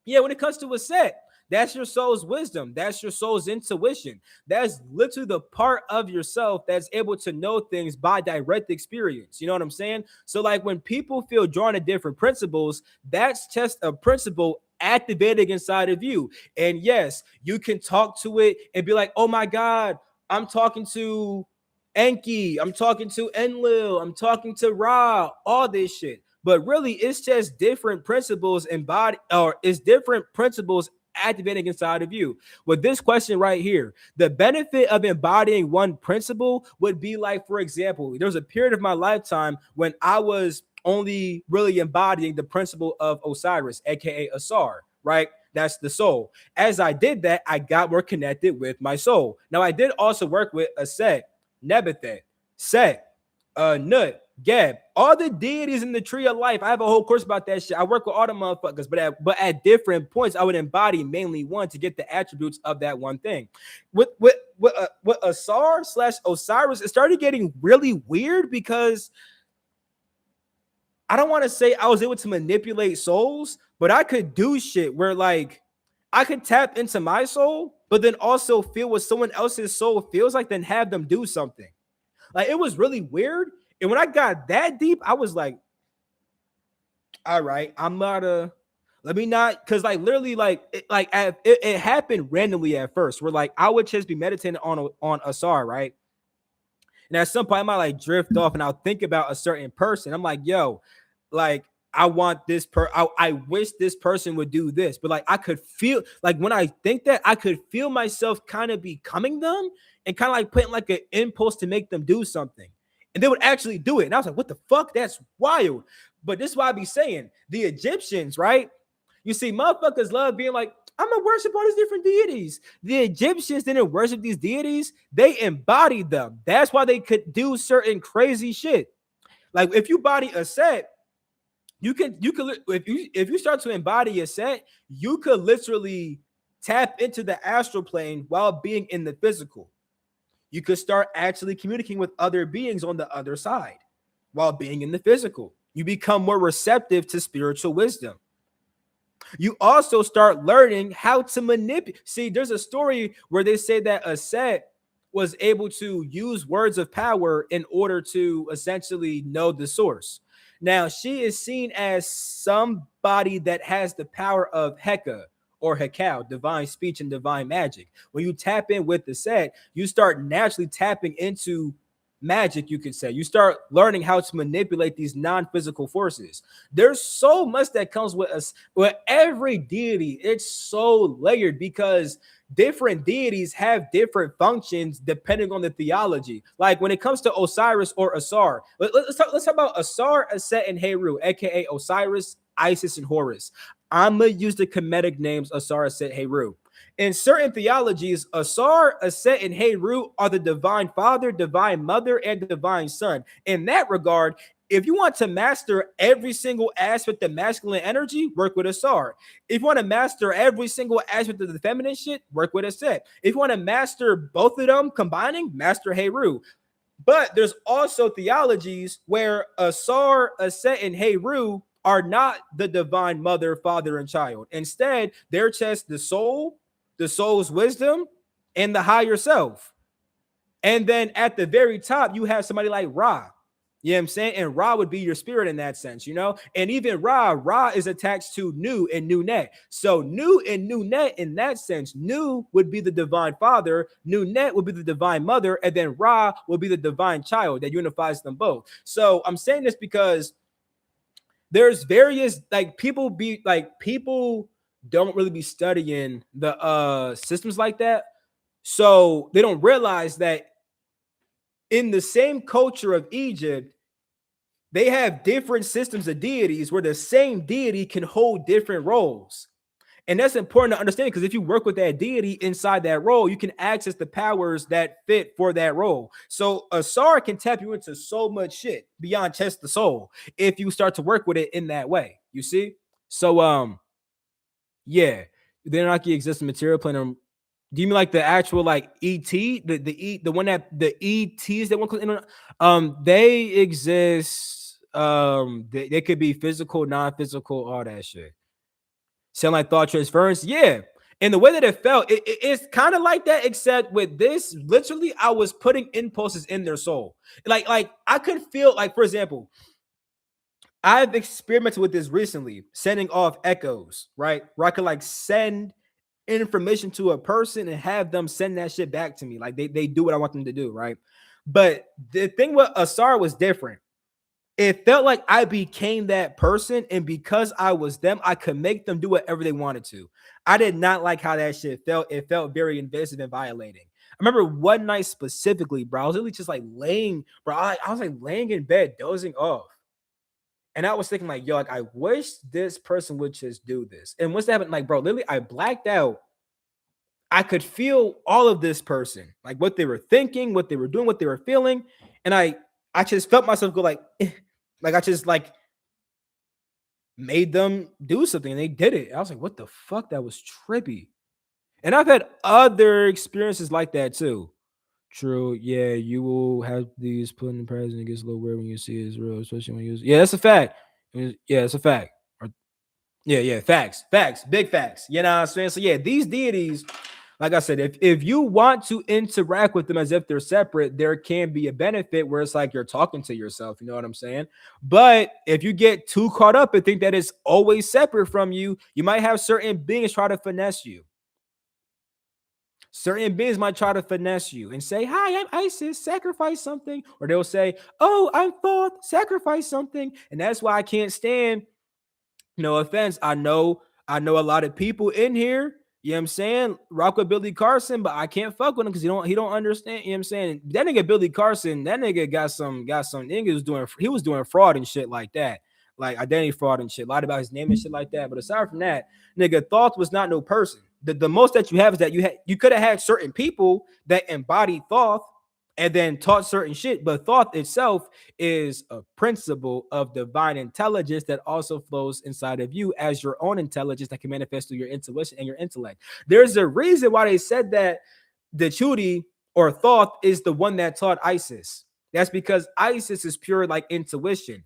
Yeah, when it comes to a set, that's your soul's wisdom. That's your soul's intuition. That's literally the part of yourself that's able to know things by direct experience. You know what I'm saying? So, like when people feel drawn to different principles, that's just a principle activating inside of you. And yes, you can talk to it and be like, oh my God, I'm talking to Enki, I'm talking to Enlil, I'm talking to Ra, all this shit. But really, it's just different principles embodied, or it's different principles activating inside of you. With this question right here, the benefit of embodying one principle would be like, for example, there was a period of my lifetime when I was only really embodying the principle of Osiris, aka Asar, right? That's the soul. As I did that, I got more connected with my soul. Now, I did also work with Aset, Nebathet, Set, Nut, Geb, all the deities in the tree of life. I have a whole course about that shit. I work with all the motherfuckers, but at different points, I would embody mainly one to get the attributes of that one thing. With Asar slash Osiris, it started getting really weird because I don't want to say I was able to manipulate souls, but I could do shit where like I could tap into my soul, but then also feel what someone else's soul feels like, then have them do something. Like it was really weird. And when I got that deep, I was like, all right, I'm not a let me not because like literally it happened randomly at first where like I would just be meditating on Asar, right? And at some point, I might like drift off and I'll think about a certain person. I'm like, yo, like, I want this I wish this person would do this. But like, I could feel like when I think that, I could feel myself kind of becoming them and kind of like putting like an impulse to make them do something. And they would actually do it. And I was like, what the fuck? That's wild. But this is why I be saying the Egyptians, right? You see, motherfuckers love being like, I'm gonna worship all these different deities. The Egyptians didn't worship these deities, they embodied them. That's why they could do certain crazy shit. Like if you body a set, you could if you start to embody a set, you could literally tap into the astral plane while being in the physical. You could start actually communicating with other beings on the other side while being in the physical. You become more receptive to spiritual wisdom. You also start learning how to manipulate. See, there's a story where they say that a set was able to use words of power in order to essentially know the source. Now, she is seen as somebody that has the power of Heka or Hekau, divine speech and divine magic. When you tap in with the set, you start naturally tapping into magic, you could say. You start learning how to manipulate these non-physical forces. There's so much that comes with us with every deity. It's so layered because different deities have different functions depending on the theology. Like when it comes to Osiris or Asar, let's talk about Asar, Aset, and Heru, aka Osiris, Isis, and Horus. I'm gonna use the Kemetic names Asar, Aset, Heru. In certain theologies, Asar, Aset, and Heru are the divine father, divine mother, and divine son. In that regard, if you want to master every single aspect of masculine energy, work with Asar. If you want to master every single aspect of the feminine shit, work with Aset. If you want to master both of them combining, master Heru. But there's also theologies where Asar, Aset, and Heru are not the divine mother, father, and child. Instead, they're just the soul, the soul's wisdom, and the higher self. And then at the very top, you have somebody like Ra. You know what I'm saying? And Ra would be your spirit in that sense, you know? And even Ra is attached to Nu and Nu Net. So Nu and Nu Net in that sense, Nu would be the divine father, Nu Net would be the divine mother, and then Ra will be the divine child that unifies them both. So I'm saying this because there's various people don't really be studying the systems like that. So they don't realize that in the same culture of Egypt, they have different systems of deities where the same deity can hold different roles. And that's important to understand because if you work with that deity inside that role, you can access the powers that fit for that role. So Asar can tap you into so much shit beyond just the soul if you start to work with it in that way. You see? So yeah, the Anunnaki exists in material plane. Do you mean like the actual like ET, the one that the ETs that one they exist. They could be physical, non-physical, all that shit. Sound like thought transference? Yeah. And the way that it felt, it's kind of like that, except with this, literally, I was putting impulses in their soul. Like I could feel, like, for example, I've experimented with this recently, sending off echoes, right? Where I could like send information to a person and have them send that shit back to me. Like they do what I want them to do, right? But the thing with Asar was different. It felt like I became that person, and because I was them, I could make them do whatever they wanted to. I did not like how that shit felt. It felt very invasive and violating. I remember one night specifically, bro. I was really just like laying, bro. I was like laying in bed, dozing off. And I was thinking, like, yo, like, I wish this person would just do this. And once that happened, like, bro, literally, I blacked out. I could feel all of this person, like what they were thinking, what they were doing, what they were feeling. And I just felt myself go like, like I just like made them do something and they did it. I was like, what the fuck? That was trippy. And I've had other experiences like that too. True. Yeah, you will have these put in the present. It gets a little weird when you see it's real, especially when you use. Yeah, that's a fact. Yeah, it's a fact. Yeah, facts, big facts. You know what I'm saying? So yeah, these deities, like I said, if you want to interact with them as if they're separate, there can be a benefit where it's like you're talking to yourself. You know what I'm saying? But if you get too caught up and think that it's always separate from you, you might have certain beings try to finesse you. Certain beings might try to finesse you and say, "Hi, I'm Isis, sacrifice something," or they'll say, "Oh, I'm Thoth, sacrifice something," and that's why I can't stand. No offense. I know a lot of people in here, you know what I'm saying, rock with Billy Carson, but I can't fuck with him because he don't understand, you know what I'm saying? That nigga Billy Carson, that nigga got some niggas was doing fraud and shit like that. Like identity fraud and shit, lied about his name and shit like that. But aside from that, nigga, Thoth was not no person. The most that you have is that you could have had certain people that embodied Thoth and then taught certain shit, but Thoth itself is a principle of divine intelligence that also flows inside of you as your own intelligence that can manifest through your intuition and your intellect. There's a reason why they said that the Chudi or Thoth is the one that taught Isis. That's because Isis is pure like intuition.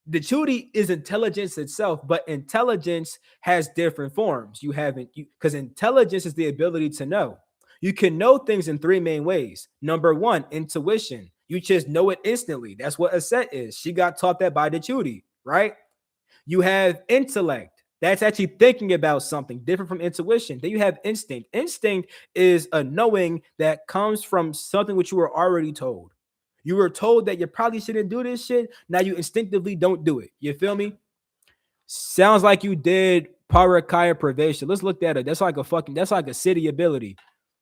The Chudi is intelligence itself, but intelligence has different forms. You haven't, because intelligence is the ability to know. You can know things in three main ways. Number one, intuition. You just know it instantly. That's what a set is. She got taught that by the Chudi, right? You have intellect. That's actually thinking about something different from intuition. Then you have instinct. Instinct is a knowing that comes from something which you were already told. You were told that you probably shouldn't do this shit. Now you instinctively don't do it. You feel me? Sounds like you did Parakaya Pravation. Let's look that up. That's like a city ability.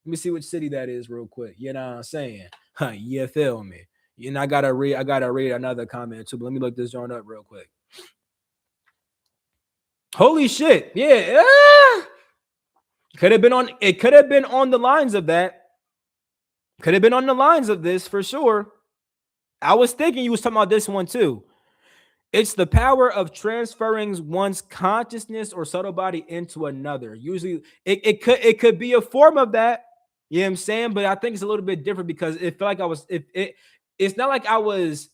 Let me see which city that is real quick. You know what I'm saying? Huh, you feel me? And I gotta read another comment too, but let me look this joint up real quick. Holy shit. Yeah. It could have been on the lines of that. Could have been on the lines of this for sure. I was thinking you was talking about this one too. It's the power of transferring one's consciousness or subtle body into another. Usually it could be a form of that. You know what I'm saying? But I think it's a little bit different because it felt like I was it's not like I was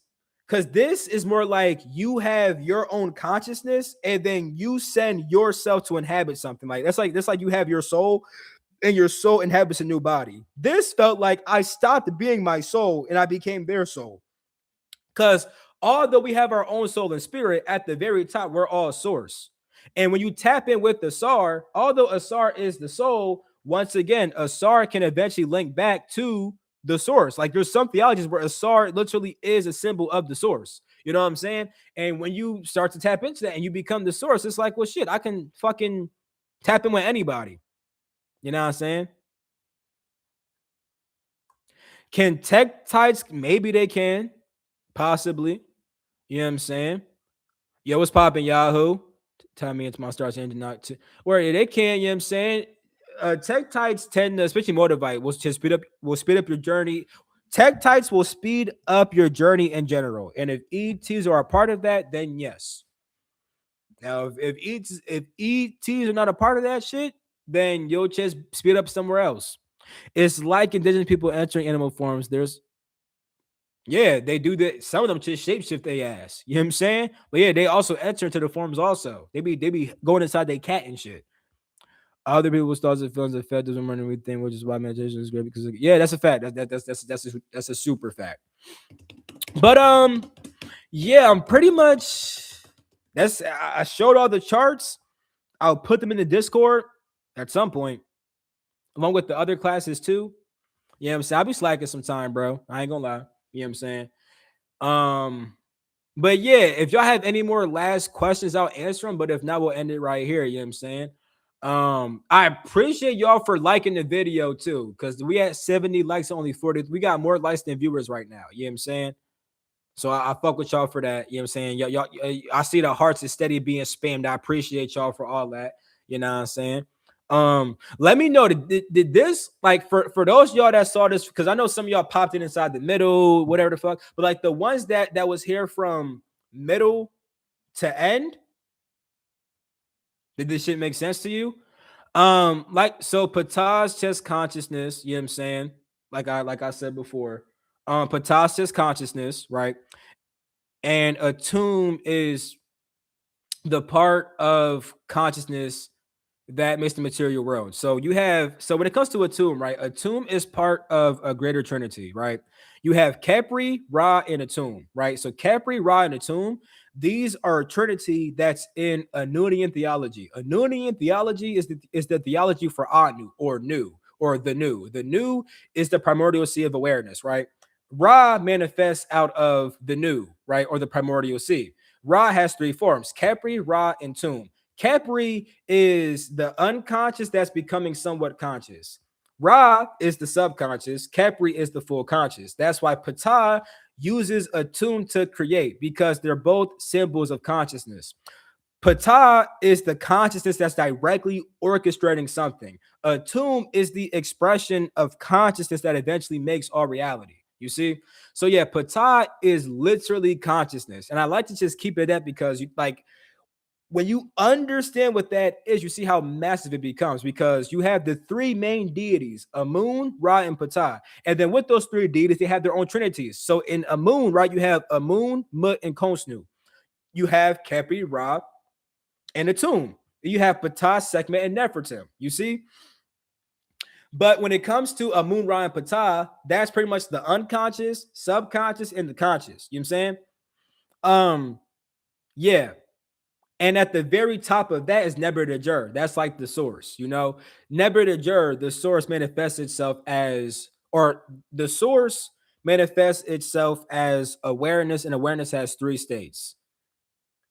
because this is more like you have your own consciousness and then you send yourself to inhabit something. Like that's like you have your soul and your soul inhabits a new body. This felt like I stopped being my soul and I became their soul. Because although we have our own soul and spirit, at the very top, we're all source. And when you tap in with the SAR, although Asar is the soul, once again, Asar can eventually link back to the source. Like there's some theologies where Asar literally is a symbol of the source. You know what I'm saying? And when you start to tap into that and you become the source, it's like, well, shit, I can fucking tap in with anybody. You know what I'm saying? Can tektites? Maybe they can. Possibly. You know what I'm saying? Yo, what's popping, Yahoo? Time me into my stars engine not to where they can, you know what I'm saying? Tech tights tend to, especially motivate, will speed up your journey. Tech tights will speed up your journey in general. And if ETs are a part of that, then yes. Now, if ETs are not a part of that shit, then you'll just speed up somewhere else. It's like indigenous people entering animal forms. Yeah, they do that. Some of them just shapeshift their ass. You know what I'm saying? But yeah, they also enter into the forms also. They be going inside their cat and shit. Other people's thoughts and feelings affect them and everything, which is why meditation is great because yeah, that's a fact. That's a super fact. But yeah, I'm pretty much I showed all the charts. I'll put them in the Discord at some point, along with the other classes too. You know what I'm saying? I'll be slacking some time, bro. I ain't gonna lie. You know what I'm saying? Um, but yeah, if y'all have any more last questions, I'll answer them. But if not, we'll end it right here. You know what I'm saying? I appreciate y'all for liking the video too, because we had 70 likes, only 40. We got more likes than viewers right now. You know what I'm saying? So I fuck with y'all for that. You know what I'm saying? Y'all, I see the hearts is steady being spammed. I appreciate y'all for all that. You know what I'm saying? Let me know, did this, like, for those of y'all that saw this, because I know some of y'all popped in inside the middle, whatever the fuck, but like the ones that was here from middle to end, did this shit make sense to you? Like, so Patah's chest consciousness, you know what I'm saying? Like I said before, Patah's chest consciousness, right? And a tomb is the part of consciousness that makes the material world. So you have, so when it comes to a tomb, right? A tomb is part of a greater trinity, right? You have Capri, Ra, and a tomb, right? So Capri, Ra, and a tomb, these are a trinity that's in Anunian theology. Anunian theology is the theology for Anu, or new, or the new. The new is the primordial sea of awareness, right? Ra manifests out of the new, right? Or the primordial sea. Ra has three forms: Capri, Ra, and tomb. Capri is the unconscious that's becoming somewhat conscious. Ra is the subconscious. Capri is the full conscious. That's why Ptah uses a tomb to create, because they're both symbols of consciousness. Ptah is the consciousness that's directly orchestrating something. A tomb is the expression of consciousness that eventually makes all reality. You see? So yeah, Ptah is literally consciousness. And I like to just keep it at, because you like, when you understand what that is, you see how massive it becomes, because you have the three main deities: Amun, Ra, and Ptah. And then with those three deities, they have their own trinities. So in Amun, right, you have Amun, Mut, and Khonsnu. You have Kepi, Ra, and Atum. You have Ptah, Sekhmet, and Nefertim. You see? But when it comes to Amun, Ra, and Ptah, that's pretty much the unconscious, subconscious, and the conscious. You know what I'm saying? Yeah. And at the very top of that is Neber Djur. That's like the source, you know. Neber Djur, the source manifests itself as, or the source manifests itself as awareness, and awareness has three states: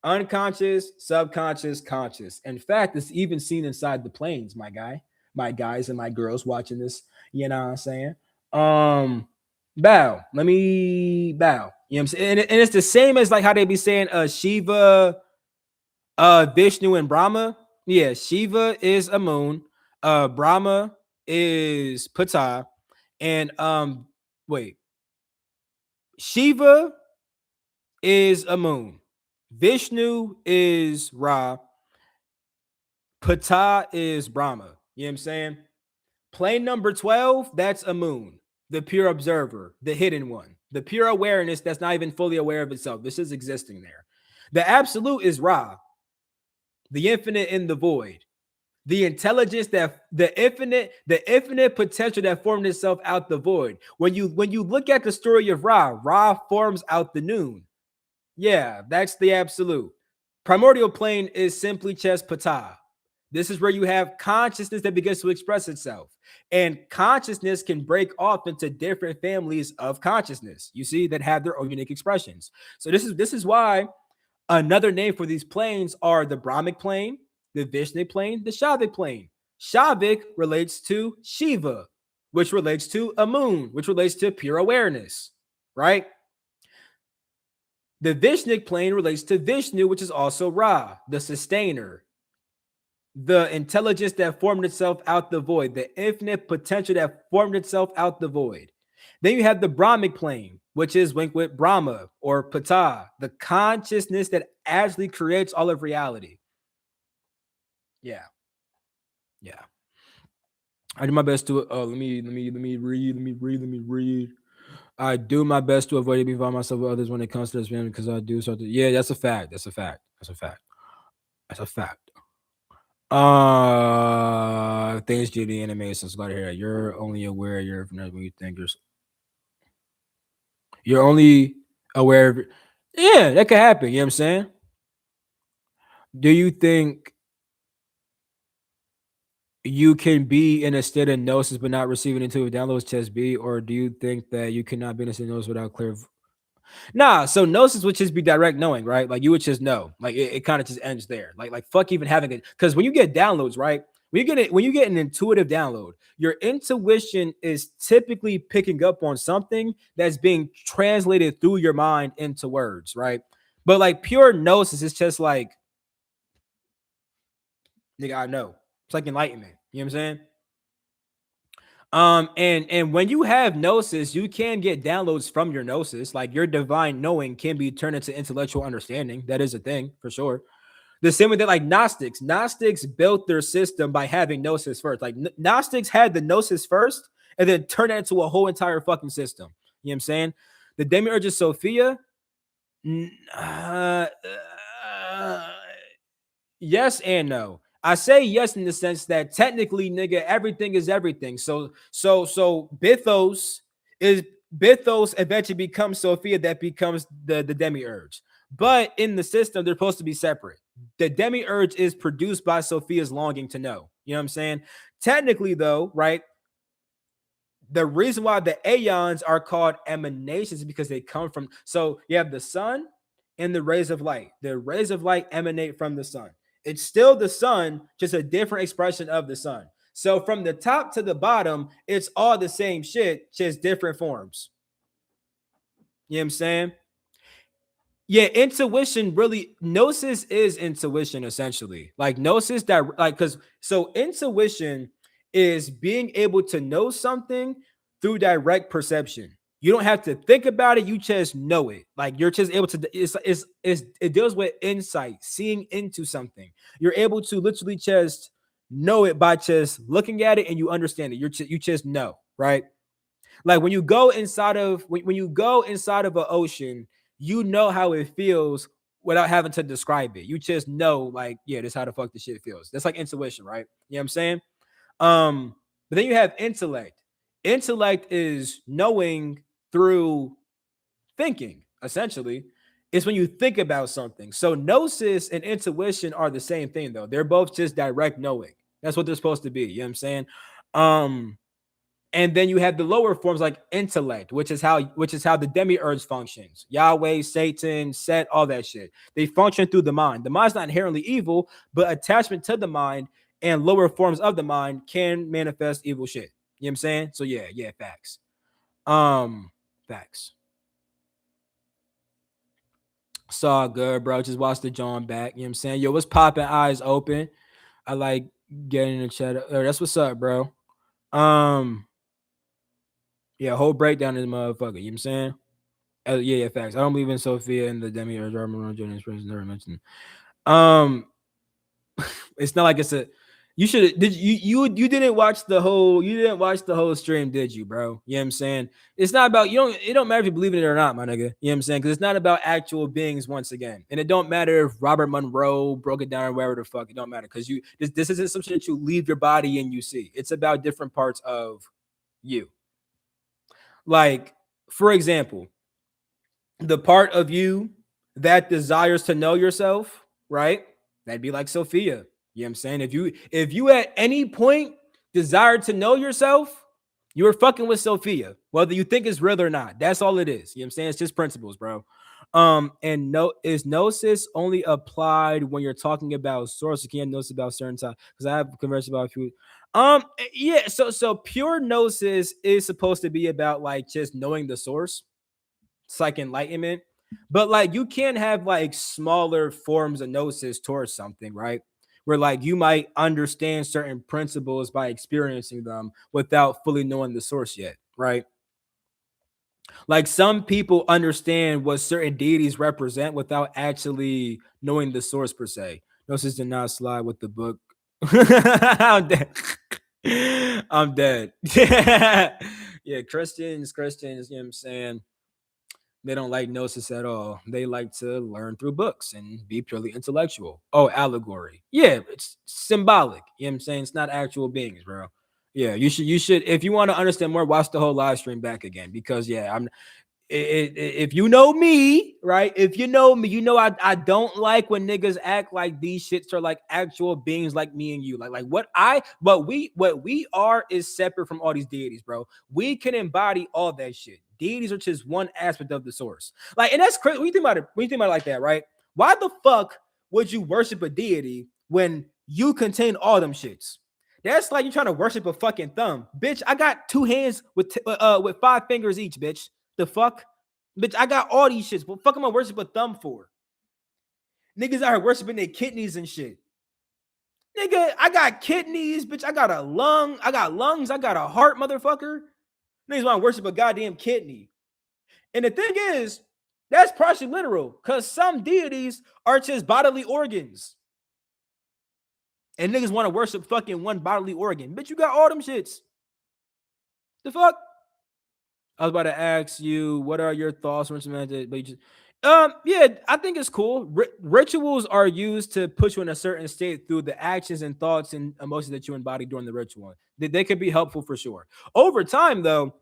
unconscious, subconscious, conscious. In fact, it's even seen inside the planes, my guys and my girls watching this, you know what I'm saying? Bow. Let me bow. You know what I'm saying? And it's the same as like how they be saying Shiva, Vishnu, and Brahma. Yeah, Shiva is Amun, Brahma is Ptah, and wait, Shiva is Amun, Vishnu is Ra, Ptah is Brahma. You know what I'm saying? Plane number 12, that's Amun, the pure observer, the hidden one, the pure awareness that's not even fully aware of itself. This is existing there. The absolute is Ra, the infinite in the void, the intelligence, that the infinite potential that formed itself out the void. When you look at the story of Ra, Ra forms out the noon. Yeah, that's the absolute. Primordial plane is simply just Ptah. This is where you have consciousness that begins to express itself. And consciousness can break off into different families of consciousness, you see, that have their own unique expressions. So this is why another name for these planes are the Brahmic plane, the Vishnu plane, the Shavik plane. Shavik relates to Shiva, which relates to Amun, which relates to pure awareness, right? The Vishnic plane relates to Vishnu, which is also Ra, the sustainer, the intelligence that formed itself out the void, the infinite potential that formed itself out the void. Then you have the Brahmic plane, which is linked with Brahma or Ptah, the consciousness that actually creates all of reality. Yeah, yeah. I do my best to. Let me read. I do my best to avoid being by myself with others when it comes to this family, because I do start to. Yeah, that's a fact. That's a fact. That's a fact. That's a fact. Things do the animations. Got here. You're only aware of your when you think you're only aware of. Yeah, that could happen. You know what I'm saying? Do you think you can be in a state of gnosis but not receiving intuitive downloads, test B, or do you think that you cannot be in a state of gnosis without clear? Nah, so gnosis would just be direct knowing, right? Like you would just know. Like it kind of just ends there. Like fuck even having it. Because when you get downloads, right? When you get an intuitive download, your intuition is typically picking up on something that's being translated through your mind into words, right? But like pure gnosis is just like, nigga, I know. It's like enlightenment. You know what I'm saying? And when you have gnosis, you can get downloads from your gnosis. Like your divine knowing can be turned into intellectual understanding. That is a thing for sure. The same way that like Gnostics built their system by having gnosis first. Like Gnostics had the gnosis first and then turned it into a whole entire fucking system. You know what I'm saying? The Demiurge of Sophia, yes and no. I say yes in the sense that technically, nigga, everything is everything. So is Bithos eventually becomes Sophia that becomes the demiurge. But in the system, they're supposed to be separate. The demiurge is produced by Sophia's longing to know. You know what I'm saying? Technically, though, right? The reason why the aeons are called emanations is because they come from. So you have the sun and the rays of light. The rays of light emanate from the sun. It's still the sun, just a different expression of the sun. So from the top to the bottom, it's all the same shit, just different forms. You know what I'm saying? Yeah, intuition really, gnosis is intuition essentially. Like gnosis that like because so intuition is being able to know something through direct perception. You don't have to think about it, you just know it. Like you're just able to it deals with insight, seeing into something. You're able to literally just know it by just looking at it and you understand it. You just know, right? Like when you go inside of when you go inside of an ocean, you know how it feels without having to describe it. You just know, like, yeah, this is how the fuck the shit feels. That's like intuition, right? You know what I'm saying? But then you have intellect. Intellect is knowing through thinking, essentially. It's when you think about something. So gnosis and intuition are the same thing, though. They're both just direct knowing. That's what they're supposed to be. You know what I'm saying? Um, and then you have the lower forms like intellect, which is how the demiurge functions. Yahweh, Satan, Set, all that shit. They function through the mind. The mind's not inherently evil, but attachment to the mind and lower forms of the mind can manifest evil shit. You know what I'm saying? So yeah, facts. Facts. Saw good, bro. Just watch the John back. You know what I'm saying? Yo, what's popping? Eyes open. I like getting in the chat. That's what's up, bro. Um, yeah, whole breakdown in the motherfucker. You know what I'm saying? Yeah, facts. I don't believe in Sophia and the Demiurge or Jonas Prince never mentioned. Um, it's not like it's a. You should did you didn't watch the whole stream, did you, bro? You know what I'm saying? It's not about it don't matter if you believe in it or not, my nigga. You know what I'm saying? Because it's not about actual beings once again. And it don't matter if Robert Monroe broke it down or wherever the fuck, it don't matter. Because this isn't some shit that you leave your body and you see. It's about different parts of you. Like, for example, the part of you that desires to know yourself, right? That'd be like Sophia. You know what I'm saying? If you at any point desire to know yourself, you're fucking with Sophia, whether you think it's real or not. That's all it is. You know what I'm saying? It's just principles, bro. And no, is gnosis only applied when you're talking about source? You can't gnosis about certain time because I have conversed about a few. Yeah, so pure gnosis is supposed to be about like just knowing the source. It's like enlightenment. But like you can have like smaller forms of gnosis towards something, right? Where like you might understand certain principles by experiencing them without fully knowing the source yet, right? Like some people understand what certain deities represent without actually knowing the source per se. Gnosis did not slide with the book. I'm dead. I'm dead. Yeah, Christians, you know what I'm saying? They don't like gnosis at all. They like to learn through books and be purely intellectual. Oh, allegory. Yeah, it's symbolic. You know what I'm saying? It's not actual beings, bro. Yeah, you should if you want to understand more, watch the whole live stream back again because yeah, if you know me, right? If you know me, you know I don't like when niggas act like these shits are like actual beings like me and you. Like what we are is separate from all these deities, bro. We can embody all that shit. Deities are just one aspect of the source. Like, and that's crazy. When you think about it like that, right? Why the fuck would you worship a deity when you contain all them shits? That's like you trying to worship a fucking thumb. Bitch, I got 2 hands with 5 fingers each, bitch. The fuck? Bitch, I got all these shits. What the fuck am I worship a thumb for? Niggas out here worshiping their kidneys and shit. Nigga, I got kidneys, bitch. I got a lung. I got lungs. I got a heart, motherfucker. Niggas want to worship a goddamn kidney. And the thing is, that's partially literal, because some deities are just bodily organs. And niggas want to worship fucking one bodily organ. Bitch, you got all them shits. The fuck? I was about to ask you, what are your thoughts on it? But you just, yeah, I think it's cool. Rituals are used to put you in a certain state through the actions and thoughts and emotions that you embody during the ritual. They could be helpful for sure. Over time, though,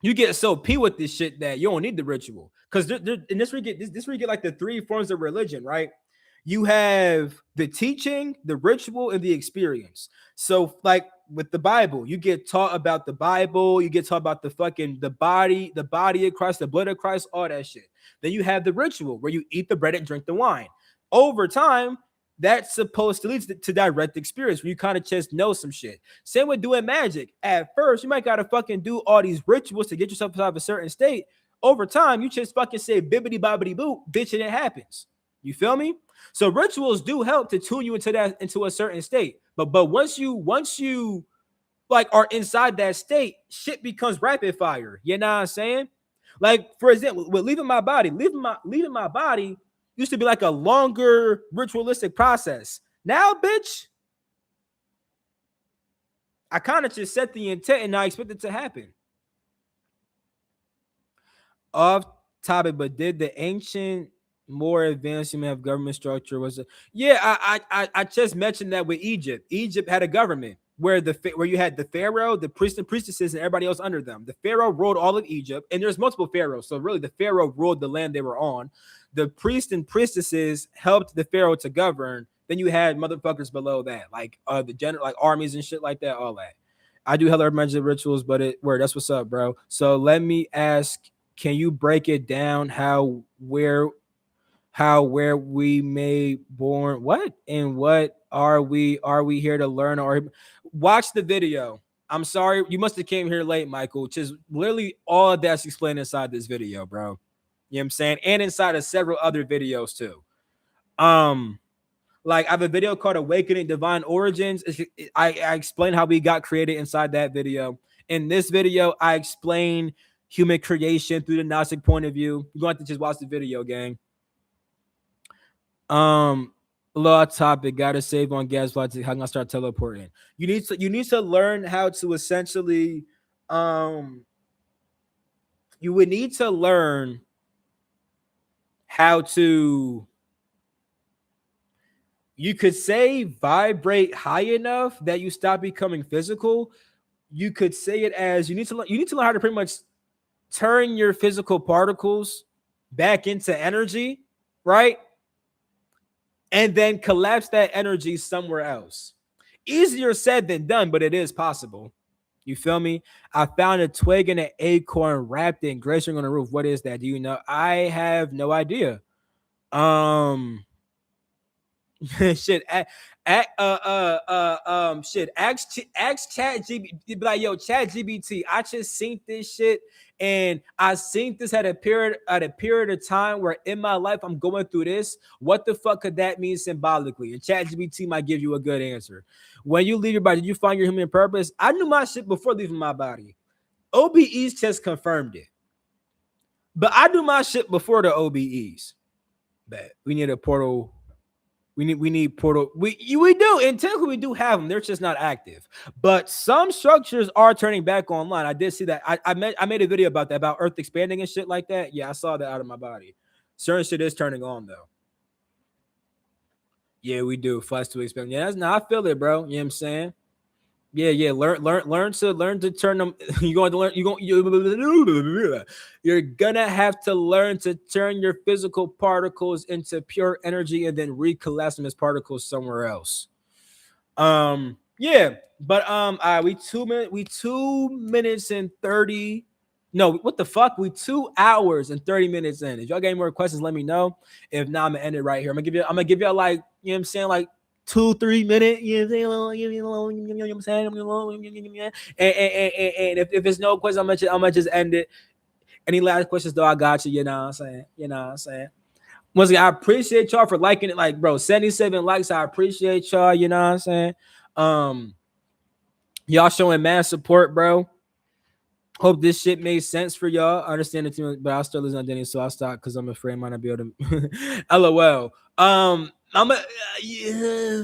you get so p with this shit that you don't need the ritual, because in this we get this we get like the 3 forms of religion, right? You have the teaching, the ritual, and the experience. So, like with the Bible, you get taught about the Bible, you get taught about the body of Christ, the blood of Christ, all that shit. Then you have the ritual where you eat the bread and drink the wine. Over time, that's supposed to lead to direct experience where you kind of just know some shit. Same with doing magic. At first, you might gotta fucking do all these rituals to get yourself out of a certain state. Over time, you just fucking say bibbity bobbity boo, bitch, and it happens. You feel me? So rituals do help to tune you into a certain state. But once you like are inside that state, shit becomes rapid fire. You know what I'm saying? Like, for example, with leaving my body used to be like a longer ritualistic process. Now, bitch, I kind of just set the intent and I expect it to happen. Off topic, but did the ancient more advanced human have government structure? Was it? Yeah, I just mentioned that with Egypt. Egypt had a government where you had the pharaoh, the priests and priestesses, and everybody else under them. The pharaoh ruled all of Egypt, and there's multiple pharaohs. So really, the pharaoh ruled the land they were on. The priests and priestesses helped the pharaoh to govern. Then you had motherfuckers below that, like the general, like armies and shit like that, all that. I do hella magic rituals, but that's what's up, bro. So let me ask, can you break it down where we may born what and what are we here to learn? Or watch the video. I'm sorry, you must have came here late, Michael, which is literally all that's explained inside this video, bro. You know what I'm saying? And inside of several other videos too. Like I have a video called Awakening Divine Origins. I explain how we got created inside that video. In this video, I explain human creation through the Gnostic point of view. You're going to have to just watch the video, gang. Law topic, gotta save on gas flights. How can I start teleporting? You need to learn how to essentially you would need to learn how to, you could say, vibrate high enough that you stop becoming physical. You could say it as you need to learn how to pretty much turn your physical particles back into energy, right? And then collapse that energy somewhere else. Easier said than done, but it is possible. You feel me? I found a twig and an acorn wrapped in gracing on the roof. What is that? Do you know? I have no idea. Shit. Shit. Ask Chat GPT. Be like, yo, Chat GPT. I just seen this shit, and I seen this at a period of time where in my life I'm going through this. What the fuck could that mean symbolically? And Chat GPT might give you a good answer. When you leave your body, did you find your human purpose? I knew my shit before leaving my body. OBEs just confirmed it, but I knew my shit before the OBEs. But we need a portal. We need portal. We do, and technically we do have them. They're just not active. But some structures are turning back online. I did see that. I made a video about that, about Earth expanding and shit like that. Yeah, I saw that out of my body. Certain shit is turning on though. Yeah, we do. Flash to expand. Yeah, I feel it, bro. You know what I'm saying? Yeah. Learn to turn them. You're gonna have to learn to turn your physical particles into pure energy and then recollapse them as particles somewhere else. Yeah, but we 2 minutes and 30. No, what the fuck? We 2 hours and 30 minutes in. If y'all got any more questions, let me know. If not, I'm gonna end it right here. I'm gonna give you like, you know what I'm saying, like 2-3 minute, you know what I'm saying? And if it's no question, I'm gonna just end it. Any last questions though? I got you. You know what I'm saying? You know what I'm saying? Once again, I appreciate y'all for liking it. Like, bro, 77 likes. I appreciate y'all. You know what I'm saying? Um, y'all showing mad support, bro. Hope this shit made sense for y'all. I understand it too, but I'll still lose on Denny, so I'll stop because I'm afraid I might not be able to. LOL. I'm a. Yeah.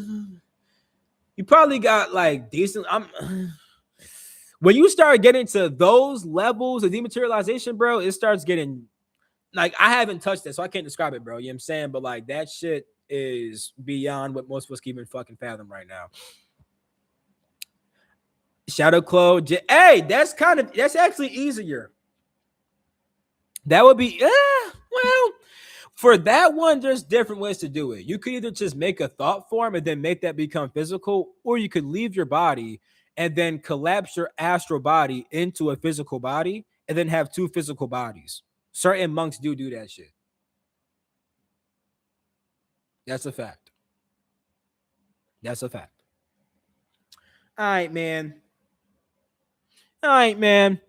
You probably got like decent. When you start getting to those levels of dematerialization, bro, it starts getting like I haven't touched it, so I can't describe it, bro. You know what I'm saying? But like that shit is beyond what most of us can even fucking fathom right now. Shadow Clo, hey, that's actually easier. That would be well, for that one, there's different ways to do it. You could either just make a thought form and then make that become physical, or you could leave your body and then collapse your astral body into a physical body and then have two physical bodies. Certain monks do that shit. That's a fact. That's a fact. All right, man. All right, man.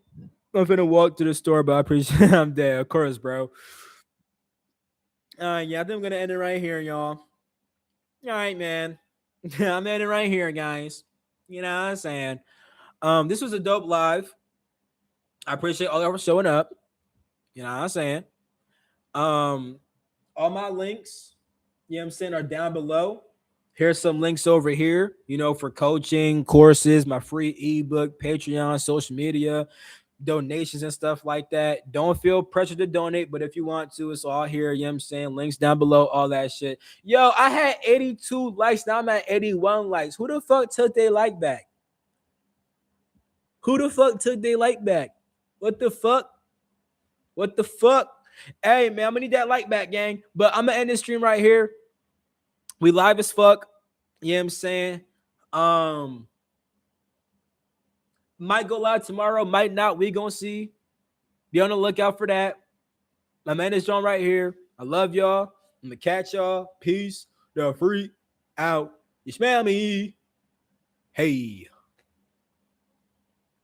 I'm finna walk to the store, but I appreciate I'm there. Of course, bro. Yeah, I think I'm gonna end it right here, y'all. All right, man. I'm ending right here, guys. You know what I'm saying? This was a dope live. I appreciate all y'all for showing up. You know what I'm saying? Um, all my links, you know what I'm saying, are down below. Here's some links over here, you know, for coaching, courses, my free ebook, Patreon, social media, donations and stuff like that. Don't feel pressure to donate, but if you want to, it's all here. You know what I'm saying? Links down below, all that shit. Yo, I had 82 likes. Now I'm at 81 likes. Who the fuck took their like back? Who the fuck took their like back? What the fuck? What the fuck? Hey, man, I'm gonna need that like back, gang. But I'm gonna end this stream right here. We live as fuck. You know what I'm saying? Might go live tomorrow, might not. We gonna see. Be on the lookout for that. My man is John right here. I love y'all. I'm gonna catch y'all. Peace. The freak out. You smell me? Hey.